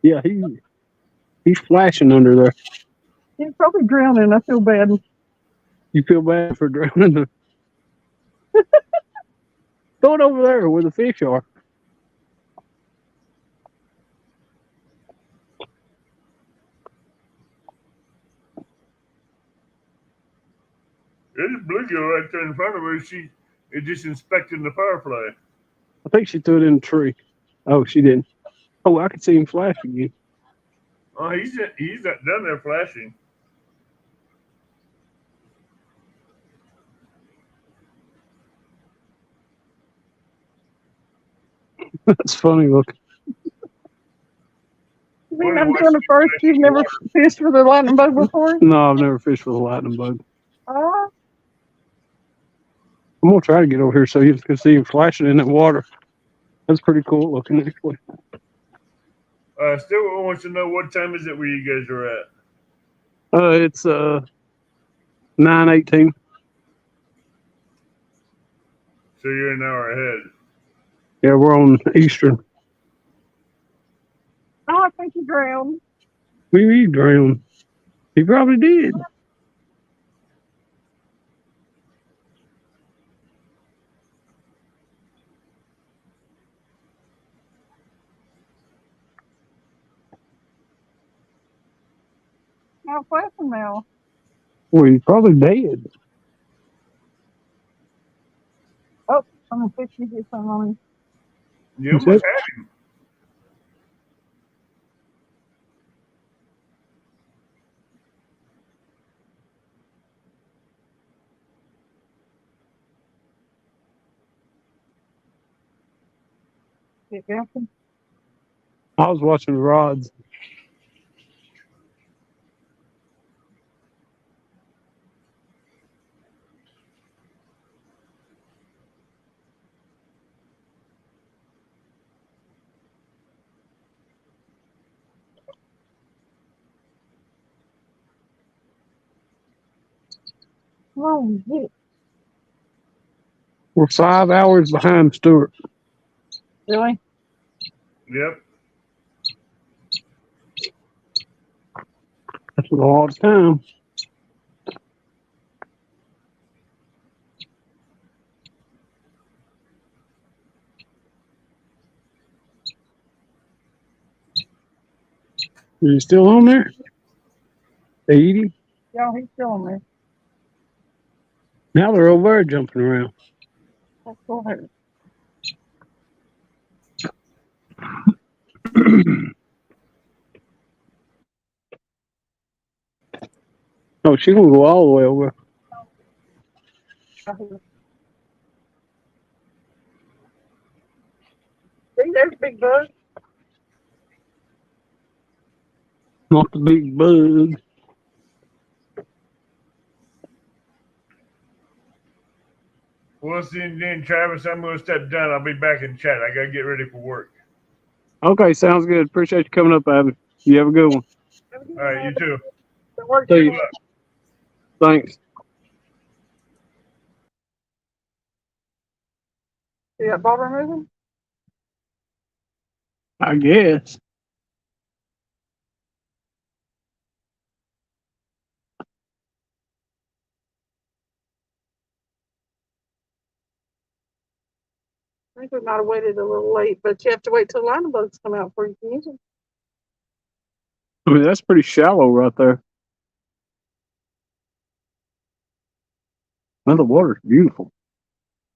Yeah, he's flashing under there. He's probably drowning. I feel bad. You feel bad for drowning them. Throw it over there where the fish are. There's a bluegill right there in front of her. She is just inspecting the firefly. I think she threw it in the tree. Oh, she didn't. Oh, I could see him flash again. Oh, he's down there flashing. That's funny looking. You mean I'm doing it first? You've never fished with a lightning bug before? No, I've never fished with a lightning bug. Oh, I'm gonna try to get over here so you can see him flashing in that water. That's pretty cool looking, actually. Still wants to know what time is it where you guys are at. It's 9:18. So you're an hour ahead. Yeah, we're on Eastern. Oh, I think he drowned. We need drowned. He probably did. How fast now? Well, he's probably dead. Oh, I'm gonna fix you this one on him. You That's almost it. had him. Get jumping. I was watching the rods. Come on, get it. We're 5 hours behind Stewart. Really? Yep. That's a lot of time. Are you still on there? 80? Yeah, he's still on there. Now they're over there jumping around. Let's go ahead. Oh, she's gonna go all the way over. See, there's Big Bug. Not the big bug. Well, then, Travis, I'm going to step down. I'll be back in chat. I got to get ready for work. Okay, sounds good. Appreciate you coming up, Abby. You have a good one. All right, you too. See you. Thanks. See that bobber moving? I guess. I think we might have waited a little late, but you have to wait till line bugs come out before you can use them. I mean, that's pretty shallow right there. Man, the water's beautiful.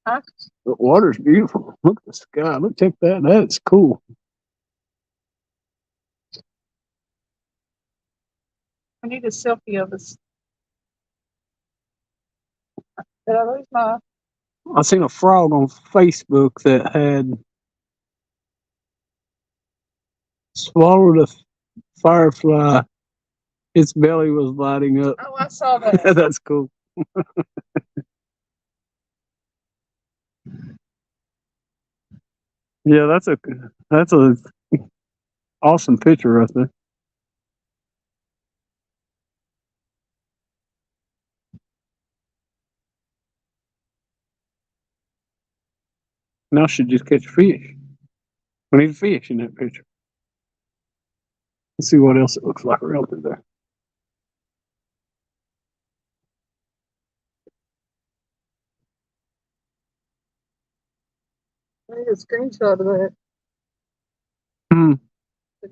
Huh? The water's beautiful. Look at the sky. Look, check that. That's cool. I need a selfie of us. Did I lose my? I seen a frog on Facebook that had swallowed a firefly. Its belly was lighting up. Oh, I saw that. That's cool. Yeah, that's a awesome picture right there. Now should just catch fish. We need fish in that picture. Let's see what else it looks like around through there. I need a screenshot of that. Hmm.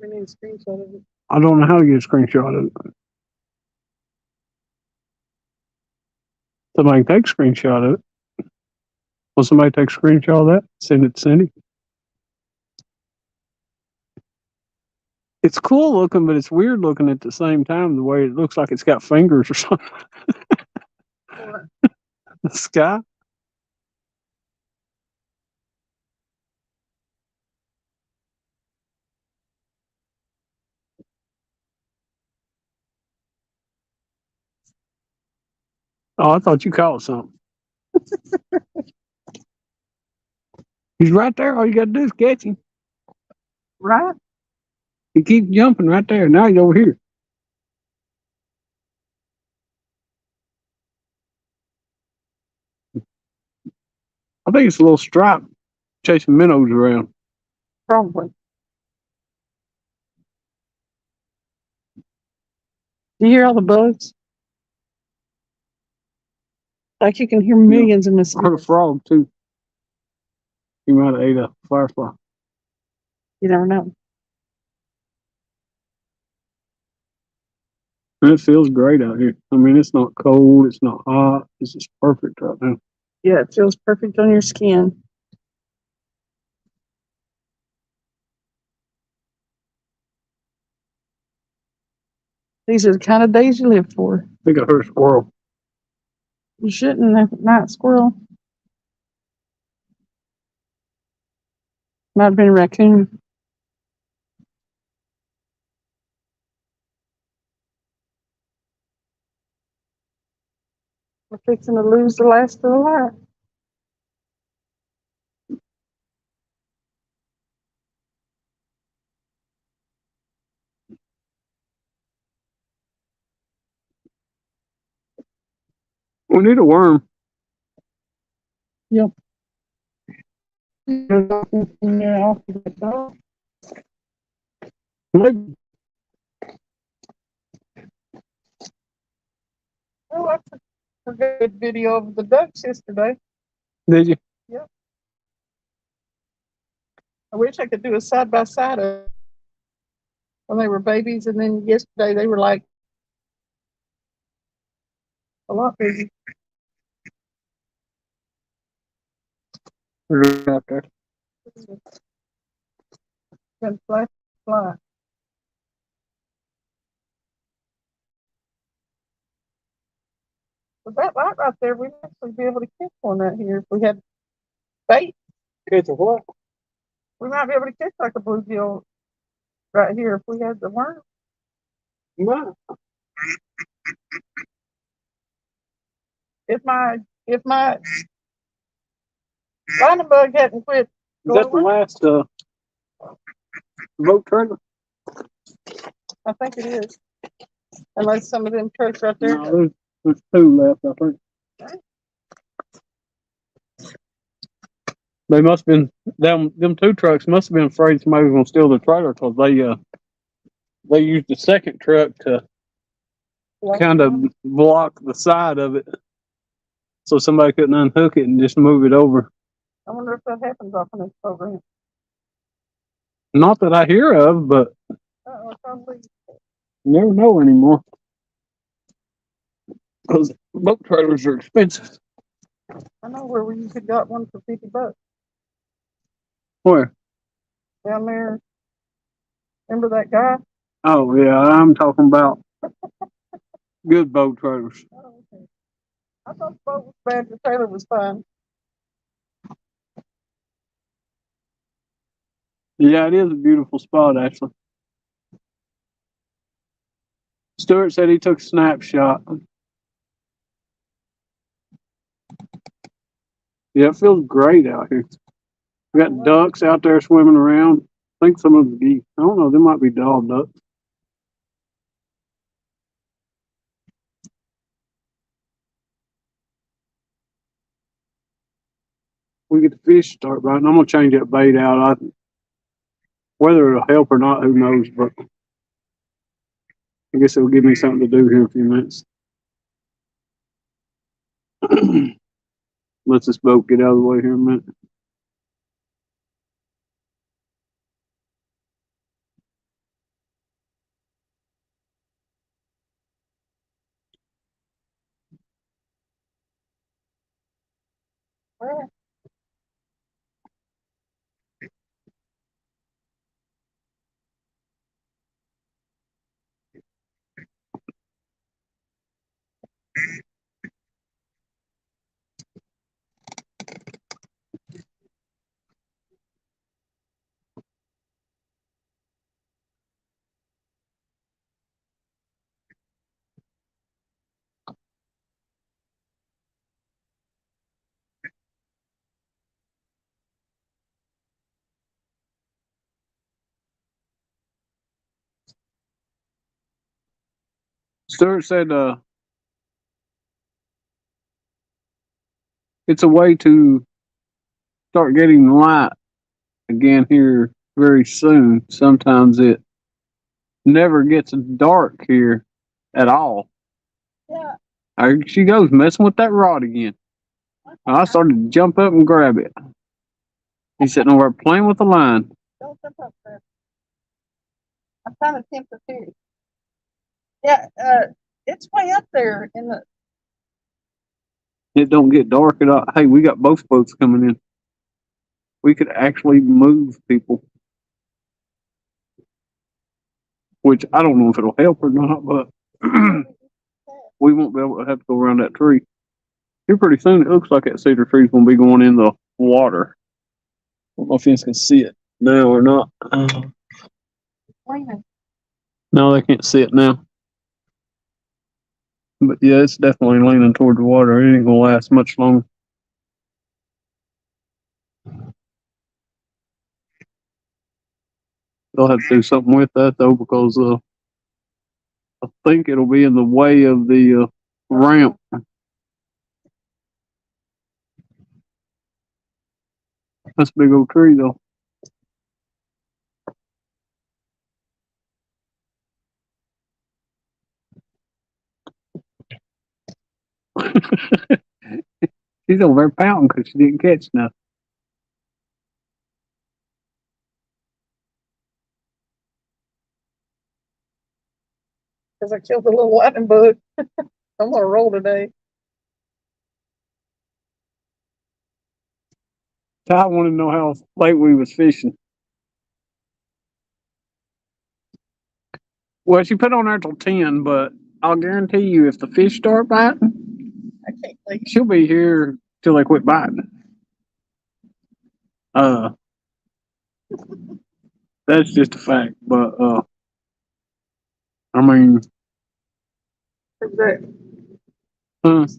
We need a screenshot of it. I don't know how to get a screenshot of it. Somebody can take a screenshot of it. Will somebody take a screenshot of that? Send it to Cindy. It's cool looking, but it's weird looking at the same time. The way it looks like it's got fingers or something. The sky. Oh, I thought you caught something. He's right there. All you got to do is catch him. Right? He keeps jumping right there. Now he's over here. think it's a little stripe chasing minnows around. Probably. Do you hear all the bugs? Like you can hear millions of I heard a mosquitoes. frog too. He might have ate a firefly. You never know. And it feels great out here. I mean, it's not cold, it's not hot. It's just perfect right now. Yeah, it feels perfect on your skin. These are the kind of days you live for. I think I heard a squirrel. You shouldn't have night squirrel. Might have been a raccoon. We're fixing to lose the last of the light. We need a worm. Yeah. Maybe. Oh, I took a good video of the ducks yesterday. Did you? I wish I could do a side by side of when they were babies, and then yesterday they were like a lot bigger. They're out there. Can fly, fly. With that light right there, we'd actually be able to catch one right here if we had bait. Catch a what? We might be able to catch like a bluegill right here if we had the worm. No. If my lightning bug hadn't quit Is that the going, last boat trailer? I think it is. Unless some of them trucks right there. No, there's two left, I think. They must have been them two trucks must have been afraid somebody was gonna steal the trailer because they used the second truck to kind of block the side of it so somebody couldn't unhook it and just move it over. I wonder if that happens often in this program. Not that I hear of, but Probably. you never know anymore. Those boat trailers are expensive. I know where you could got one for $50 Where? down there. Remember that guy? Oh yeah, I'm talking about good boat trailers. Oh, okay. I thought the boat was bad. The trailer was fine. Yeah, it is a beautiful spot actually. Stuart said he took a snapshot. Yeah, it feels great out here. We got ducks out there swimming around. I think some of them geese. I don't know, they might be dog ducks. We get the fish start biting. I'm gonna change that bait out. Whether it'll help or not, who knows, but I guess it'll give me something to do here in a few minutes. Let this boat get out of the way here in a minute. Well, Stuart said it's a way to start getting light again here very soon. Sometimes it never gets dark here at all. Yeah. There she goes, messing with that rod again. I started to jump up and grab it. He's sitting over playing with the line. Don't jump up there. I'm trying to tempt the fish. Yeah, it's way up there in the. It don't get dark at all. Hey, we got both boats coming in. We could actually move people. Which I don't know if it'll help or not, but we won't be able to have to go around that tree. Here pretty soon it looks like that cedar tree's gonna be going in the water. I don't know if you guys can see it now or not. No, they can't see it now. But yeah, it's definitely leaning toward the water. It ain't gonna last much longer. They'll have to do something with that though, because I think it'll be in the way of the ramp. That's a big old tree though. She's over there pouting because she didn't catch nothing. Because I killed a little lightning bug. I'm gonna roll today. Ty wanted to know how late we was fishing. Well, she put on there till 10, but I'll guarantee you if the fish start biting, I can't leave. she'll be here till they quit biting. That's just a fact. But I mean, Who's that?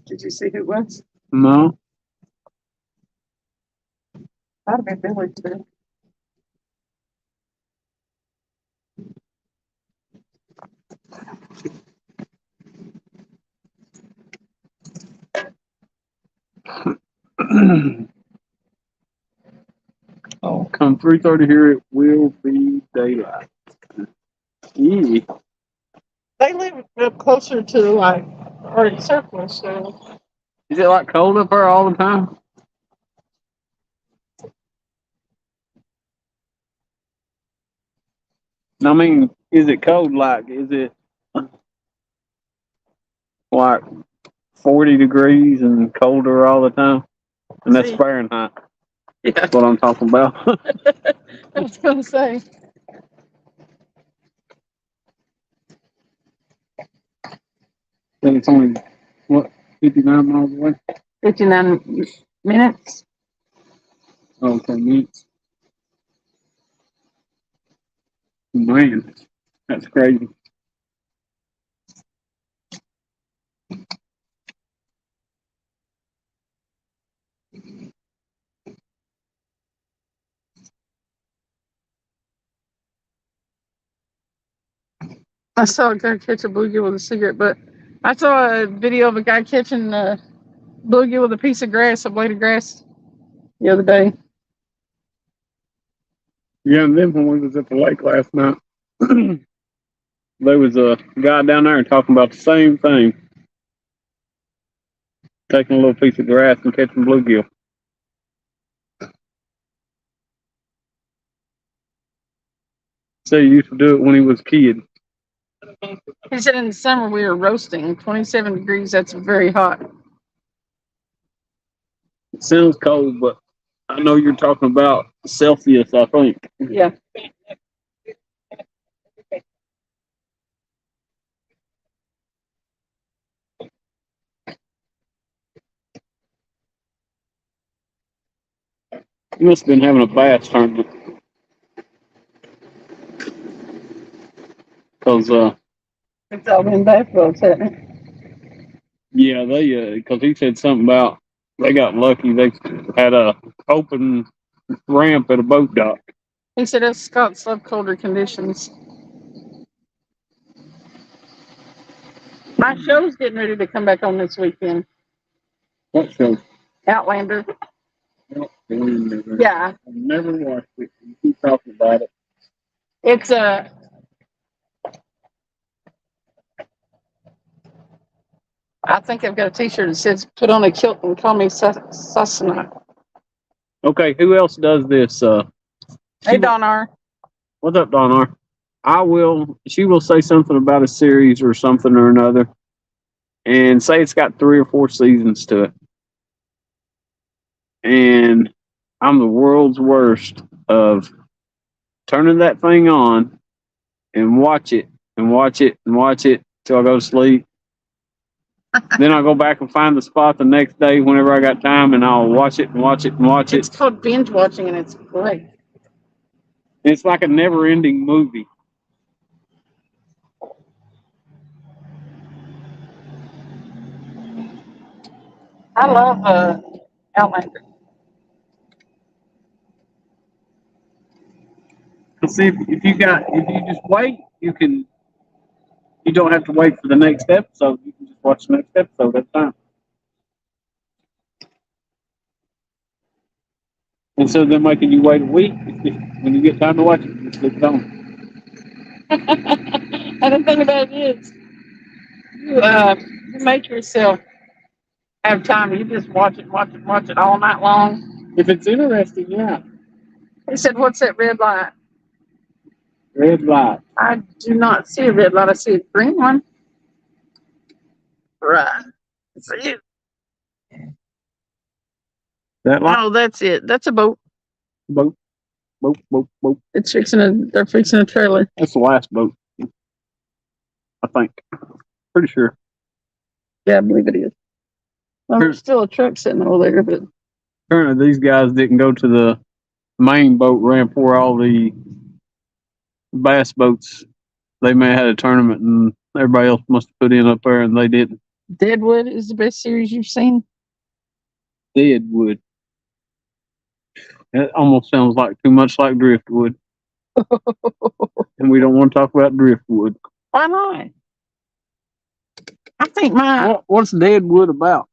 Did you see who it was? no. I'd have been Billy too. Oh, come 3:30 here, it will be daylight. Yeah. They live up closer to like Arctic Circle, so Is it like cold up there all the time? I mean, is it cold like? Is it like 40 degrees and colder all the time? And that's See. Fahrenheit. yeah. That's what I'm talking about. I was gonna say. I think it's only, what, 59 miles away? 59 minutes. Oh, 10 minutes. Man, that's crazy. I saw a guy catch a bluegill with a cigarette, but I saw a video of a guy catching a bluegill with a piece of grass, a blade of grass, the other day. Yeah, and then when we was at the lake last night, there was a guy down there talking about the same thing. Taking a little piece of grass and catching bluegill. So he used to do it when he was a kid. He said in the summer we were roasting 27 degrees. That's very hot. It sounds cold, but I know you're talking about Celsius, I think. Yeah. You must have been having a bass tournament. Because, It's all been basketball, yeah, they, because he said something about they got lucky. They had a open ramp at a boat dock. He said us Scots love colder conditions. My show's getting ready to come back on this weekend. What show? Outlander. Yeah, I've never watched it. You keep talking about it. it's a. I think I've got a T-shirt that says "Put on a kilt and call me Susana." Okay, who else does this? Hey, Donar. What's up, Donar? She will say something about a series or something or another, and say it's got 3 or 4 seasons to it. And I'm the world's worst of turning that thing on and watch it and watch it and watch it till I go to sleep. Then I'll go back and find the spot the next day whenever I got time, and I'll watch it and watch it and watch it. It's called binge watching, and it's great. It's like a never-ending movie. I love Outlander. See, if you just wait, you don't have to wait for the next episode. You can just watch the next episode at a time. Instead of them making you wait a week, when you get time to watch it, you just click it on. And the thing about it is, you make yourself have time. You just watch it all night long. If it's interesting, yeah. He said, "What's that red light?" Red light. I do not see a red light. I see a green one. Right. See it? That light. Oh, that's it. That's a boat. Boat. It's they're fixing a trailer. That's the last boat. I think. Pretty sure. Yeah, I believe it is. Well, there's still a truck sitting over there, but Apparently, these guys didn't go to the main boat ramp where all the bass boats. They may have had a tournament, and everybody else must have put in up there, and they didn't. Deadwood is the best series you've seen. Deadwood. That almost sounds like too much like Driftwood. And we don't want to talk about Driftwood. Why not? I think What's Deadwood about?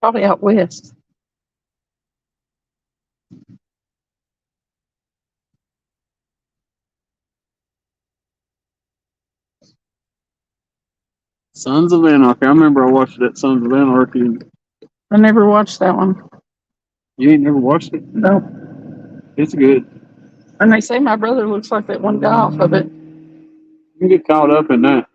probably out west. Sons of Anarchy. I remember I watched that Sons of Anarchy. I never watched that one. You ain't never watched it? No. It's good. And they say my brother looks like that one guy off of it. You get caught up in that.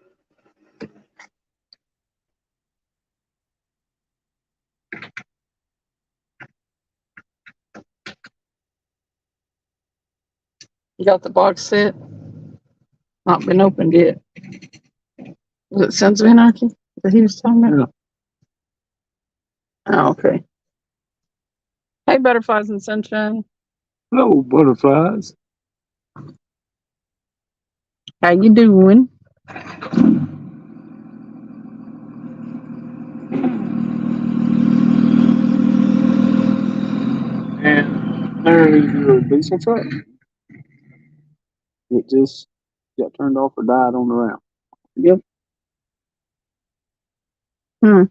You got the box set. Not been opened yet. Was it Sons of Anarchy that he was talking about? Oh, okay. Hey, butterflies and sunshine. Hello, butterflies. How you doing? And there is your diesel truck. It just got turned off or died on the route. Yep. Hmm.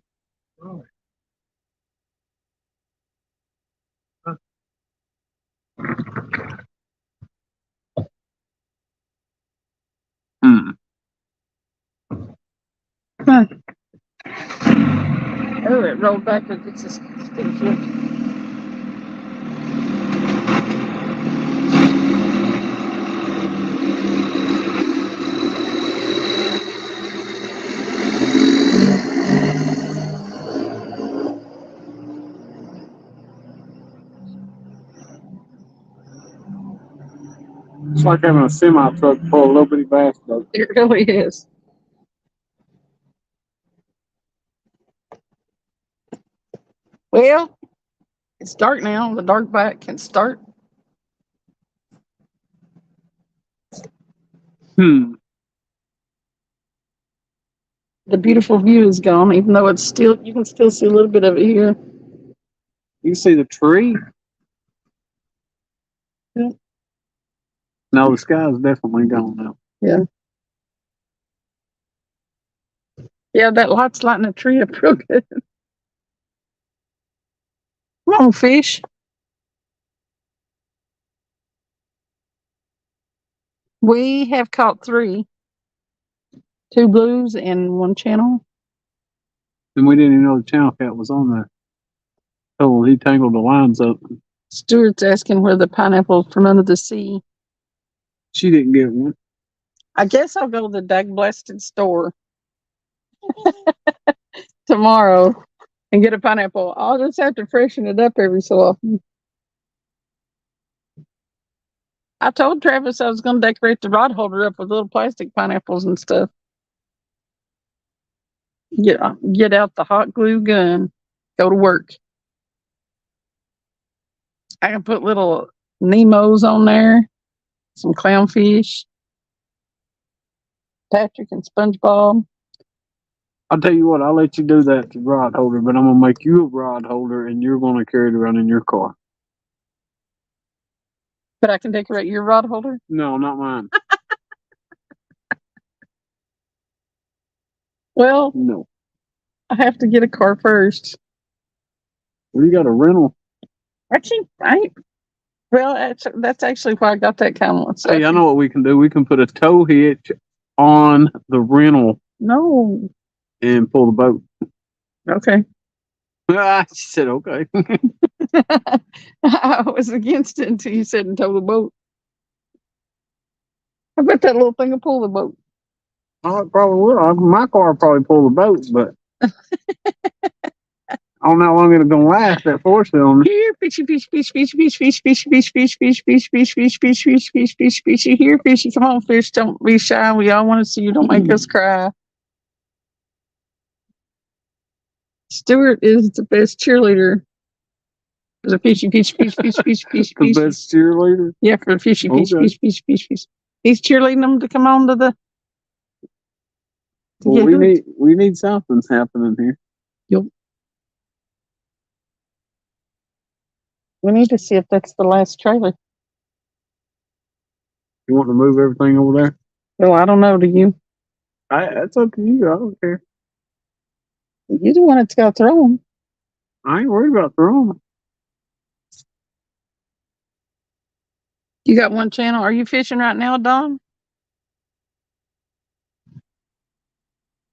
Hmm. Oh, it rolled back with its stick shift. It's like having a semi truck full of little bitty bass boats. It really is. Well, it's dark now. The dark back can start. Hmm. The beautiful view is gone, even though it's still, you can still see a little bit of it here. You can see the tree. Yeah. No, the sky is definitely gone now. Yeah, that light's lighting a tree up real good. on, fish. We have caught 3. 2 blues and 1 channel. And we didn't even know the channel cat was on there. Oh, he tangled the lines up. Stuart's asking where the pineapple from under the sea. She didn't get one. I guess I'll go to the dag blasted store tomorrow and get a pineapple. I'll just have to freshen it up every so often. I told Travis I was going to decorate the rod holder up with little plastic pineapples and stuff. Get out the hot glue gun. Go to work. I can put little Nemos on there. Some clownfish. Patrick and SpongeBob. I'll tell you what, I'll let you do that to rod holder, but I'm gonna make you a rod holder and you're gonna carry it around in your car. But I can decorate your rod holder. No, not mine. Well, No. I have to get a car first. Well, you got a rental. Actually, that's actually why I got that kind of one. So Hey, I know what we can do. We can put a tow hitch on the rental No. and pull the boat. Okay. She said, okay. I was against it until you said and tow the boat. I bet that little thing will pull the boat. Oh, it probably will. My car will probably pull the boat, but I don't know how long it'll gonna last. That 4-cylinder. Here, fishy, fishy, fishy, fishy, fishy, fishy, fishy, fishy, fishy, fishy, fishy, fishy, fishy, fishy, fishy, fishy, fishy. Here, fishy, come on, fish. Don't be shy. We all want to see you. Don't make us cry. Stuart is the best cheerleader. For the fishy, fishy, fishy, fishy, fishy, fishy, The fishy. best cheerleader. Yeah, for the fishy, fishy, Okay. fishy, fishy, fishy, fishy. He's cheerleading them to come on to the. Well, Yeah, we need something happening here. we need to see if that's the last trailer. You want to move everything over there? Well, I don't know. Do you? That's up to you. I don't care. You're the one that's got thrown. I ain't worried about throwing it. You got 1 channel. Are you fishing right now, Don?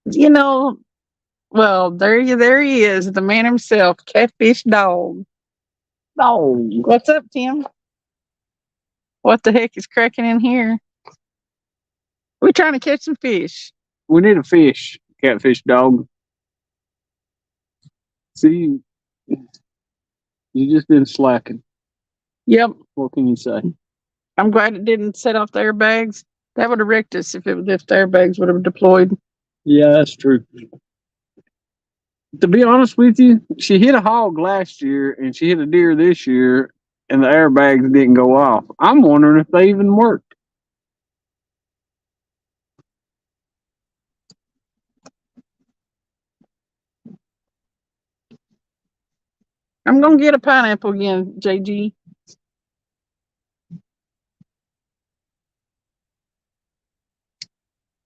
You know, well, there he is, the man himself, Catfish Dog. No. What's up, Tim? What the heck is cracking in here? We're trying to catch some fish. We need a fish. Catfish dog. See, you just been slacking. Yep, What can you say? I'm glad it didn't set off the airbags. That would have wrecked us if the airbags would have deployed. Yeah, that's true. To be honest with you, she hit a hog last year and she hit a deer this year and the airbags didn't go off. I'm wondering if they even worked. I'm gonna get a pineapple again, JG.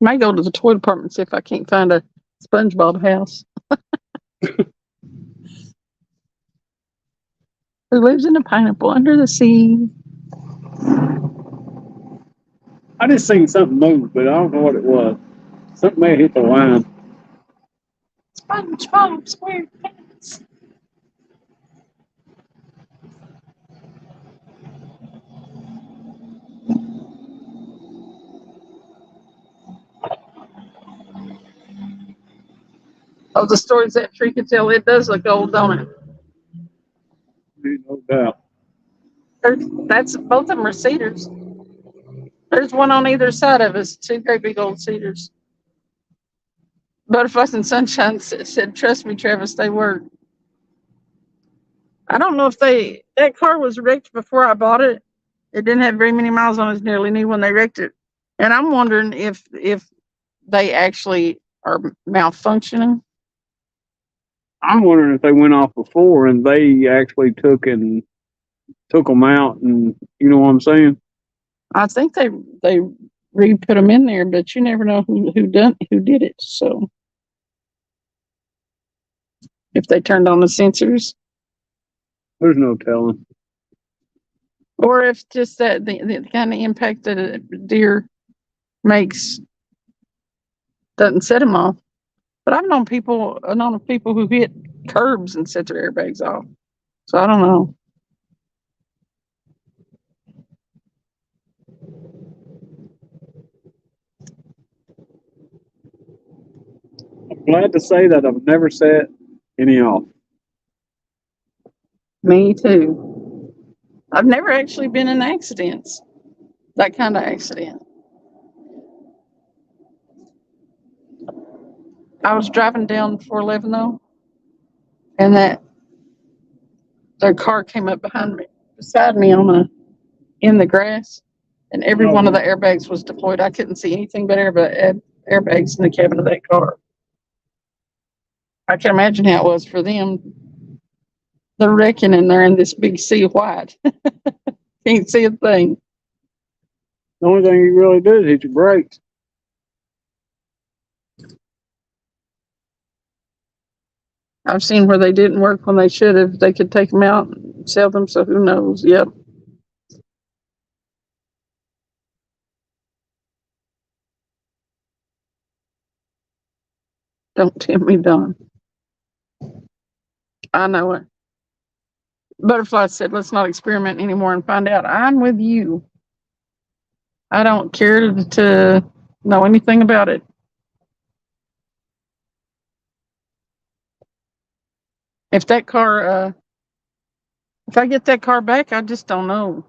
Might go to the toy department and see if I can't find a SpongeBob house. Who lives in a pineapple under the sea? I just seen something move, but I don't know what it was. Something may have hit the line. SpongeBob SquarePants. Of the stories that tree could tell, it does look old, don't it? No doubt. That's both of them are cedars. There's one on either side of us, 2 great big old cedars. Butterflies and Sunshine said, "Trust me, Travis, they work." I don't know if that car was wrecked before I bought it. It didn't have very many miles on it, nearly new when they wrecked it. And I'm wondering if they actually are malfunctioning. I'm wondering if they went off before and they actually took them out, and you know what I'm saying? I think they re-put them in there, but you never know who did it. So if they turned on the sensors, There's no telling. Or if just that the kind of impact that a deer makes doesn't set them off. But I've known of people who hit curbs and set their airbags off. So I don't know. I'm glad to say that I've never set any off. Me too. I've never actually been in accidents. That kind of accident. I was driving down 411 though, and their car came up behind me, beside me in the grass, and every one of the airbags was deployed. I couldn't see anything but airbags in the cabin of that car. I can imagine how it was for them. They're wrecking and they're in this big sea of white. Can't see a thing. The only thing you really do is hit your brakes. I've seen where they didn't work when they should have. They could take them out and sell them, so who knows? Yep. Don't tempt me, Don. I know it. Butterfly said, let's not experiment anymore and find out. I'm with you. I don't care to know anything about it. If that car, if I get that car back, I just don't know.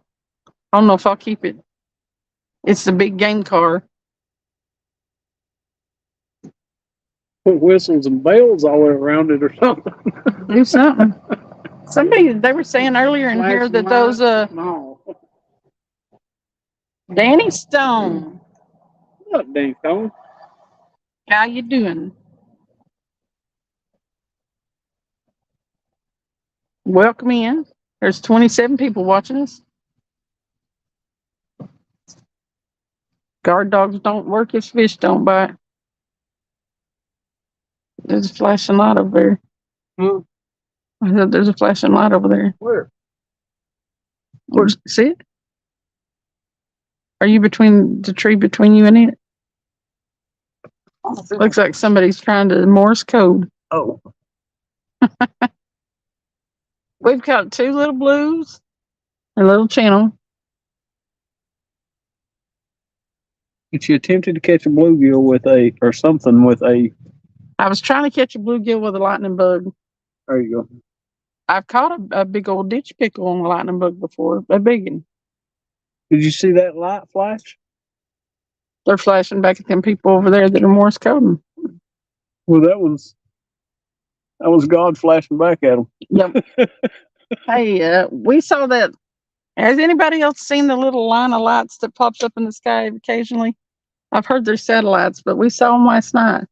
I don't know if I'll keep it. It's the big game car. Put whistles and bells all the way around it or something. Do something. Somebody, they were saying earlier in here that those, No. Danny Stone, What, dang Stone? how you doing? Welcome in. There's 27 people watching us. Guard dogs don't work if fish don't bite. There's a flashing light over there. Hmm. I said there's a flashing light over there. Where? See it? Are you between the tree between you and it? Looks like somebody's trying to Morse code. Oh. We've got two little blues, a little channel. If you attempted to catch a bluegill with a, I was trying to catch a bluegill with a lightning bug. there you go. I've caught a big old ditch pickle on a lightning bug before, a big one. Did you see that light flash? They're flashing back at them people over there that are Morse coding. Well, that was God flashing back at them. Yep. Hey, we saw that. Has anybody else seen the little line of lights that pops up in the sky occasionally? I've heard they're satellites, but we saw them last night.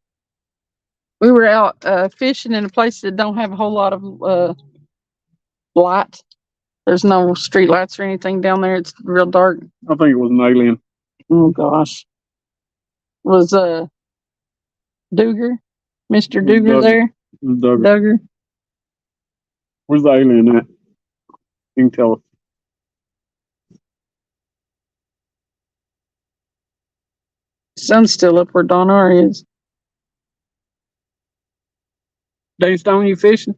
We were out fishing in a place that don't have a whole lot of light. There's no street lights or anything down there. It's real dark. I think it was an alien. Oh gosh. Was Duger, Mr. Duger Duggar. there? It was Duggar. Dugger. Where's the alien at? You can tell us. Sun's still up where Don R is. Dave Stone, you fishing?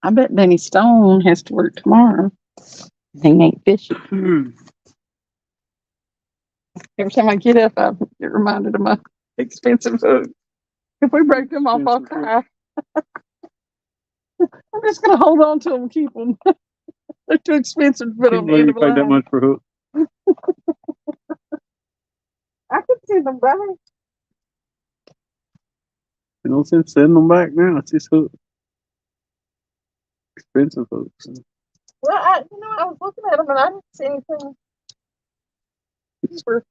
I bet Danny Stone has to work tomorrow. He ain't fishing. Every time I get up, I get reminded of my expensive food. If we break them off, I'll cry. I'm just gonna hold on to them and keep them. They're too expensive to put on Can't the believe end you of a paid that line. much for a hook. I could see them back. You no sense sending them back now. It's just hook. Expensive hooks. Well, I was looking at them and I didn't see anything. These were,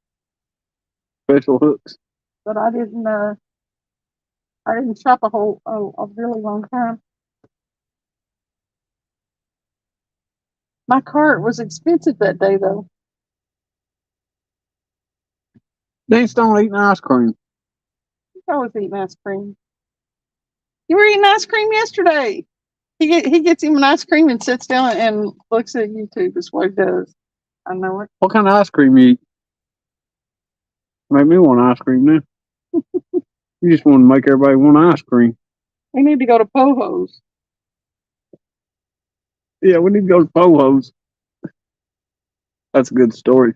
Special hooks. but I didn't shop a really long time. My cart was expensive that day though. They still eating ice cream. I was eating ice cream. You were eating ice cream yesterday. He gets him an ice cream and sits down and looks at YouTube. That's what he does. I know it. What kind of ice cream you eat? Make me want ice cream now. You just want to make everybody want ice cream. We need to go to Poho's. Yeah, we need to go to Poho's. That's a good story.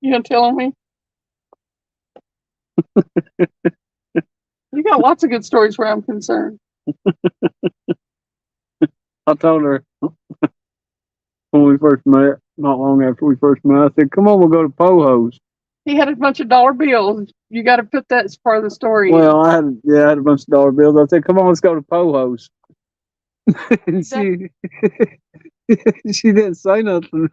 You gonna tell me? You got lots of good stories where I'm concerned. I told her when we first met, not long after we first met, I said, come on, we'll go to Poho's. He had a bunch of dollar bills. You got to put that as part of the story. Well, I had a bunch of dollar bills. I said, come on, let's go to Poho's. And she she didn't say nothing.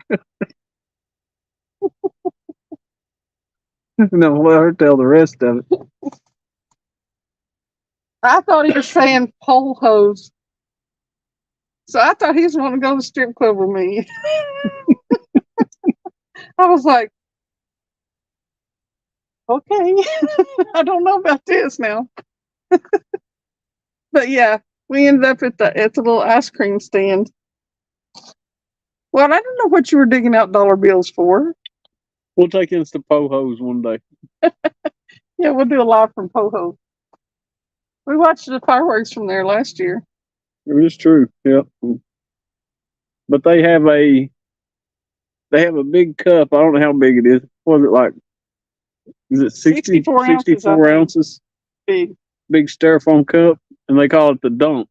No, let her tell the rest of it. I thought he was saying pole hose. So I thought he was wanting to go to the strip club with me. I was like, okay, I don't know about this now. But yeah, we ended up at the little ice cream stand. Well, I don't know what you were digging out dollar bills for. We'll take us to Poho's one day. Yeah, we'll do a live from Poho. We watched the fireworks from there last year. It is true, yep. But they have a big cup. I don't know how big it is. What is it like? Is it 64 ounces, 64 ounces? Big. Big styrofoam cup, and they call it the dunk.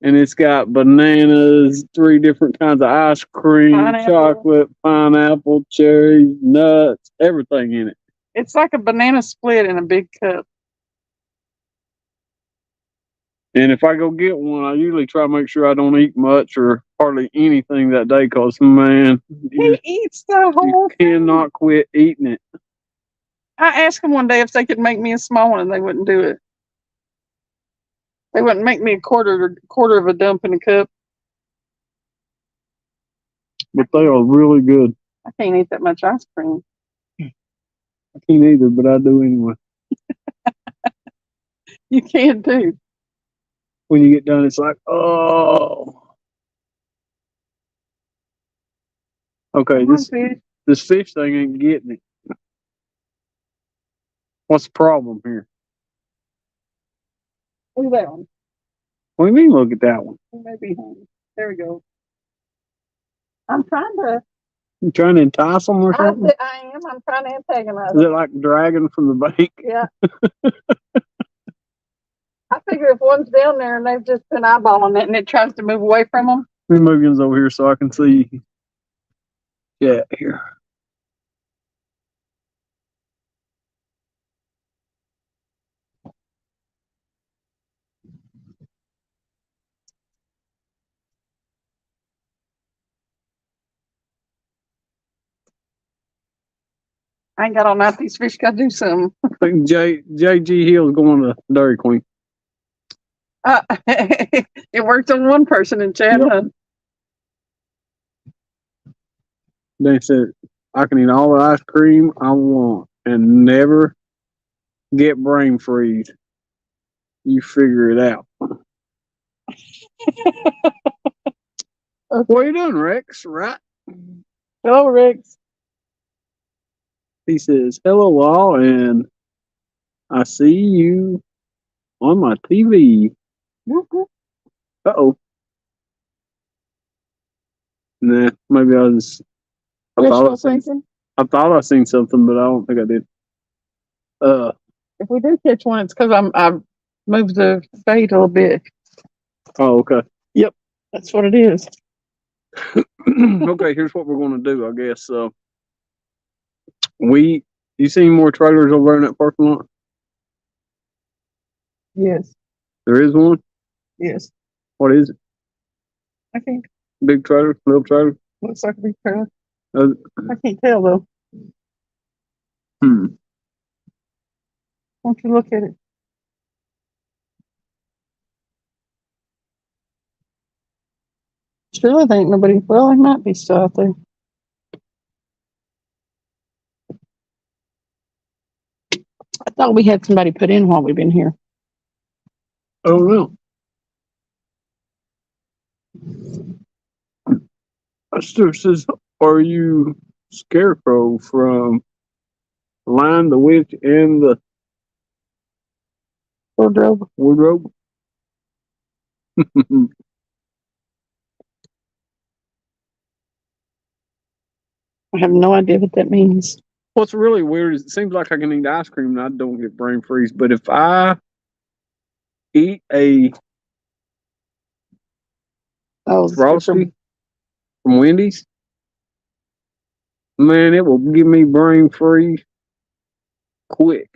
And it's got bananas, 3 different kinds of ice cream, Pineapple. chocolate, pineapple, cherries, nuts, everything in it. It's like a banana split in a big cup. And if I go get one, I usually try to make sure I don't eat much or hardly anything that day, because, man, He eats the you whole thing. cannot quit eating it. I asked them one day if they could make me a small one, and they wouldn't do it. They wouldn't make me a quarter of a dump in a cup. But they are really good. I can't eat that much ice cream. I can't either, but I do anyway. You can too. When you get done, it's like, oh. Okay, Come on, fish. this fish thing ain't getting it. What's the problem here? Look at that one. What do you mean, look at that one? It may be hungry. There we go. I'm trying to. You trying to entice them or something? I am. I'm trying to antagonize Is them. it like dragging from the bank? Yeah. I figure if one's down there and they've just been eyeballing it and it tries to move away from them. Let me move yours over here so I can see. Yeah, here. I ain't got all night. These fish got to do something. I think J.G. Hill's going to Dairy Queen. It worked on one person in Chattanooga. They said, I can eat all the ice cream I want and never get brain freeze. You figure it out. What are you doing, Rex? Right? Hello, Rex. He says, hello, all, and I see you on my TV. Uh-oh. Nah, maybe I thought I seen something, but I don't think I did. If we do catch one, it's because I've moved the bait a little bit. Oh, okay. That's what it is. Okay, here's what we're going to do, I guess. You see more trailers over there in that parking lot? Yes. There is one? Yes. What is it? I think Big trailer? Little trailer? looks like a big trailer. Uh, I can't tell though. hmm. Won't you look at it? Surely there ain't nobody. Well, there might be still out there. thought we had somebody put in while we've been here. Oh no. Esther says, "Are you Scarecrow from Lion the Witch and the Wardrobe. Wardrobe?" I have no idea what that means. What's really weird is it seems like I can eat ice cream and I don't get brain freeze, but if I eat a Oh, Frosty from Wendy's, man, it will give me brain freeze quick.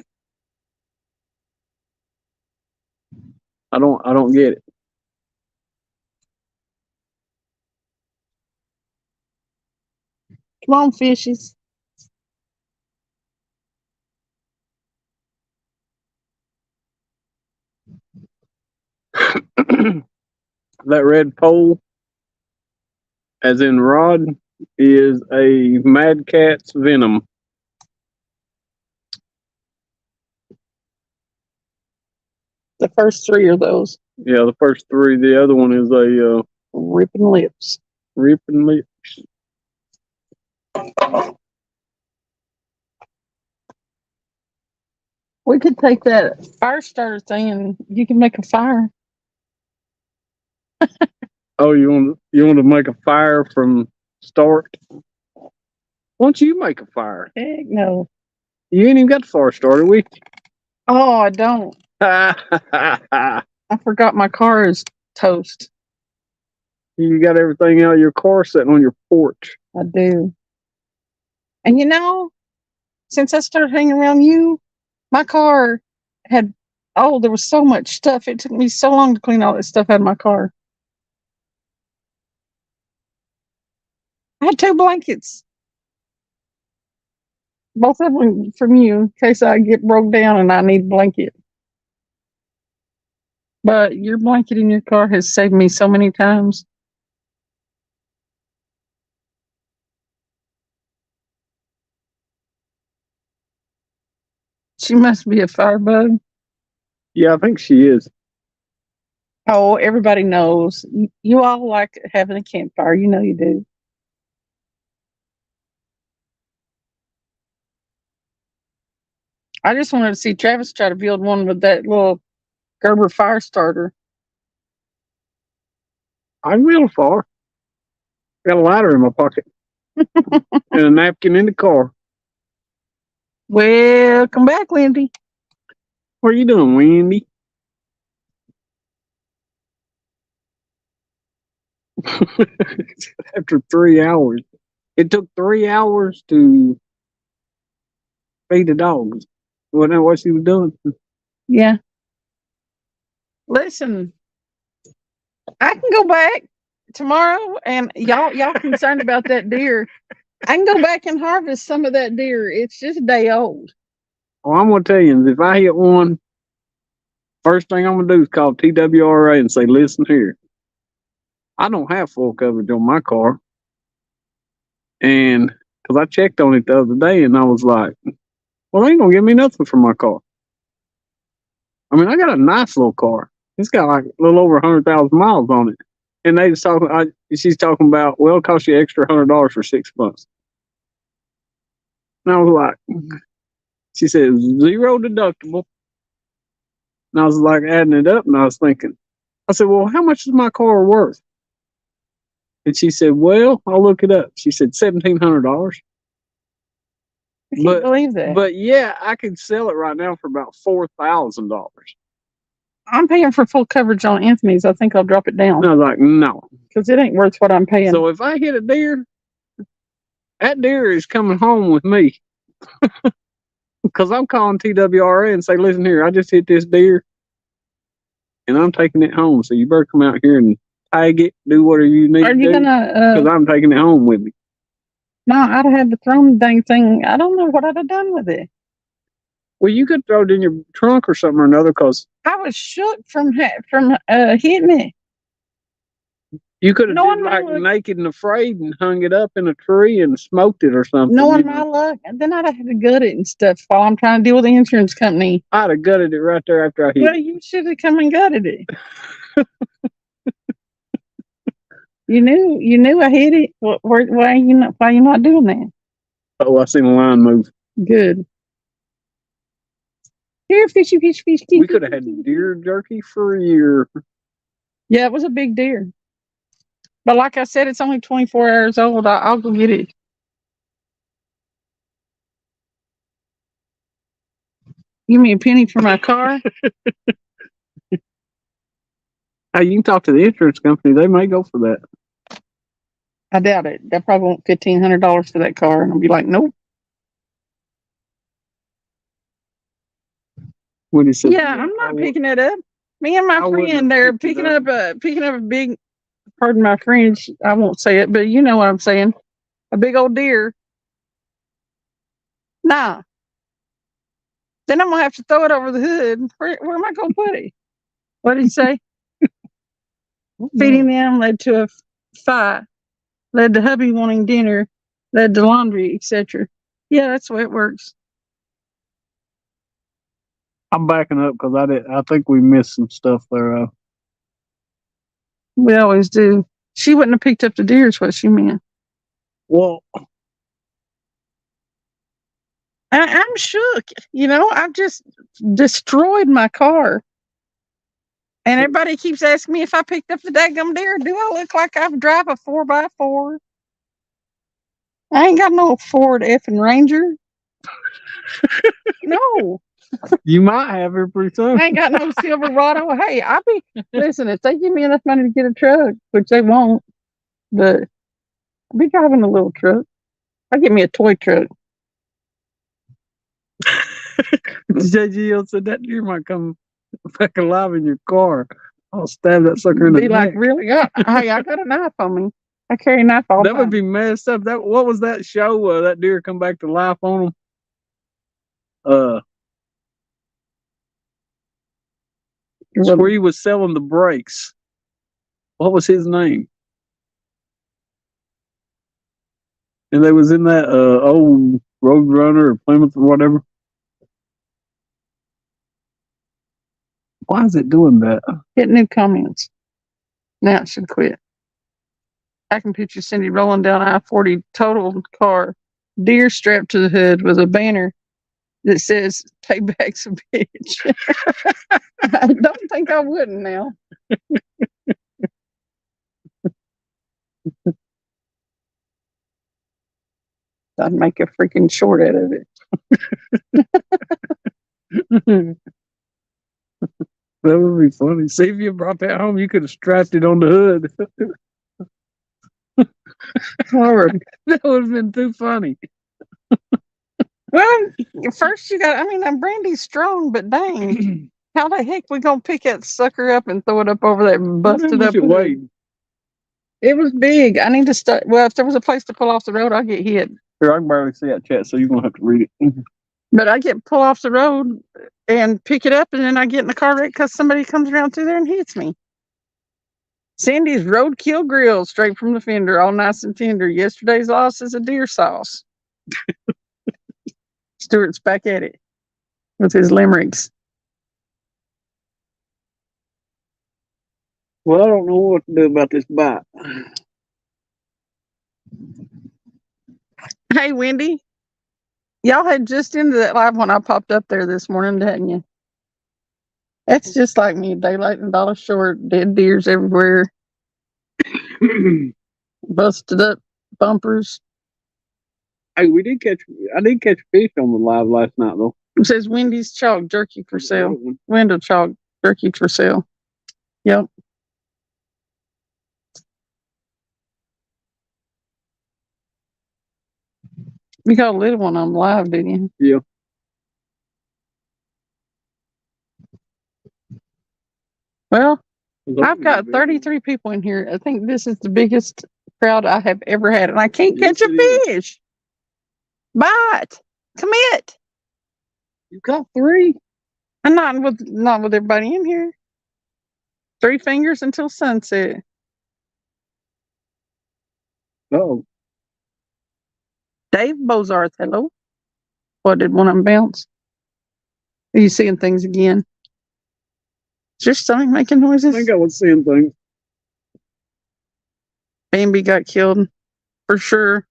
I don't get it. Come on, fishes. That red pole, as in rod, is a Mad Cat's venom. The first three are those Yeah, the first three. The other one is a ripping lips. ripping lips. We could take that fire starter thing and you can make a fire. Oh, you want to make a fire from start? Why don't you make a fire? Heck no. You ain't even got the fire started, we. Oh, I don't. You I forgot my car is toast. got everything out of your car sitting on your porch. I do. And you know, since I started hanging around you, my car had, there was so much stuff. It took me so long to clean all that stuff out of my car. I had 2 blankets. Both of them from you in case I get broke down and I need a blanket. But your blanket in your car has saved me so many times. She must be a firebug. Yeah, I think she is. Oh, everybody knows. You all like having a campfire. You know you do. I just wanted to see Travis try to build one with that little Gerber fire starter. I can build a fire. Got a lighter in my pocket and a napkin in the car. Welcome back, Lindy. What are you doing, Wendy? After 3 hours. It took 3 hours to feed the dogs. Wasn't that what she was doing? Yeah. Listen, I can go back tomorrow, and y'all concerned about that deer. I can go back and harvest some of that deer. It's just a day old. Well, I'm going to tell you, if I hit one, first thing I'm going to do is call TWRA and say, listen here. I don't have full coverage on my car. And because I checked on it the other day and I was like, well, they ain't going to give me nothing for my car. I mean, I got a nice little car. It's got like a little over 100,000 miles on it. And they just she's talking about, well, it costs you extra $100 for 6 months. And I was like, she said, 0 deductible. And I was like adding it up and I was thinking, I said, well, how much is my car worth? And she said, well, I'll look it up. She said, $1,700. I can't believe that. But yeah, I could sell it right now for about $4,000. I'm paying for full coverage on Anthony's. I think I'll drop it down And I was like, no. because it ain't worth what I'm paying. So if I hit a deer, that deer is coming home with me. Because I'm calling TWRA and say, listen here, I just hit this deer and I'm taking it home. So you better come out here and tag it, do whatever you need Are to you do. gonna? Because I'm taking it home with me. No, I'd have had to throw the dang thing. I don't know what I'd have done with it. Well, you could throw it in your trunk or something or another because I was shook from hitting it. You could have Knowing did my like luck- Naked and Afraid and hung it up in a tree and smoked it or something. Knowing you my know. luck, and then I'd have to gut it and stuff while I'm trying to deal with the insurance company. I'd have gutted it right there after I hit Well, it. you should have come and gutted it. You knew I hit it. Why you not doing that? Oh, I seen the line move. Good. Here, fishy, fish, fish. We could have had deer jerky for a year. Yeah, it was a big deer. But like I said, it's only 24 hours old. I'll go get it. Give me a penny for my car. Hey, you can talk to the insurance company. They may go for that. I doubt it. They probably want $1,500 for that car, and I'll be like, nope. When he said, Yeah, I'm not picking it up. Me and my I wouldn't have friend, they're picked it picking up a big. Pardon my French. I won't say it, but you know what I'm saying. A big old deer. Nah. Then I'm gonna have to throw it over the hood. Where am I gonna put it? What did he say? Feeding them led to a fight, led to hubby wanting dinner, led to laundry, etc. Yeah, that's the way it works. I'm backing up because I think we missed some stuff there. We always do. She wouldn't have picked up the deer, is what she meant. Well, I'm shook. I've just destroyed my car. And everybody keeps asking me if I picked up the daggum deer. Do I look like I drive a 4x4? I ain't got no Ford effing Ranger. No, you might have her pretty soon. I ain't got no Silverado. Hey, listen, if they give me enough money to get a truck, which they won't, but I'll be driving a little truck. I'll get me a toy truck. JGL said that deer might come back alive in your car. I'll stab that sucker in the Be like, neck. really? Hey, I got a knife on me. I carry a knife all the That time. would be messed up. What was that show? That deer come back to life on him. It's where he was selling the brakes. What was his name? And they was in that old Roadrunner or Plymouth or whatever. Why is it doing that? Hit new comments. Now it should quit. I can picture Cindy rolling down I-40 totaled car, deer strapped to the hood with a banner that says "Payback's a bitch." I don't think I wouldn't now. I'd make a freaking short out of it. That would be funny. See, if you brought that home, you could have strapped it on the hood. Lord. That would have been too funny. Well, first I'm Brandy's strong, but dang, how the heck we gonna pick that sucker up and throw it up over that busted up? Wait. It was big. I need to start. Well, if there was a place to pull off the road, I'll get hit. Here, I can barely see that chat, so you're gonna have to read it. But I get pull off the road and pick it up, and then I get in the car wreck because somebody comes around through there and hits me. Sandy's roadkill grill, straight from the fender, all nice and tender. Yesterday's loss is a deer sauce. Stuart's back at it with his limericks. Well, I don't know what to do about this bite. Hey, Wendy. Y'all had just into that live when I popped up there this morning, didn't you? That's just like me, daylight and dollar short, dead deers everywhere, busted up bumpers. Hey, I did catch fish on the live last night, though. It says Wendy's chalk jerky for sale. Window chalk jerky for sale. Yep. You got a little one on live, didn't you? Yeah. Well, I've got 33 people in here. I think this is the biggest crowd I have ever had, and I can't catch a fish. Bite. Commit. You got 3? I'm not with everybody in here. 3 fingers until sunset. Oh, Dave Bozarth, hello. What, did one of them bounce? Are you seeing things again? Is your stomach making I noises? think I was seeing things. Bambi got killed for sure.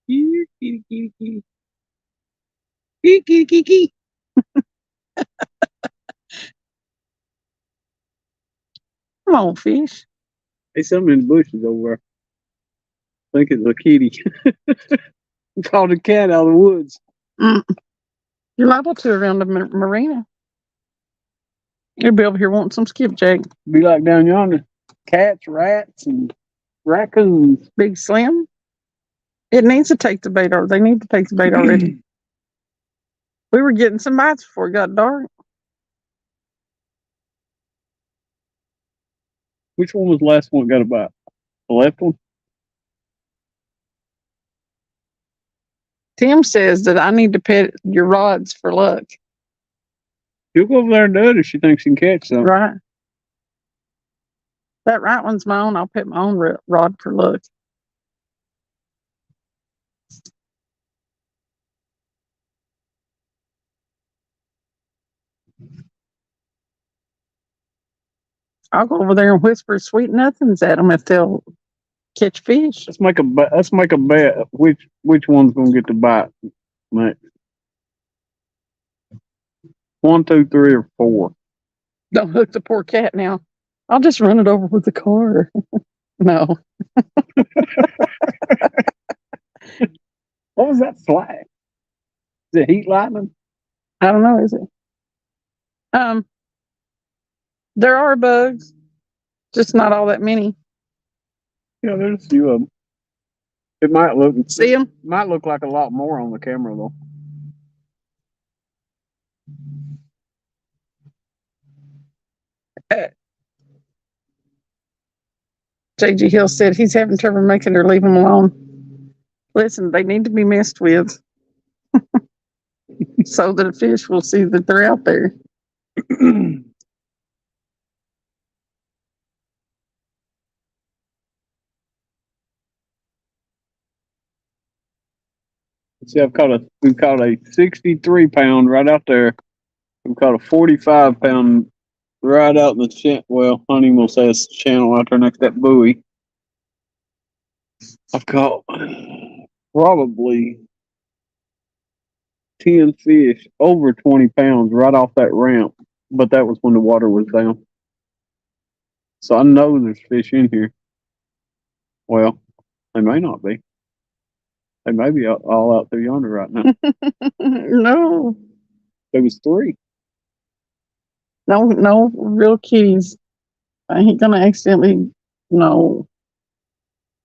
Kitty, kitty, kitty, kitty. Kitty, kitty, kitty, kitty. Come on, fish. Hey, something in the bushes over there. I think it's a kitty. Called a cat out of the woods. Mm. You're liable to around the marina. You'll be over here wanting some skipjack. Be like down yonder. Cats, rats, and raccoons. Big Slim. It needs to take the bait, or they need to take the bait already. We were getting some bites before it got dark. Which one was the last one that got a bite? The left one? Tim says that I need to pet your rods for luck. She'll go over there and do it if she thinks she can catch something. Right. That right one's my own. I'll pet my own rod for luck. I'll go over there and whisper sweet nothings at them if they'll catch fish. Let's make a bet. Let's make a bet. Which one's gonna get the bite next? 1, 2, 3, or 4. Don't hook the poor cat now. I'll just run it over with the car. No. What was that flag? Is it heat lightning? I don't know, is it? There are bugs, just not all that many. Yeah, there's a few of them. It might look See them? might look like a lot more on the camera though. J.G. Hill said he's having trouble making her leave them alone. Listen, they need to be messed with so that a fish will see that they're out there. See, we've caught a 63-pound right out there. We've caught a 45-pound right out in the channel. Well, Honey will say it's the channel out there next to that buoy. I've caught probably 10 fish over 20 pounds right off that ramp, but that was when the water was down. So I know there's fish in here. Well, they may not be. They may be all out there yonder right now. No, There was 3. no real kitties. I ain't gonna accidentally, no.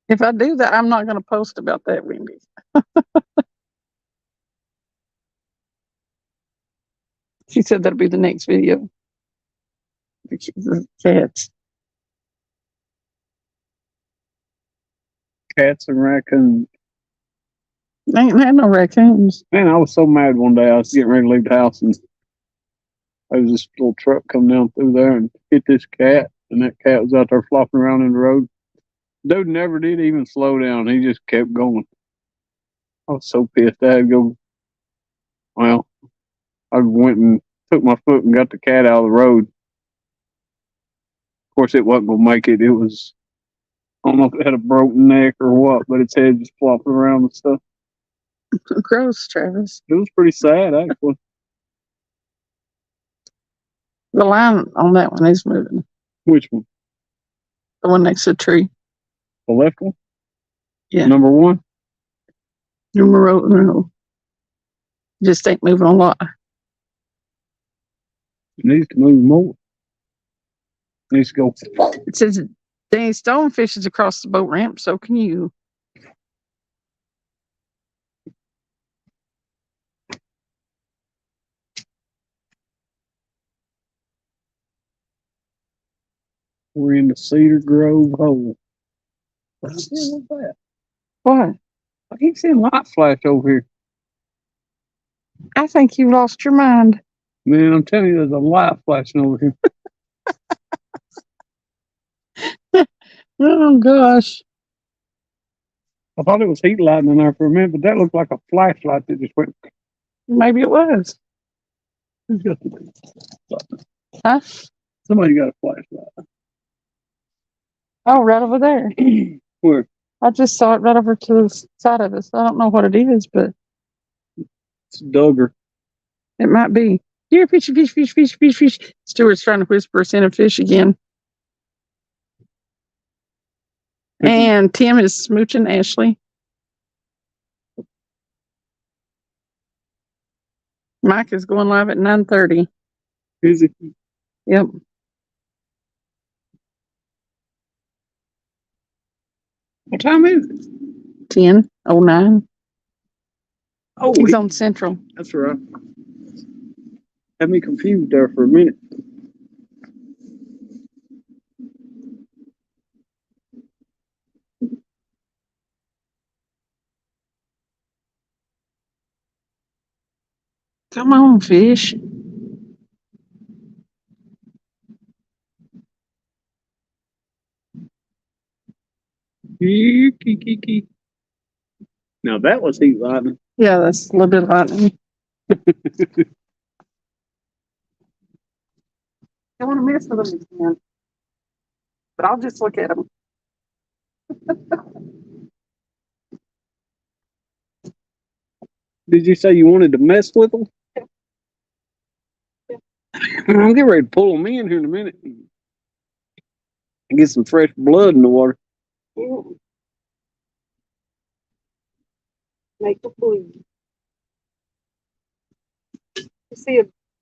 If I do that, I'm not gonna post about that, Wendy. She said that'll be the next video. The cats. Cats and raccoons. I ain't had no raccoons. Man, I was so mad one day. I was getting ready to leave the house, and there was this little truck come down through there and hit this cat, and that cat was out there flopping around in the road. Dude never did even slow down. He just kept going. I was so pissed. I had to go. Well, I went and took my foot and got the cat out of the road. Of course, it wasn't going to make it. It was, I don't know if it had a broken neck or what, but its head just flopping around and stuff. Gross, Travis. It was pretty sad, actually. The line on that one is moving. Which one? The one next to the tree. The left one? Yeah. Number 1? No. Just ain't moving a lot. It needs to move more. It needs to go. It says Danny Stonefish is across the boat ramp, so can you. We're in the Cedar Grove hole. What the hell is that? What? I keep seeing light flash over here. I think you lost your mind. Man, I'm telling you, there's a light flashing over here. Oh gosh. I thought it was heat lighting in there for a minute, but that looked like a flashlight that just went. Maybe it was. Who's got the- Huh? Somebody got a flashlight. Oh, right over there. Where? I just saw it right over to the side of us. I don't know what it is, but It's Duggar. it might be. Here, fishy, fish, fish, fish, fish, fish. Stuart's trying to whisper us in a fish again. And Tim is smooching Ashley. Mike is going live at 9:30. Is it? Yep. What time is it? 10:09. Oh, He's on Central. that's right. Had me confused there for a minute. Come on, fish. Kiki. Now that was heat lightning. Yeah, that's a little bit lightning. I want to mess with them again. But I'll just look at them. Did you say you wanted to mess with them? I'm getting ready to pull them in here in a minute and get some fresh blood in the water. Make a bleed. You see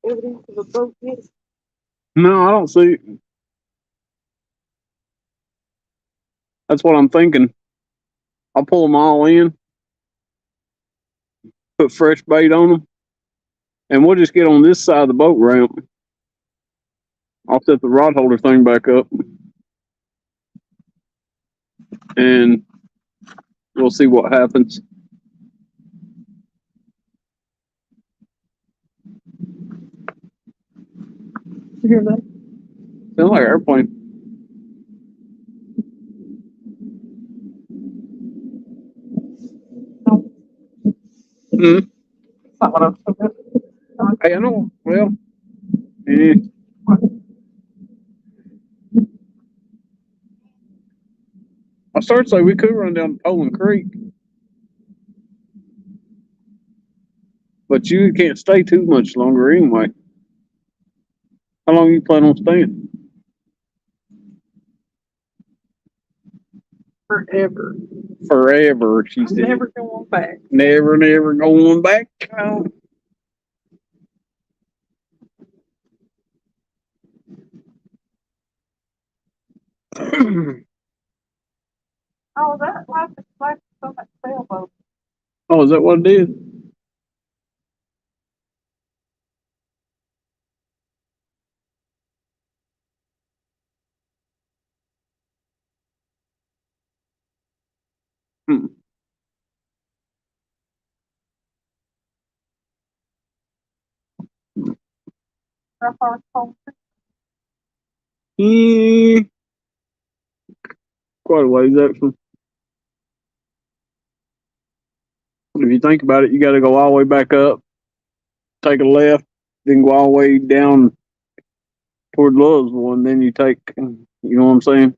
evidence of a boat yet? No, I don't see it. That's what I'm thinking. I'll pull them all in, put fresh bait on them, and we'll just get on this side of the boat ramp. I'll set the rod holder thing back up, and we'll see what happens. You hear that? Sounds like an airplane. Mm-hmm. Not what I was thinking. Hey, I know. Well, eh. I started to say we could run down Poland Creek, but you can't stay too much longer anyway. How long you plan on staying? Forever. Forever, she said. Never going back. Never, never going back. Oh, that like so much sailboat. Oh, is that what it is? Hmm. How far is home? Eh, quite a ways up from. If you think about it, you got to go all the way back up, take a left, then go all the way down toward Louisville, and then you take, you know what I'm saying?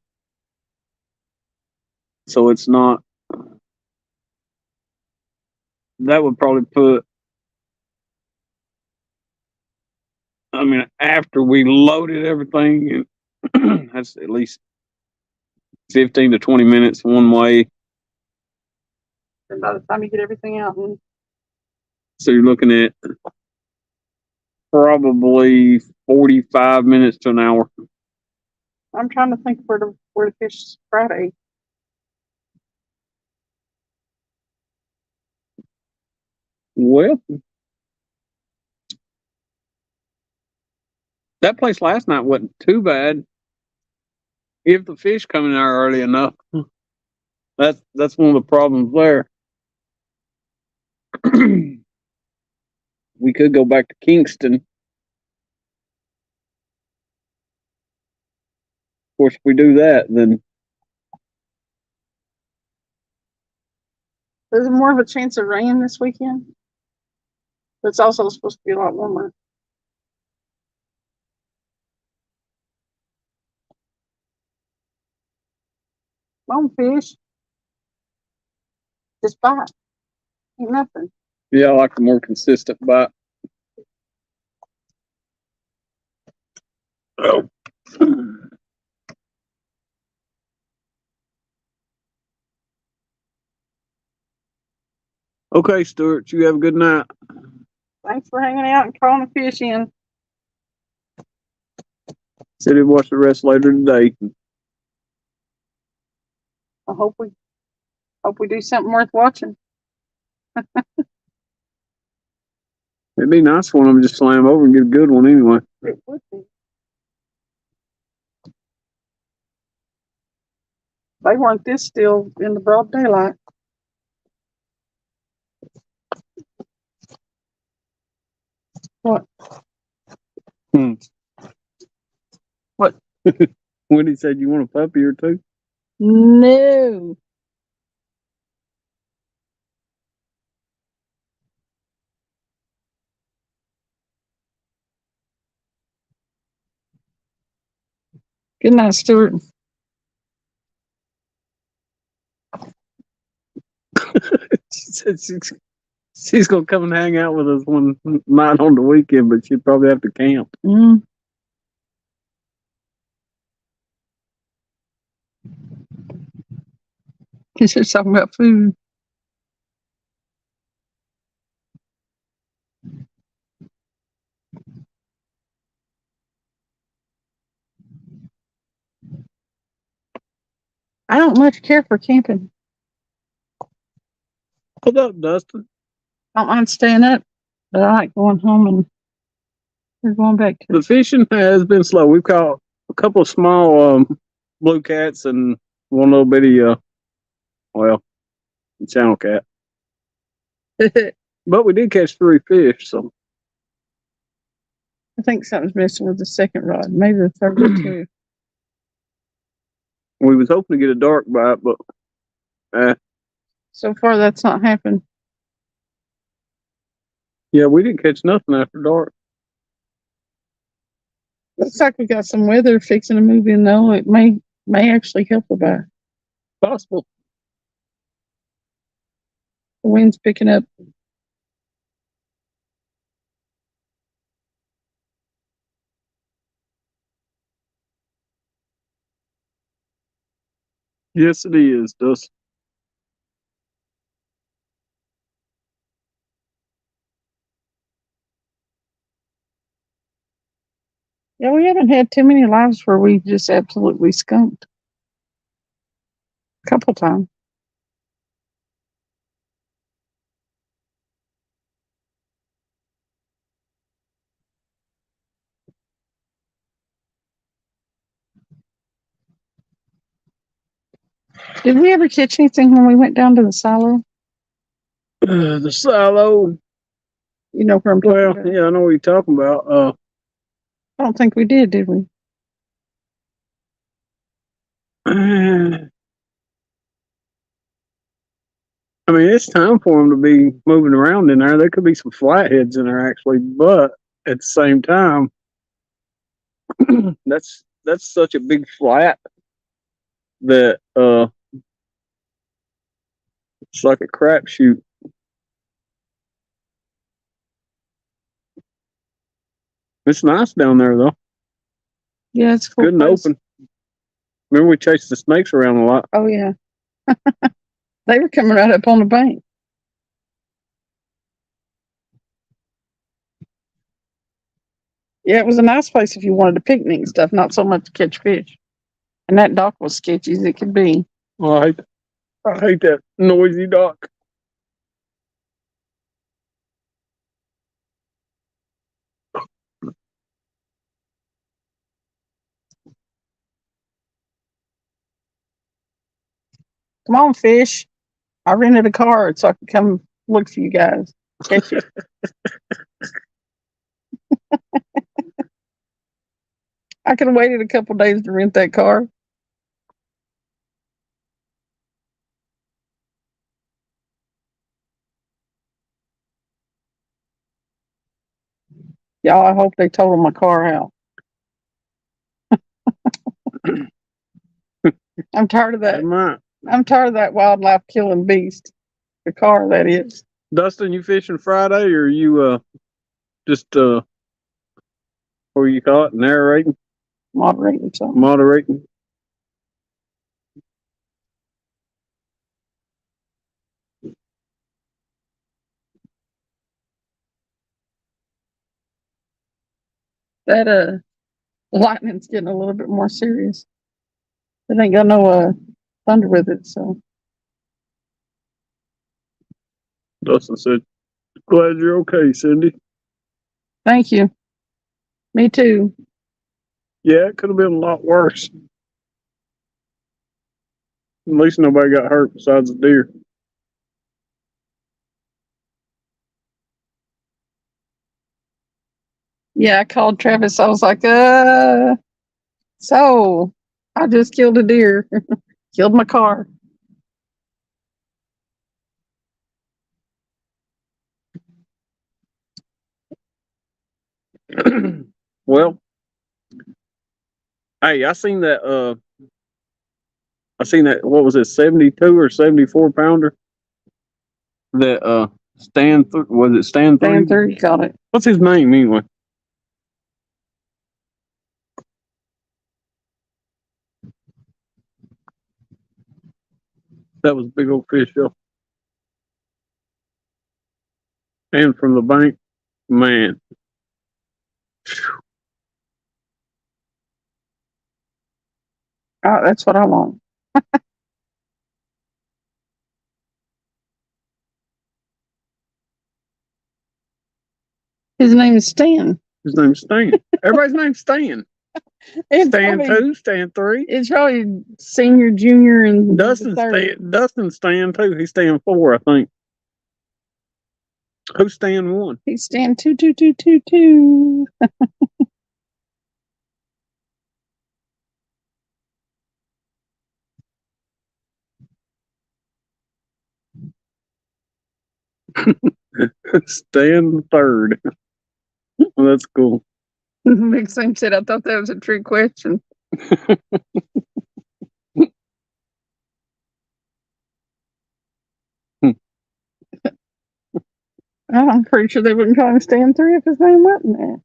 So it's not. That would probably put. I mean, after we loaded everything, and that's at least 15 to 20 minutes one way. And by the time you get everything out, and So you're looking at probably 45 minutes to an hour. I'm trying to think where to fish Friday. Well, that place last night wasn't too bad. If the fish come in there early enough, that's one of the problems there. We could go back to Kingston course, if we do that, then There's more of a chance of rain this weekend. It's also supposed to be a lot warmer. Come on, fish. Just bite. Ain't nothing. yeah, I like a more consistent bite. Oh. Okay, Stuart, you have a good night. Thanks for hanging out and calling the fish in. Said he'd watch the rest later today. I hope we do something worth watching. It'd be nice for them to just slam over and get a good one anyway. It would be. They weren't this still in the broad daylight. What? What? When he said you want a puppy or two? No. Good night, Stuart. She said she's gonna come and hang out with us one night on the weekend, but she'd probably have to camp. Mm. He's just talking about food. I don't much care for camping. What up, Dustin? I don't mind staying up, but I like going home and we're going back to The fishing has been slow. We've caught a couple of small blue cats and one little bitty channel cat. it. But we did catch 3 fish, so I think something's missing with the second rod. Maybe the third one too. we was hoping to get a dark bite, but So far, that's not happened. yeah, we didn't catch nothing after dark. Looks like we got some weather fixing to move in though. It may actually help a bit. Possible. The wind's picking up. Yes, it is, Dustin. Yeah, we haven't had too many lives where we just absolutely skunked. A couple times. Did we ever catch anything when we went down to the silo? The silo. You know where I'm talking Well, about. yeah, I know what you're talking about. I don't think we did we? I mean, it's time for them to be moving around in there. There could be some flatheads in there actually, but at the same time, that's such a big flat that it's like a crapshoot. It's nice down there though. Yeah, it's cool. Good and place. open. Remember we chased the snakes around a lot. Oh yeah. They were coming right up on the bank. Yeah, it was a nice place if you wanted to picnic and stuff, not so much to catch fish. And that dock was sketchy as it could be. Oh, I hate that noisy dock. Come on, fish. I rented a car so I could come look for you guys. Catch you. I could have waited a couple days to rent that car. Y'all, I hope they totaled my car out. I'm tired of that. They might. I'm tired of that wildlife killing beast. The car, that is. Dustin, you fishing Friday or you just what you call it, narrating, Moderating something. moderating? That lightning's getting a little bit more serious. It ain't got no thunder with it, so Dustin said, "Glad you're okay, Cindy." thank you. Me too. Yeah, it could have been a lot worse. At least nobody got hurt besides the deer. Yeah, I called Travis. I was like, so I just killed a deer. Killed my car. Well, hey, I seen that, what was it, 72 or 74 pounder? That was it Stan 3? Dan 30 got it. What's his name anyway? That was a big old fish, yo. And from the bank, man. Oh, that's what I want. His name is Stan. His name's Stan. Everybody's name's Stan. It's Stan probably, 2, Stan 3. it's probably senior, junior, and Dustin third. Stan 2. He's Stan 4, I think. Who's Stan 1? He's Stan 22222. Stan 3rd. Well, that's cool. Big Sam said, I thought that was a trick question. I'm pretty sure they wouldn't call him Stan 3 if his name wasn't there.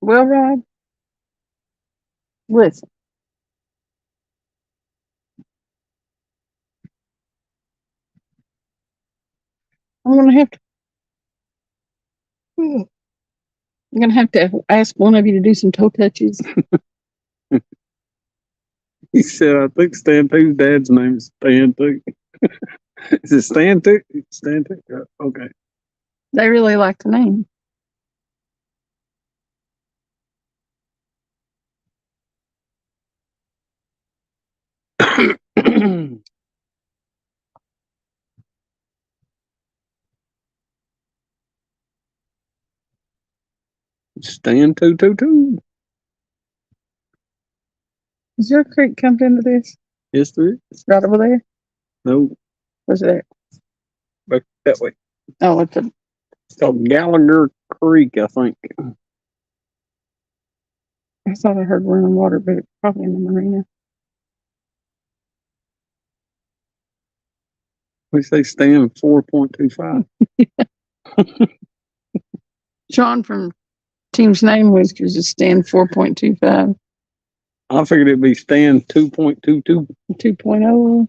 Well, Rod, listen. I'm gonna have to. I'm gonna have to ask one of you to do some toe touches. He said, I think Stan 2's dad's name is Stan 2. Is it Stan 2? Stan 2? Yeah, okay. They really like the name. Stan 222. Is there a creek comes into this? Yes, there is. Right over there? No, Where's that? back that way. Oh, It's called Gallagher Creek, I think. I thought I heard running water, but it's probably in the marina. We say Stan 4.25. Sean from Team's Name Whiskers is Stan 4.25, I figured it'd be Stan 2.22. 2.0,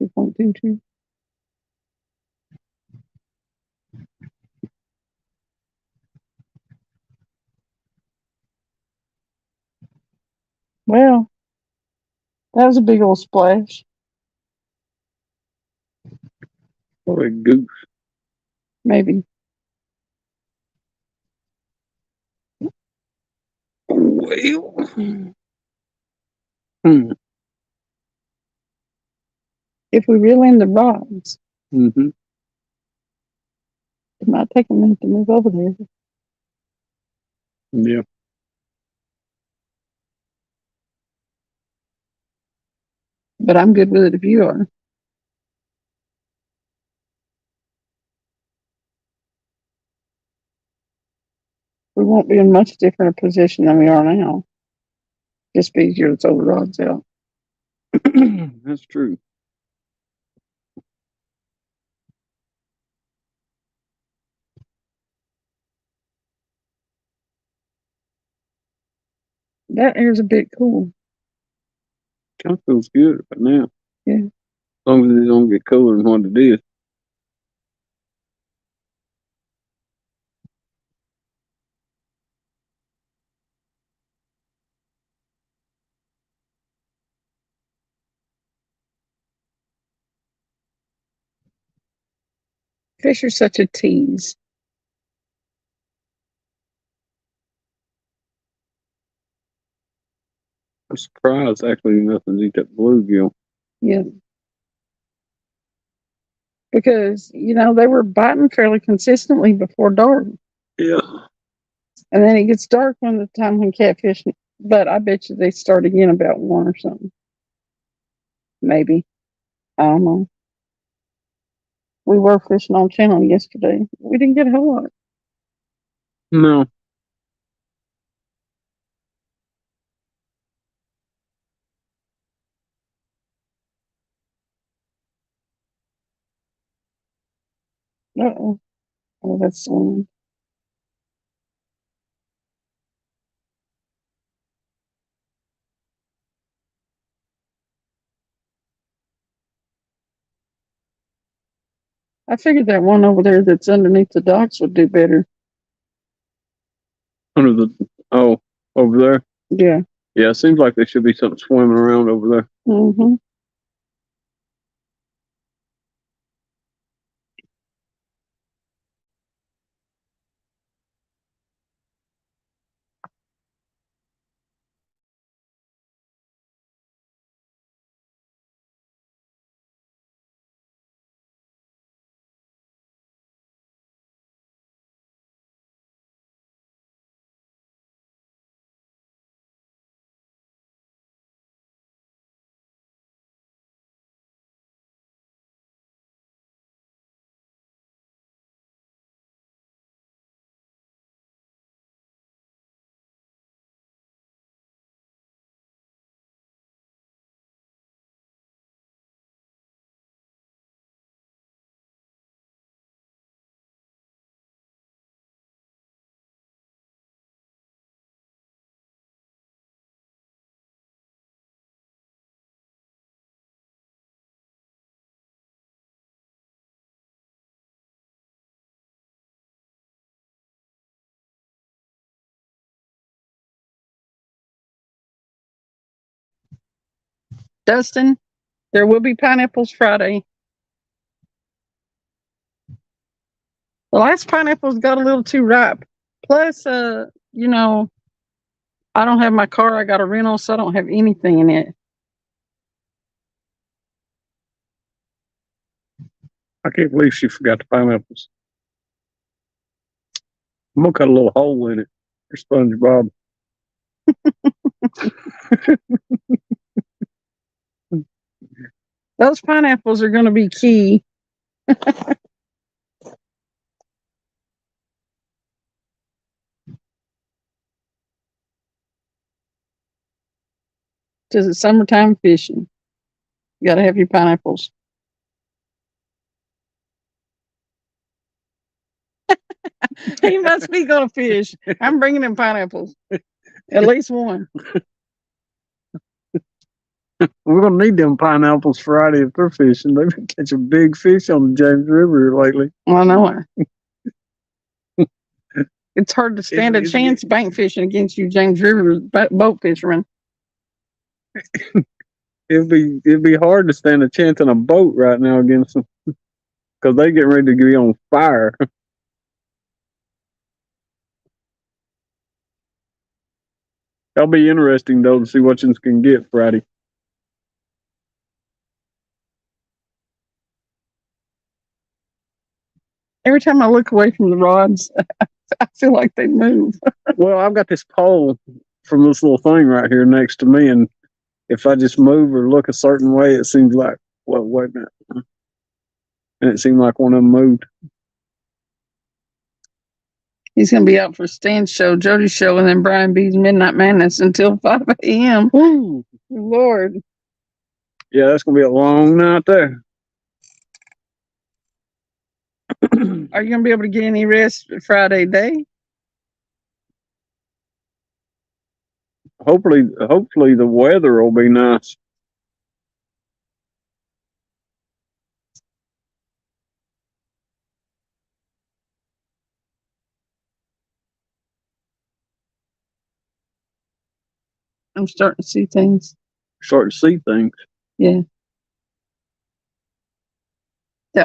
2.22. Well, that was a big old splash. What a goose. Maybe. Well. If we reel in the rods, Mm-hmm. it might take a minute to move over there. Yeah. But I'm good with it if you are. We won't be in much different a position than we are now. Just be easier to throw the rods out. That's true. That air's a bit cool. Kind of feels good right now. Yeah. As long as it don't get cooler than what it is. Fish are such a tease. I'm surprised actually nothing's eat that bluegill. Yeah. Because, they were biting fairly consistently before dark. Yeah. And then it gets dark when catfish, but I bet you they start again about 1 or something. Maybe. I don't know. We were fishing on channel yesterday. We didn't get a whole lot. No. Uh-oh. Oh, that's I figured that one over there that's underneath the docks would do better. Under the over there. Yeah. Yeah, it seems like there should be something swimming around over there. Mm-hmm. Dustin, there will be pineapples Friday. The last pineapples got a little too ripe. Plus, I don't have my car. I got a rental, so I don't have anything in it. I can't believe she forgot the pineapples. I'm gonna cut a little hole in it for SpongeBob. Those pineapples are going to be key. Because it's summertime fishing. You got to have your pineapples. He must be going to fish. I'm bringing him pineapples. At least one. We're gonna need them pineapples Friday if they're fishing. They've been catching big fish on the James River lately. I know. It's hard to stand a chance bank fishing against you, James River boat fishermen. It'd be hard to stand a chance in a boat right now against them because they get ready to be on fire. That'll be interesting though to see what you can get Friday. Every time I look away from the rods, I feel like they move. Well, I've got this pole from this little thing right here next to me, and if I just move or look a certain way, it seems like, well, wait a minute. And it seemed like one of them moved. He's gonna be out for Stan's show, Jody's show, and then Brian B's Midnight Madness until 5 a.m. Woo! Lord. Yeah, that's gonna be a long night there. Are you gonna be able to get any rest Friday day? Hopefully the weather will be nice. I'm starting to see things. Start to see things. Yeah,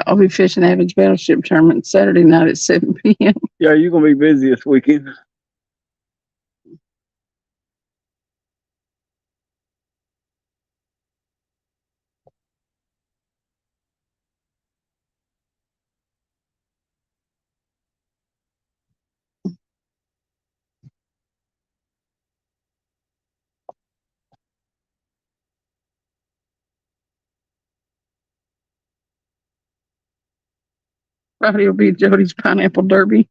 I'll be fishing Average Battleship Tournament Saturday night at 7 p.m. Yeah, you're gonna be busy this weekend. Friday will be Jody's Pineapple Derby.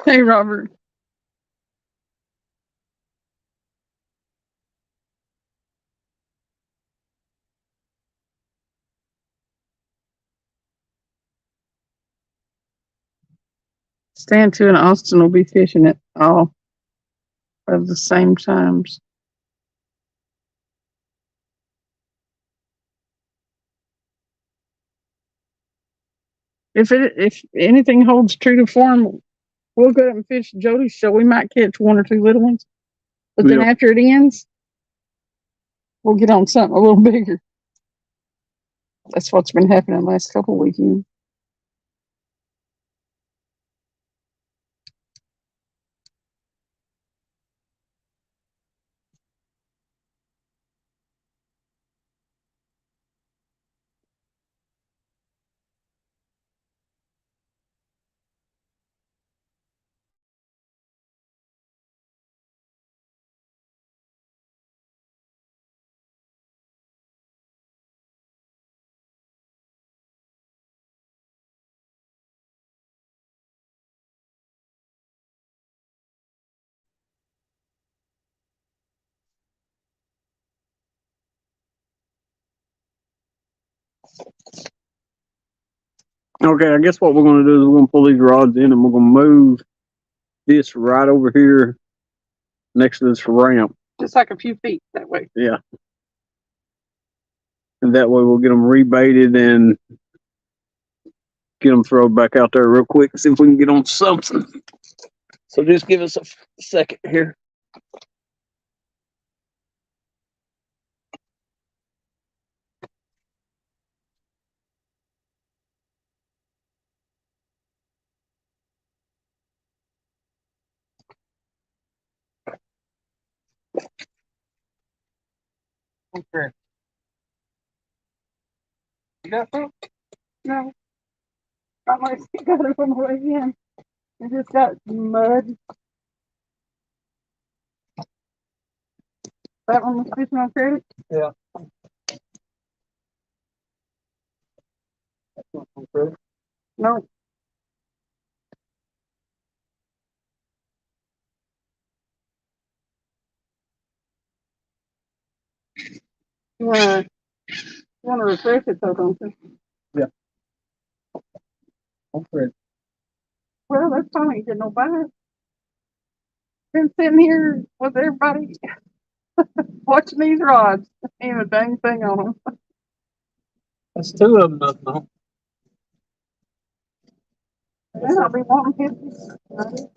Hey, Robert. Stan 2 and Austin will be fishing at all of the same times. If anything holds true to form, we'll go and fish Jody's show. We might catch one or two little ones, but then Yeah. after it ends, we'll get on something a little bigger. That's what's been happening the last couple of weekends. Okay, I guess what we're gonna do is we're gonna pull these rods in and we're gonna move this right over here next to this ramp. Just like a few feet that way. Yeah. And that way we'll get them rebaited and get them thrown back out there real quick and see if we can get on something. So just give us a second here. Okay. You got some? No. Unless you got it from the way in. It just got mud. That one was fishing on credit? Yeah. No. You wanna refresh it though, don't you? Okay. Well, that's fine. You get no bite. Been sitting here with everybody watching these rods. Ain't a dang thing on them. That's two of them, though. Yeah, I'll be wanting 50.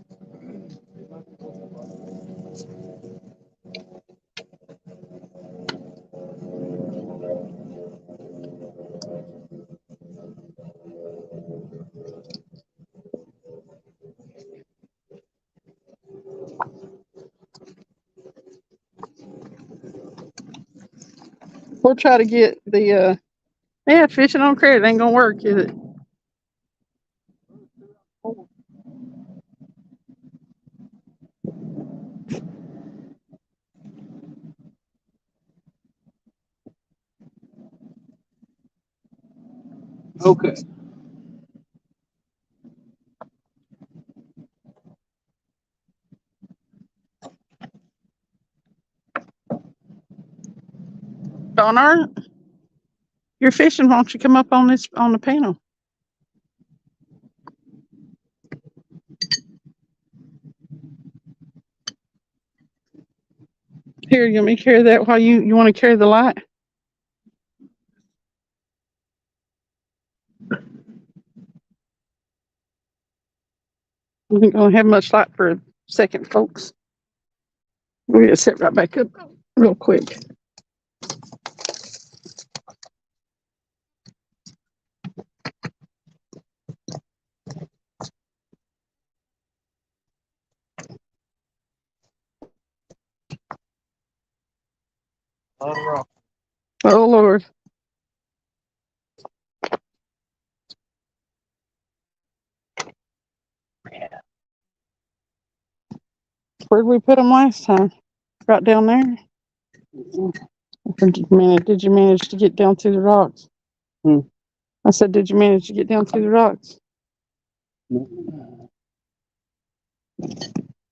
We'll try to get the fishing on credit ain't gonna work, is it? Okay. Donner, you're fishing. Why don't you come up on the panel? Here, you want me to carry that while you want to carry the light? We ain't gonna have much light for a second, folks. We're gonna sit right back up real quick. Oh Lord. Where'd we put them last time? Right down there? Did you manage to get down through the rocks? Hmm. I said, did you manage to get down through the rocks?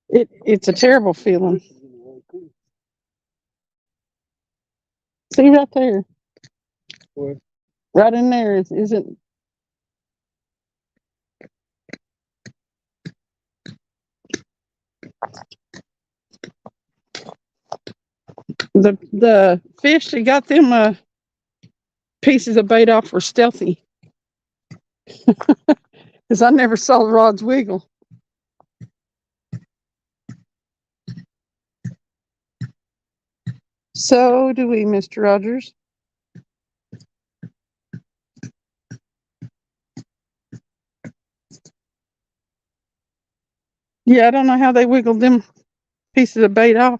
It's a terrible feeling. See right there. Where? Right in there isn't. The fish that got them pieces of bait off were stealthy. Because I never saw the rods wiggle. So do we, Mr. Rogers. Yeah, I don't know how they wiggled them pieces of bait off.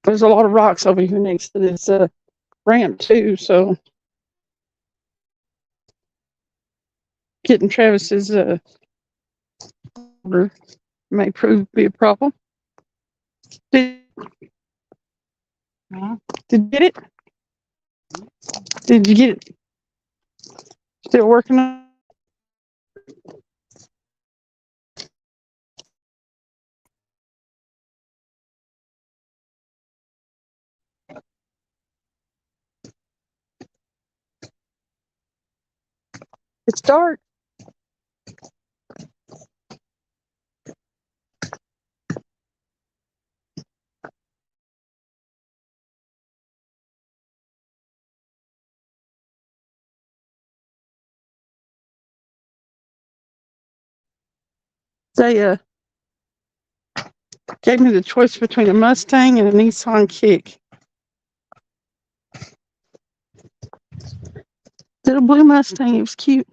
There's a lot of rocks over here next to this ramp too, so getting Travis's order may prove to be a problem. Did you get it? Did you get it? Still working on it? It's dark. They gave me the choice between a Mustang and a Nissan Kick. Little blue Mustang, it was cute.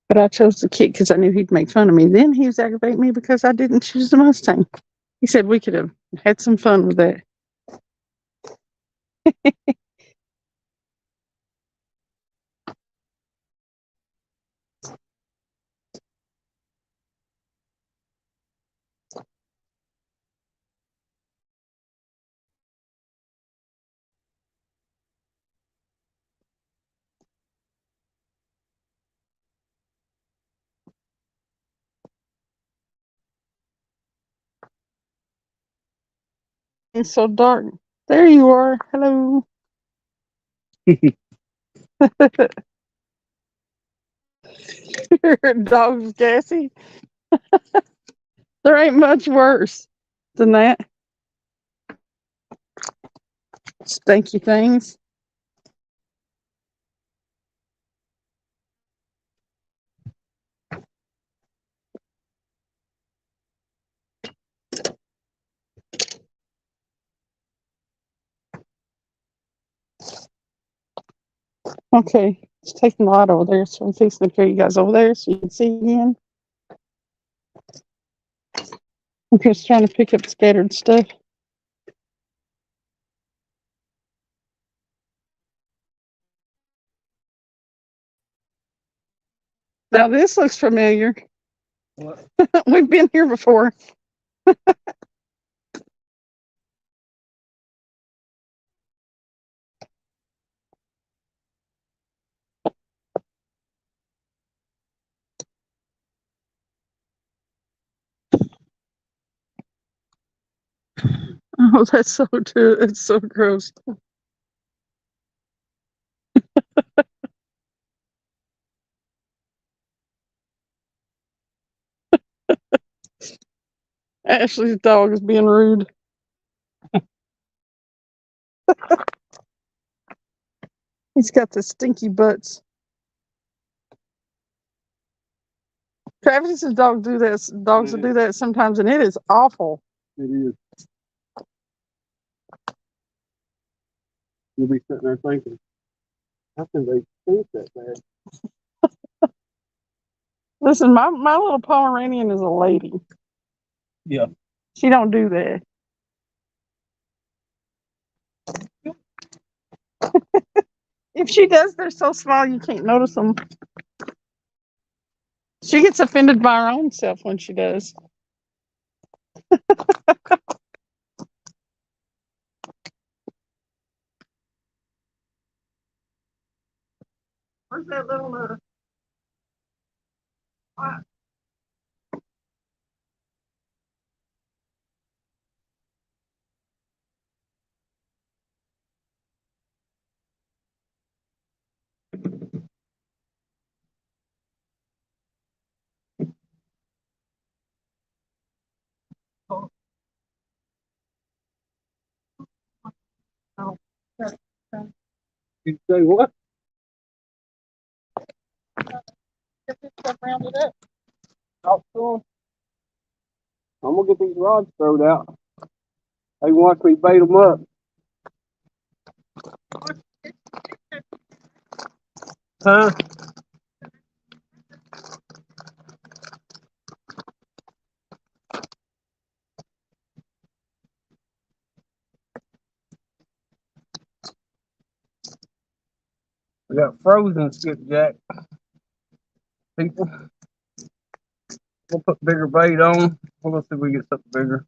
But I chose the Kick because I knew he'd make fun of me. Then he was aggravating me because I didn't choose the Mustang. He said we could have had some fun with that. It's so dark. There you are. Hello. Your dog's gassy. There ain't much worse than that. Stinky things. Okay, it's taking the light over there, so I'm fixing to carry you guys over there so you can see again. I'm just trying to pick up scattered stuff. Now this looks familiar. What? We've been here before. Oh, that's so true. It's so gross. Ashley's dog is being rude. He's got the stinky butts. Travis's dog do this. Dogs will do that sometimes, and it is awful. It is. You'll be sitting there thinking, how can they think that bad? Listen, my little Pomeranian is a lady. Yeah. She don't do that. If she does, they're so small you can't notice them. She gets offended by her own self when she does. Where's that little You say what? get this stuff rounded up? Talk to 'em. I'm gonna get these rods thrown out. They want me to bait them up. Huh? We got frozen skipjack. People. We'll put bigger bait on. We'll see if we get something bigger.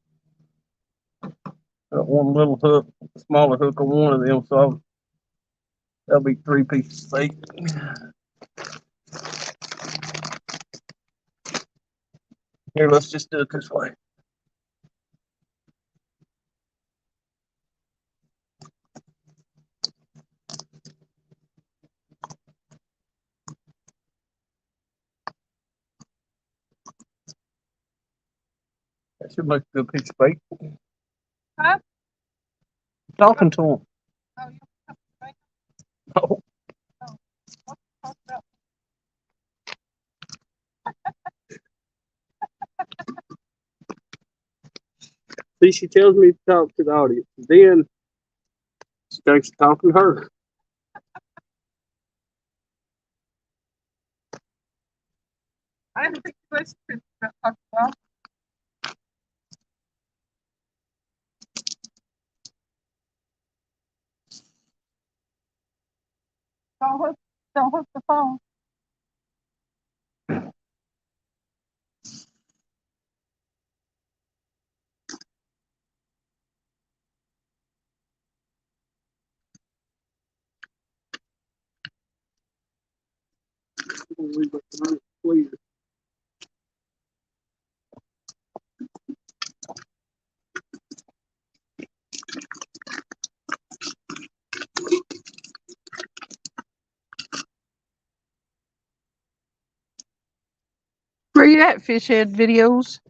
Got one little hook, smaller hook on one of them, so that'll be 3 pieces of bait. Here, let's just do it this way. That should make a good piece of bait. Huh? Talking to him. Oh, you have to bait Oh, them? see, she tells me to talk to the audience. Then she thinks I'm talking to her. I didn't think you guys could talk about. Don't hook the phone. Please. Where you at, Fish Head Videos?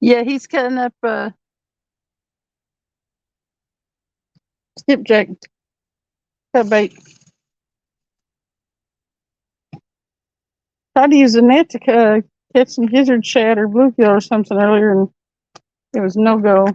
Yeah, he's cutting up skipjack cut bait. Tried to use a net to catch some gizzard shad or bluegill or something earlier, and it was no go.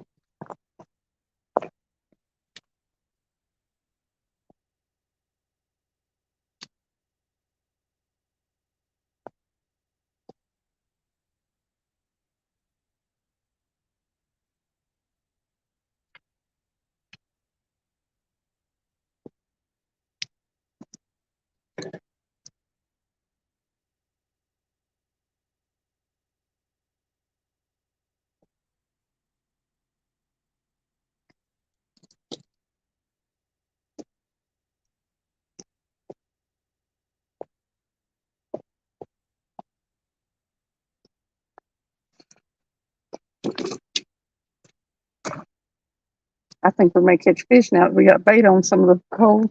I think we may catch fish now that we got bait on some of the cold.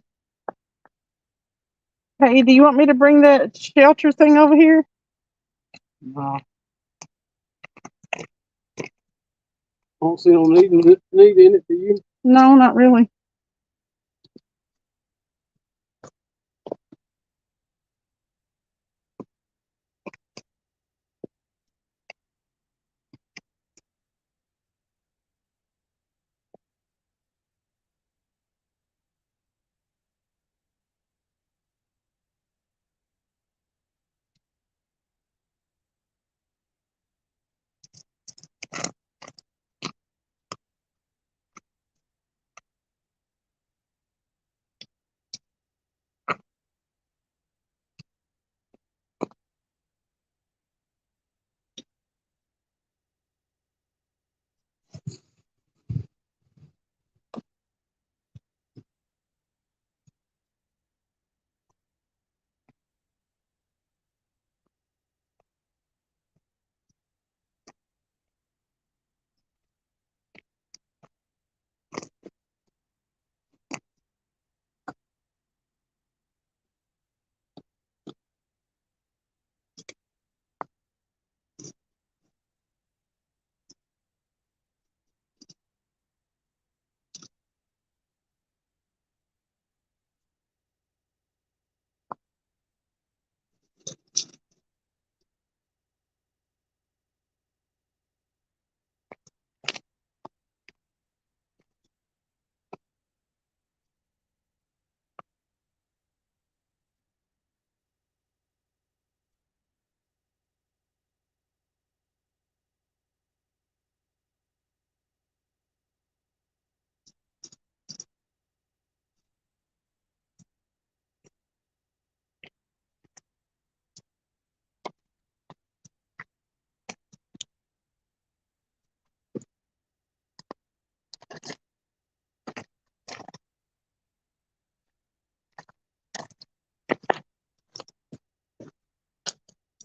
Hey, do you want me to bring that shelter thing over here? No. I don't see no need in it for you. No, not really.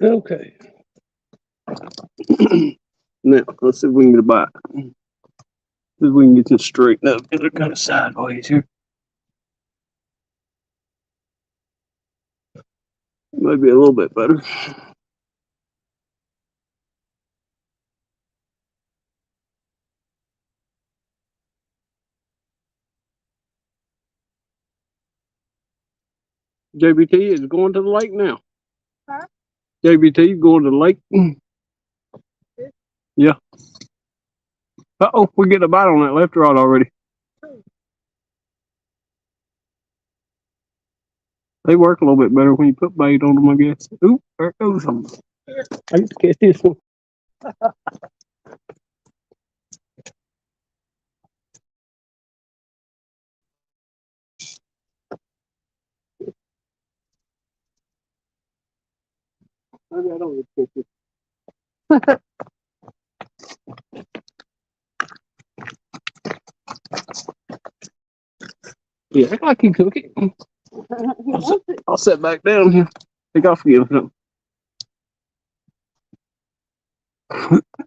Okay. Now, let's see if we can get a bite. See if we can get this straightened up. They're kind of sideways here. Maybe a little bit better. JBT is going to the lake now. Huh? JBT going to the lake. Yeah. Uh-oh, we get a bite on that left rod already. They work a little bit better when you put bait on them, I guess. Ooh, there goes something. I get to catch this one. Maybe I don't get to catch it. Yeah, act like you cook it. I'll sit back down here. Take off again.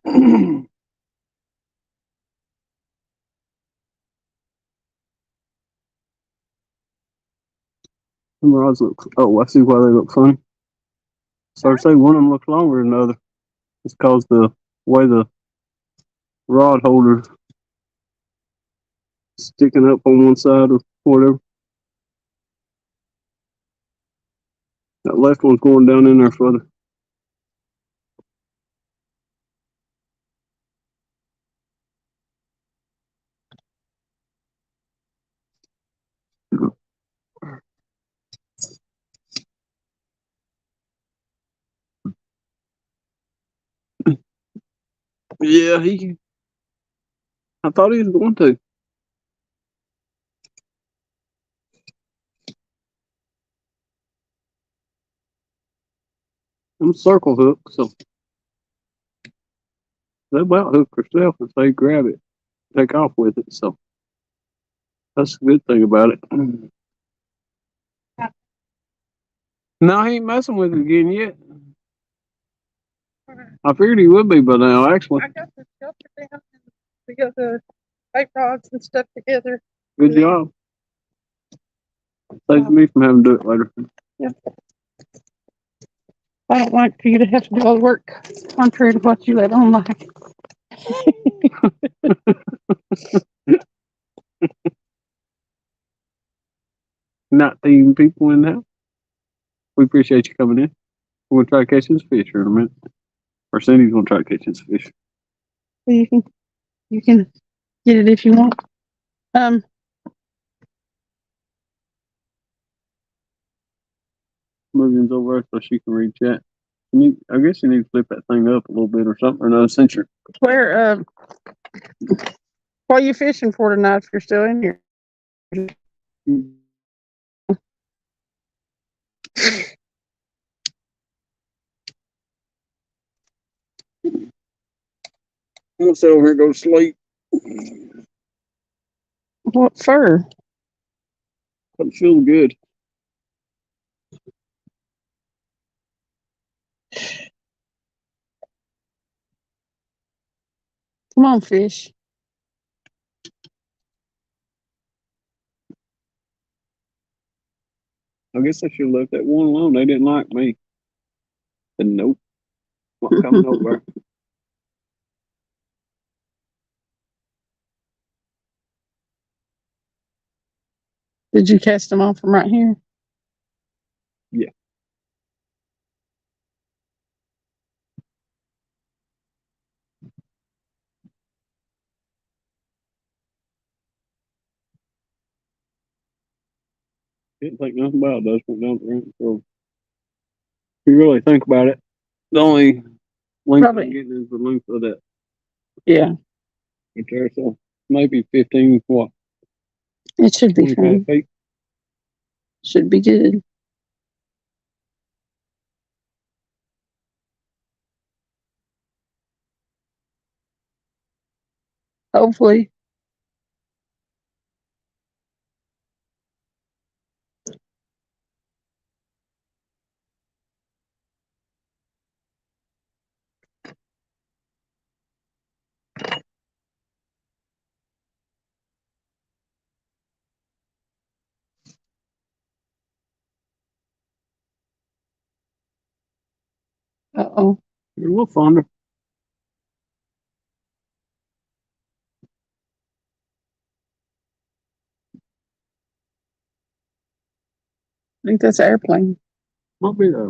Them rods look. Oh, I see why they look funny. So I say one of them looks longer than the other. It's because the way the rod holder sticking up on one side or whatever. That left one's going down in there further. Yeah, I thought he was going to. I'm circle hook, so they about hook herself if they grab it, take off with it. So that's a good thing about it. No, he ain't messing with it again yet. I figured he would be by now, actually. I got the shelter down. We got the pipe rods and stuff together. Good job. Saves me from having to do it later. I don't like for you to have to do all the work, contrary to what you let on like. 19 people in now. We appreciate you coming in. We're gonna try to catch this fish here in a minute. Or Cindy's gonna try to catch this fish. You can get it if you want. Moving's over so she can read chat. I guess you need to flip that thing up a little bit or something, or another censor. Where what are you fishing for tonight if you're still in here? I'm gonna sit over here and go to sleep. What for? I'm feeling good. Come on, fish. I guess I should have left that one alone. They didn't like me. But nope. Not coming over. Did you cast them off from right here? Yeah. Didn't think nothing about it. Just went down the ramp. So if you really think about it, the only length Probably. I'm getting is the length of that Yeah, right there. So maybe 15, what, it should be 25 fine. feet. Should be good. Hopefully. Uh-oh. You're a little fonder. I think that's an airplane. Might be there.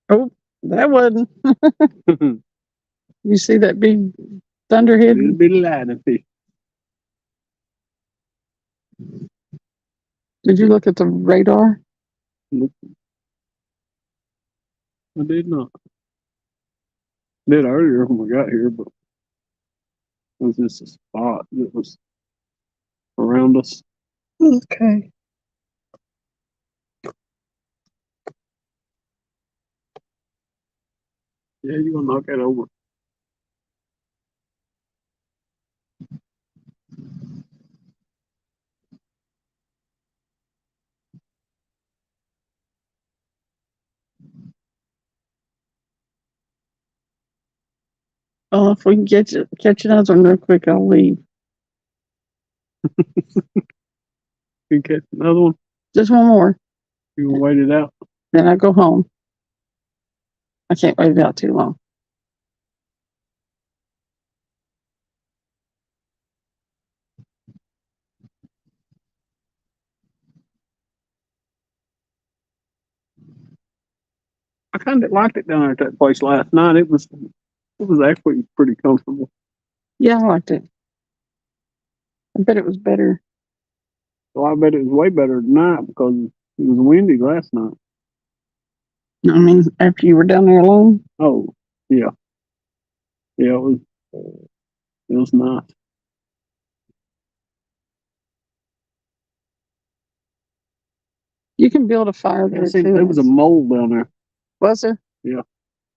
Oh, that wasn't. It'll You see that big thunderhead? be lighting fish. Did you look at the radar? Nope. I did not. Did earlier when we got here, but it was just a spot that was around us. Okay. Yeah, you gonna knock that over. Oh, if we can catch another one real quick, I'll leave. You catch another one? Just one more, You gonna wait it out? then I go home. I can't wait it out too long. I kind of liked it down there at that place last night. It was actually pretty comfortable. Yeah, I liked it. I bet it was better. So I bet it was way better tonight because it was windy last night. I mean, after you were down there alone. Oh, yeah. Yeah, it was nice. You can build a fire there See, too. there was a mole down there. Was there?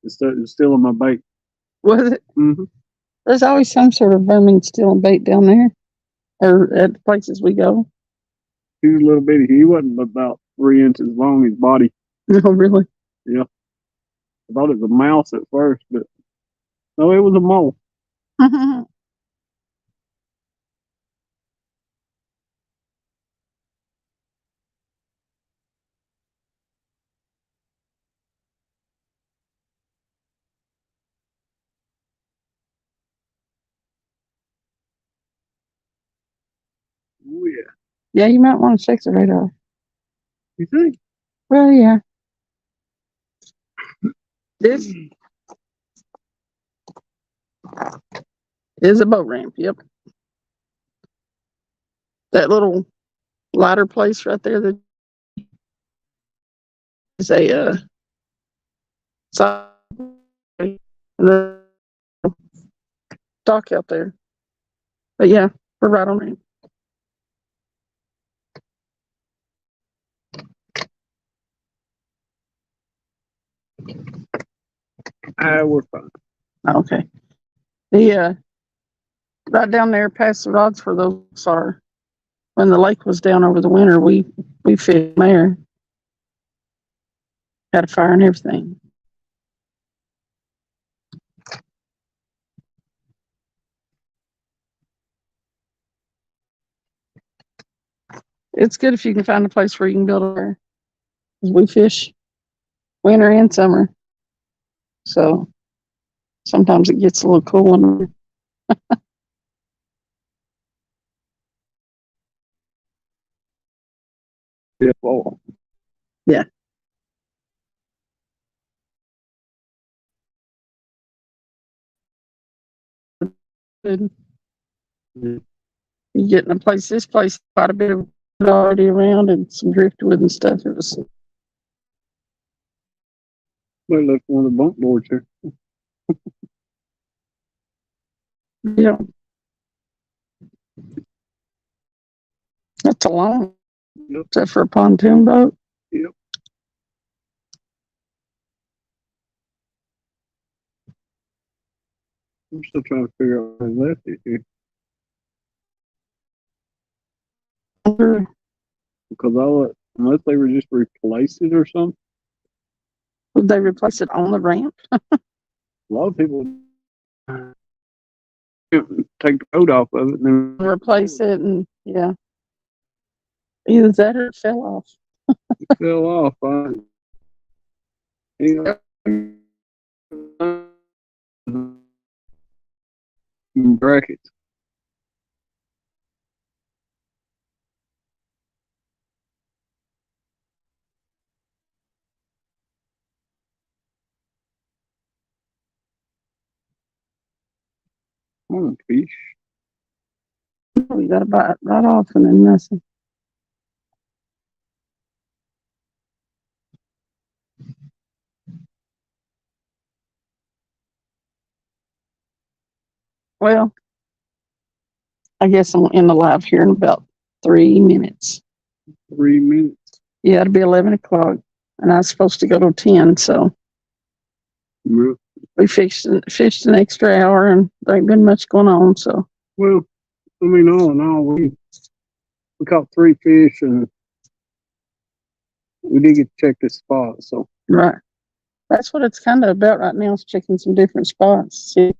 It's still in my bait. Was it? Mm-hmm. There's always some sort of vermin still in bait down there, or at the places we go. He was a little bitty. He wasn't about 3 inches long, his body. No, really. Yeah. I thought it was a mouse at first, but no, it was a mole. Yeah, you might want to check the radar. You think? Well, yeah. This is a boat ramp. Yep. That little ladder place right there that is a side and the dock out there. But yeah, we're right on it. We're fine. Okay. The right down there past the rods for those are when the lake was down over the winter, we fished there. Had a fire and everything. It's good if you can find a place where you can build a fire. 'Cause we fish winter and summer. So sometimes it gets a little cool in there. Yeah, fall. Yeah. Good. Yeah. You get in a place, this place, quite a bit of wood already around and some driftwood and stuff. It was, We left one of the bunk boards here. yeah. That's a long, Yep. except for a pontoon boat. Yep. I'm still trying to figure out what left it here. Because unless they were just replaced it or something, Would they replace it on the ramp? a lot of people take the coat off of it and then Replace it and yeah. Either that or it fell off. it fell off. Brackets. Come on, fish. We got to bite right off and then nothing. Well, I guess I'm in the live here in about 3 minutes. 3 minutes. Yeah, it'll be 11 o'clock. And I was supposed to go to 10, so Well, we fished an extra hour and there ain't been much going on, so. I mean, all in all, we caught 3 fish and we did get to check this spot, so. Right. That's what it's kind of about right now, is checking some different spots, see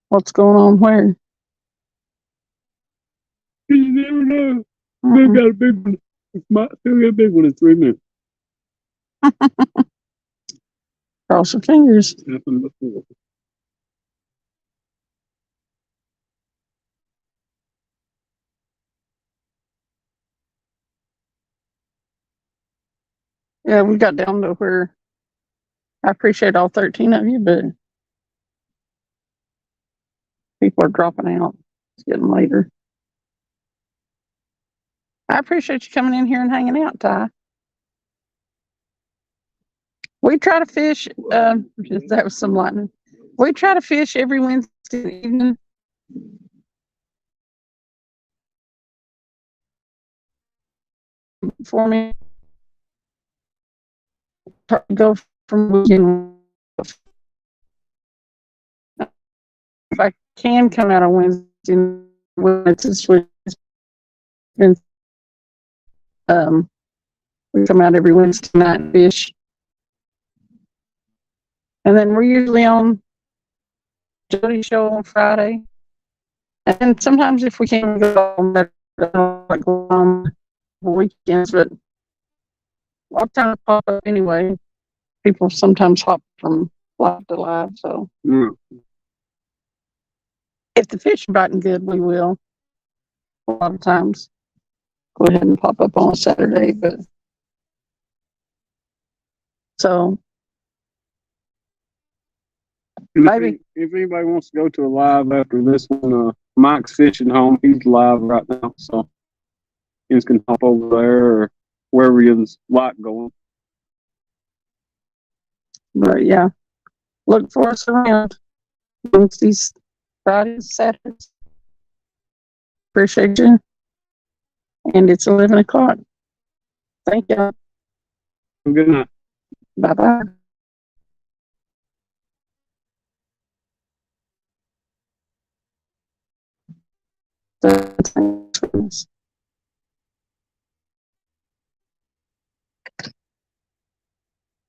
what's going on where. You never know. Mhm. Still got a big one. Still got a big one in 3 minutes. Cross your fingers. Happened before. Yeah, we got down to where I appreciate all 13 of you, but people are dropping out. It's getting later. I appreciate you coming in here and hanging out, Ty. We try to fish. That was some lightning. We try to fish every Wednesday evening. For me, go from weekend. If I can come out on Wednesday, when it's this week, we come out every Wednesday night and fish. And then we're usually on Jody show on Friday. And sometimes if we can't go on that, like on weekends, but a lot of times pop up anyway. People sometimes hop from live to live. So Yeah. if the fish are biting good, we will. A lot of times. go ahead and pop up on a Saturday, but so And Maybe. if anybody wants to go to a live after this one, Mike's Fishing Home, he's live right now, so you just can hop over there or wherever you like going. but yeah, look for us around Wednesdays, Fridays, Saturdays. Appreciate you. And it's 11 o'clock. Thank you. Good night. Bye bye.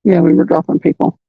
Yeah, we were dropping people.